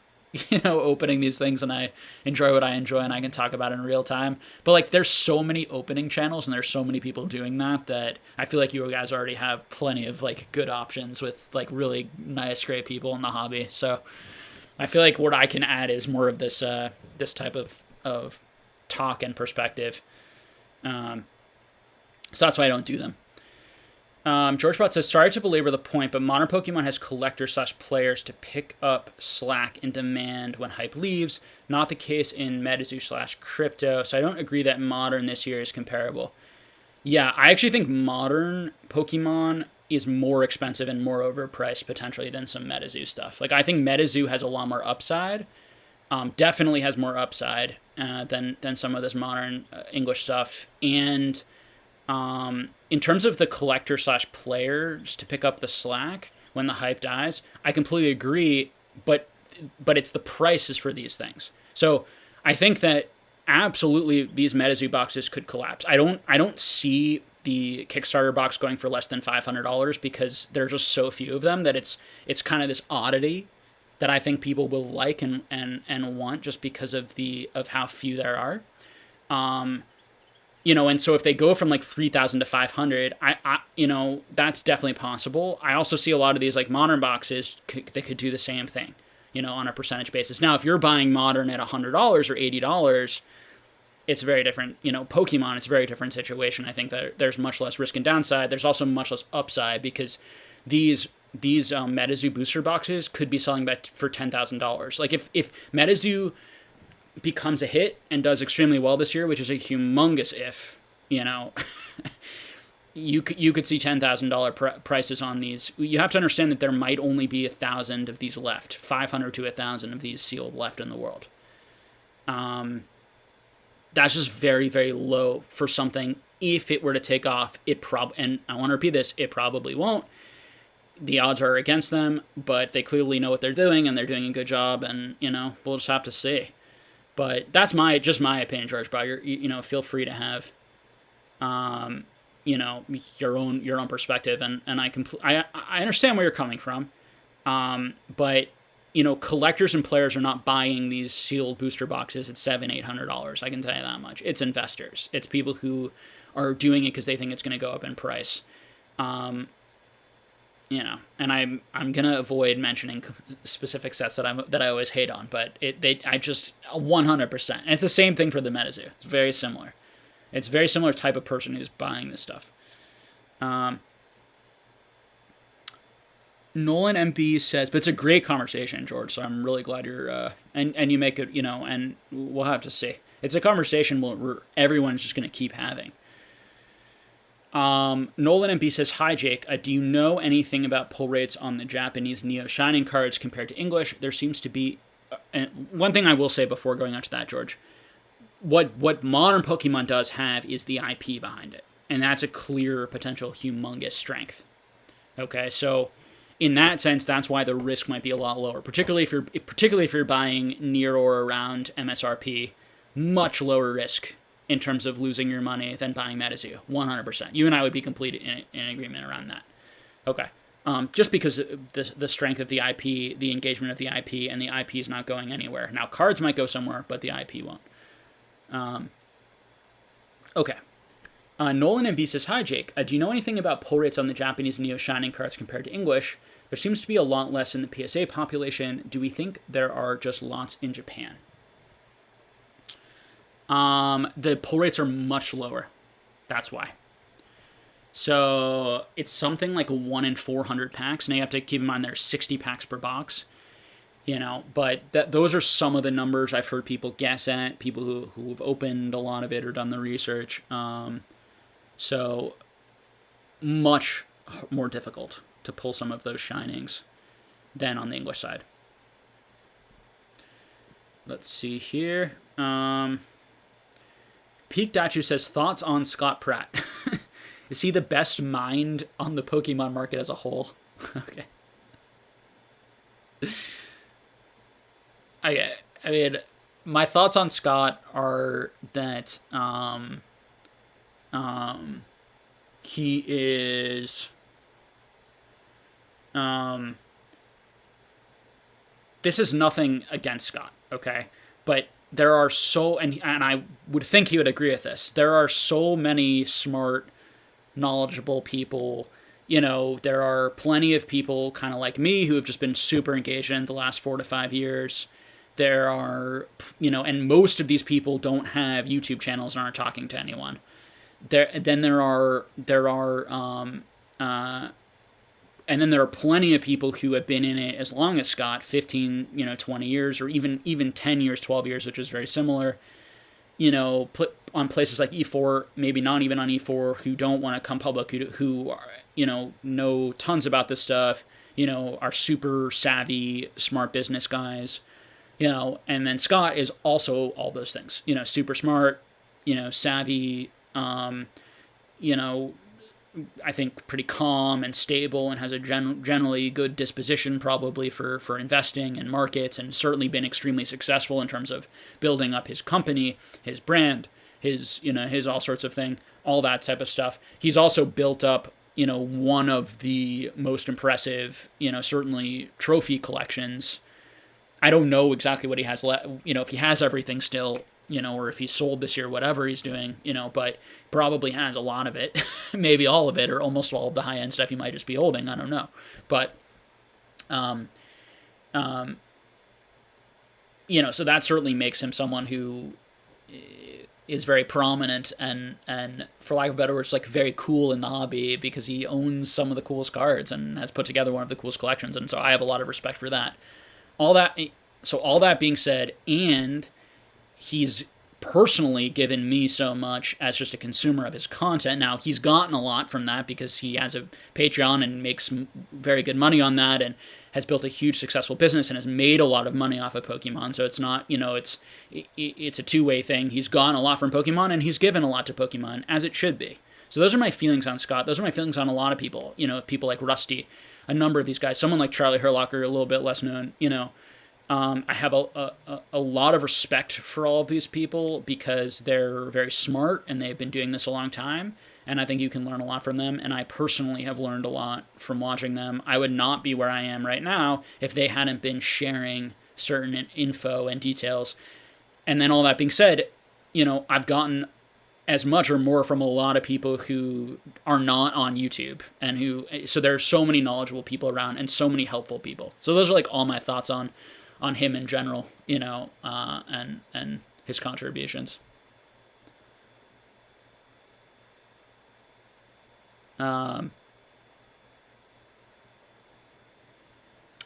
opening these things, and I enjoy what I enjoy and I can talk about it in real time. But like, there's so many opening channels and there's so many people doing that I feel like you guys already have plenty of like good options with like really nice, great people in the hobby. So I feel like what I can add is more of this this type of talk and perspective. So that's why I don't do them. George Bot says, sorry to belabor the point, but modern Pokemon has collectors/players to pick up slack in demand when hype leaves. Not the case in MetaZoo/crypto, so I don't agree that modern this year is comparable. Yeah, I actually think modern Pokemon is more expensive and more overpriced potentially than some MetaZoo stuff. Like, I think MetaZoo has a lot more upside. Definitely has more upside than some of this modern English stuff. And in terms of the collector/players to pick up the slack when the hype dies, I completely agree, but it's the prices for these things. So I think that absolutely these MetaZoo boxes could collapse. I don't see the Kickstarter box going for less than $500, because there are just so few of them that it's kind of this oddity that I think people will like and want, just because of how few there are. And so if they go from like 3,000 to 500, I that's definitely possible. I also see a lot of these like modern boxes that could do the same thing, on a percentage basis. Now, if you're buying modern at $100 or $80, it's very different. Pokemon, it's a very different situation. I think that there's much less risk and downside. There's also much less upside, because these MetaZoo booster boxes could be selling back for $10,000. Like if MetaZoo becomes a hit and does extremely well this year, which is a humongous if, you could see $10,000 prices on these. You have to understand that there might only be 1,000 of these left, 500 to 1,000 of these sealed left in the world. That's just very, very low for something. If it were to take off, and I want to repeat this, it probably won't. The odds are against them, but they clearly know what they're doing, and they're doing a good job, and, we'll just have to see. But that's just my opinion, George. But feel free to have, your own perspective, and I understand where you're coming from, but collectors and players are not buying these sealed booster boxes at $700-800. I can tell you that much. It's investors. It's people who are doing it because they think it's going to go up in price. And I'm gonna avoid mentioning specific sets that I always hate on, but I just 100%. And it's the same thing for the MetaZoo. It's very similar. It's a very similar type of person who's buying this stuff. Nolan MB says, but it's a great conversation, George. So I'm really glad you're and you make it. And we'll have to see. It's a conversation where everyone's just gonna keep having. Nolan MB says, hi Jake, do you know anything about pull rates on the Japanese Neo Shining cards compared to English? There seems to be, and one thing I will say before going on to that, George, what modern Pokemon does have is the IP behind it, and that's a clear potential humongous strength. Okay, so in that sense, that's why the risk might be a lot lower, particularly if you're buying near or around MSRP, much lower risk in terms of losing your money than buying MetaZoo, 100%. You and I would be complete in agreement around that. Okay, just because the strength of the IP, the engagement of the IP, and the IP is not going anywhere. Now, cards might go somewhere, but the IP won't. Okay. Nolan MB says, hi Jake, do you know anything about pull rates on the Japanese Neo Shining cards compared to English? There seems to be a lot less in the PSA population. Do we think there are just lots in Japan? The pull rates are much lower. That's why. So it's something like 1 in 400 packs. Now you have to keep in mind there's 60 packs per box. But those are some of the numbers I've heard people guess at, people who've opened a lot of it or done the research. So much more difficult to pull some of those shinings than on the English side. Let's see here. Peak Dachu says, thoughts on Scott Pratte? Is he the best mind on the Pokemon market as a whole? Okay. I mean, my thoughts on Scott are that he is this is nothing against Scott, okay? But there are and I would think he would agree with this. There are so many smart, knowledgeable people. There are plenty of people kind of like me who have just been super engaged in the last 4 to 5 years. There are, and most of these people don't have YouTube channels and aren't talking to anyone. And then there are plenty of people who have been in it as long as Scott, 15, 20 years, or even 10 years, 12 years, which is very similar, on places like E4, maybe not even on E4, who don't want to come public, who are, know tons about this stuff, are super savvy, smart business guys, and then Scott is also all those things, super smart, savvy, I think pretty calm and stable, and has a generally good disposition probably for investing in markets, and certainly been extremely successful in terms of building up his company, his brand, his all sorts of thing, all that type of stuff. He's also built up, one of the most impressive, certainly trophy collections. I don't know exactly what he has left, if he has everything still, or if he's sold this year, whatever he's doing, but probably has a lot of it, maybe all of it, or almost all of the high-end stuff he might just be holding. I don't know. But, so that certainly makes him someone who is very prominent and for lack of a better words, like very cool in the hobby, because he owns some of the coolest cards and has put together one of the coolest collections. And so I have a lot of respect for that. All that being said, and he's personally given me so much as just a consumer of his content. Now, he's gotten a lot from that because he has a Patreon and makes very good money on that, and has built a huge successful business and has made a lot of money off of Pokemon. So it's not, it's a two-way thing. He's gotten a lot from Pokemon, and he's given a lot to Pokemon, as it should be. So those are my feelings on Scott. Those are my feelings on a lot of people, people like Rusty, a number of these guys, someone like Charlie Herlocker, a little bit less known, I have a lot of respect for all of these people because they're very smart and they've been doing this a long time. And I think you can learn a lot from them. And I personally have learned a lot from watching them. I would not be where I am right now if they hadn't been sharing certain info and details. And then all that being said, I've gotten as much or more from a lot of people who are not on YouTube so there's so many knowledgeable people around and so many helpful people. So those are like all my thoughts on him in general, and his contributions.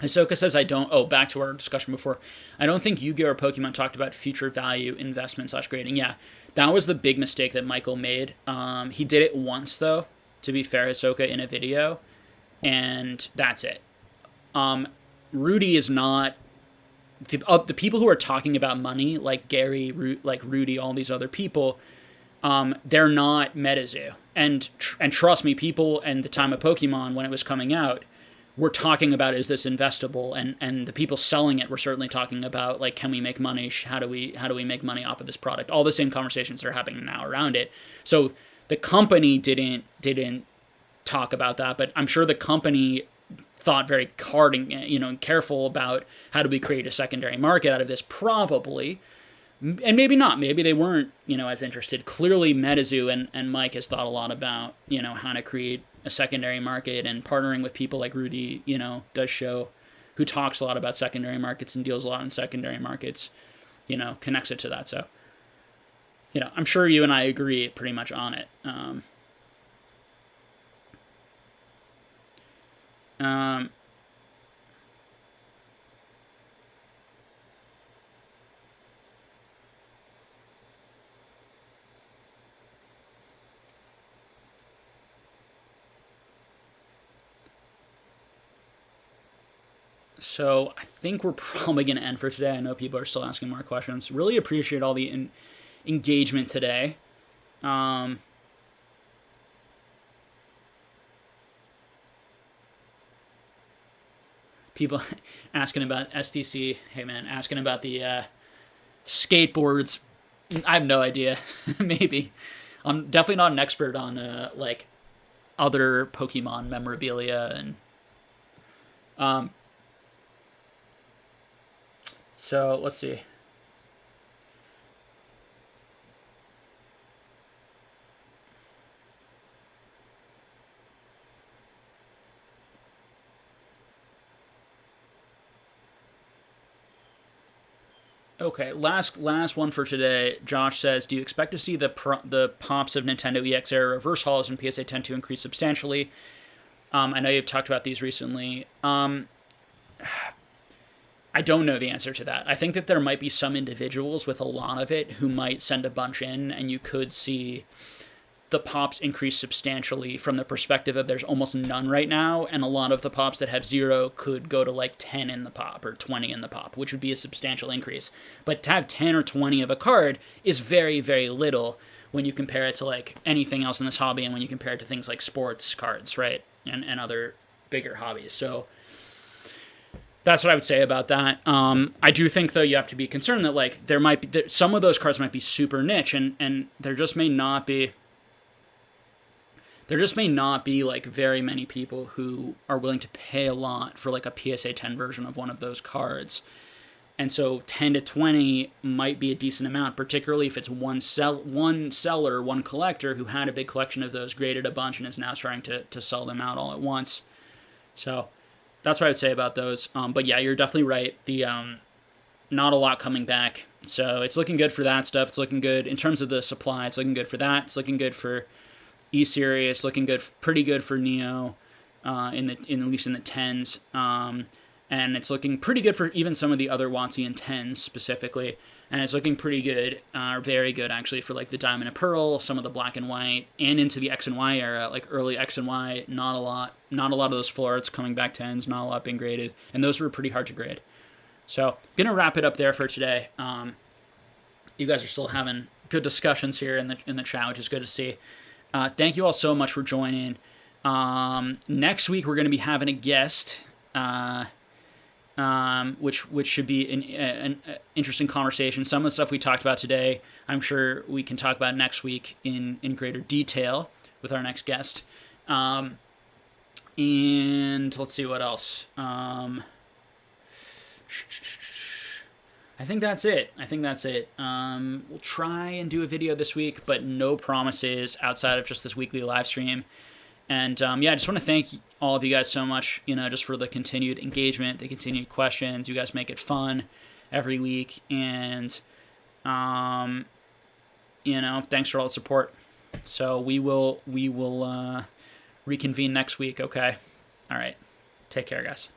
Hisoka says back to our discussion before. I don't think Yu-Gi-Oh! Or Pokemon talked about future value investment / grading. Yeah, that was the big mistake that Michael made. He did it once, though, to be fair, Hisoka, in a video, and that's it. Rudy is not... The people who are talking about money, like Gary, like Rudy, all these other people, they're not MetaZoo. And trust me, people in the time of Pokemon, when it was coming out, were talking about, is this investable? And the people selling it were certainly talking about, like, can we make money? How do we make money off of this product? All the same conversations that are happening now around it. So the company didn't talk about that, but I'm sure the company thought very hard and careful about how do we create a secondary market out of this, probably. And maybe not. Maybe they weren't, as interested. Clearly, MetaZoo and Mike has thought a lot about, how to create a secondary market, and partnering with people like Rudy, does show, who talks a lot about secondary markets and deals a lot in secondary markets, connects it to that. So, I'm sure you and I agree pretty much on it. So I think we're probably going to end for today. I know people are still asking more questions. Really appreciate all the engagement today. People asking about STC. Hey, man, asking about the skateboards. I have no idea. Maybe. I'm definitely not an expert on like other Pokemon memorabilia and so let's see. Okay, last one for today. Josh says, do you expect to see the pops of Nintendo EX era reverse hauls and PSA 10 to increase substantially? I know you've talked about these recently. I don't know the answer to that. I think that there might be some individuals with a lot of it who might send a bunch in, and you could see the pops increase substantially from the perspective of there's almost none right now, and a lot of the pops that have 0 could go to like 10 in the pop or 20 in the pop, which would be a substantial increase. But to have 10 or 20 of a card is very, very little when you compare it to like anything else in this hobby, and when you compare it to things like sports cards, right, and other bigger hobbies. So that's what I would say about that. I do think, though, you have to be concerned that like there might be some of those cards might be super niche, and there just may not be like very many people who are willing to pay a lot for like a PSA 10 version of one of those cards. And so 10 to 20 might be a decent amount, particularly if it's one seller, one collector who had a big collection of those, graded a bunch, and is now starting to sell them out all at once. So that's what I would say about those. But yeah, you're definitely right. The not a lot coming back. So it's looking good for that stuff. It's looking good in terms of the supply. It's looking good for that. It's looking good for E-Series. Looking good, pretty good for Neo, at least in the 10s. And it's looking pretty good for even some of the other WotC 10s specifically. And it's looking pretty good, very good actually, for like the Diamond and Pearl, some of the Black and White, and into the X and Y era, like early X and Y. Not a lot of those full arts coming back 10s, not a lot being graded, and those were pretty hard to grade. So gonna wrap it up there for today. You guys are still having good discussions here in the chat, which is good to see. Thank you all so much for joining. Next week we're gonna be having a guest. which should be an interesting conversation. Some of the stuff we talked about today, I'm sure we can talk about next week in greater detail with our next guest. And let's see what else. I think that's it. We'll try and do a video this week, but no promises outside of just this weekly live stream. And yeah, I just want to thank all of you guys so much, just for the continued engagement, the continued questions. You guys make it fun every week. And, thanks for all the support. So we will reconvene next week, okay? All right. Take care, guys.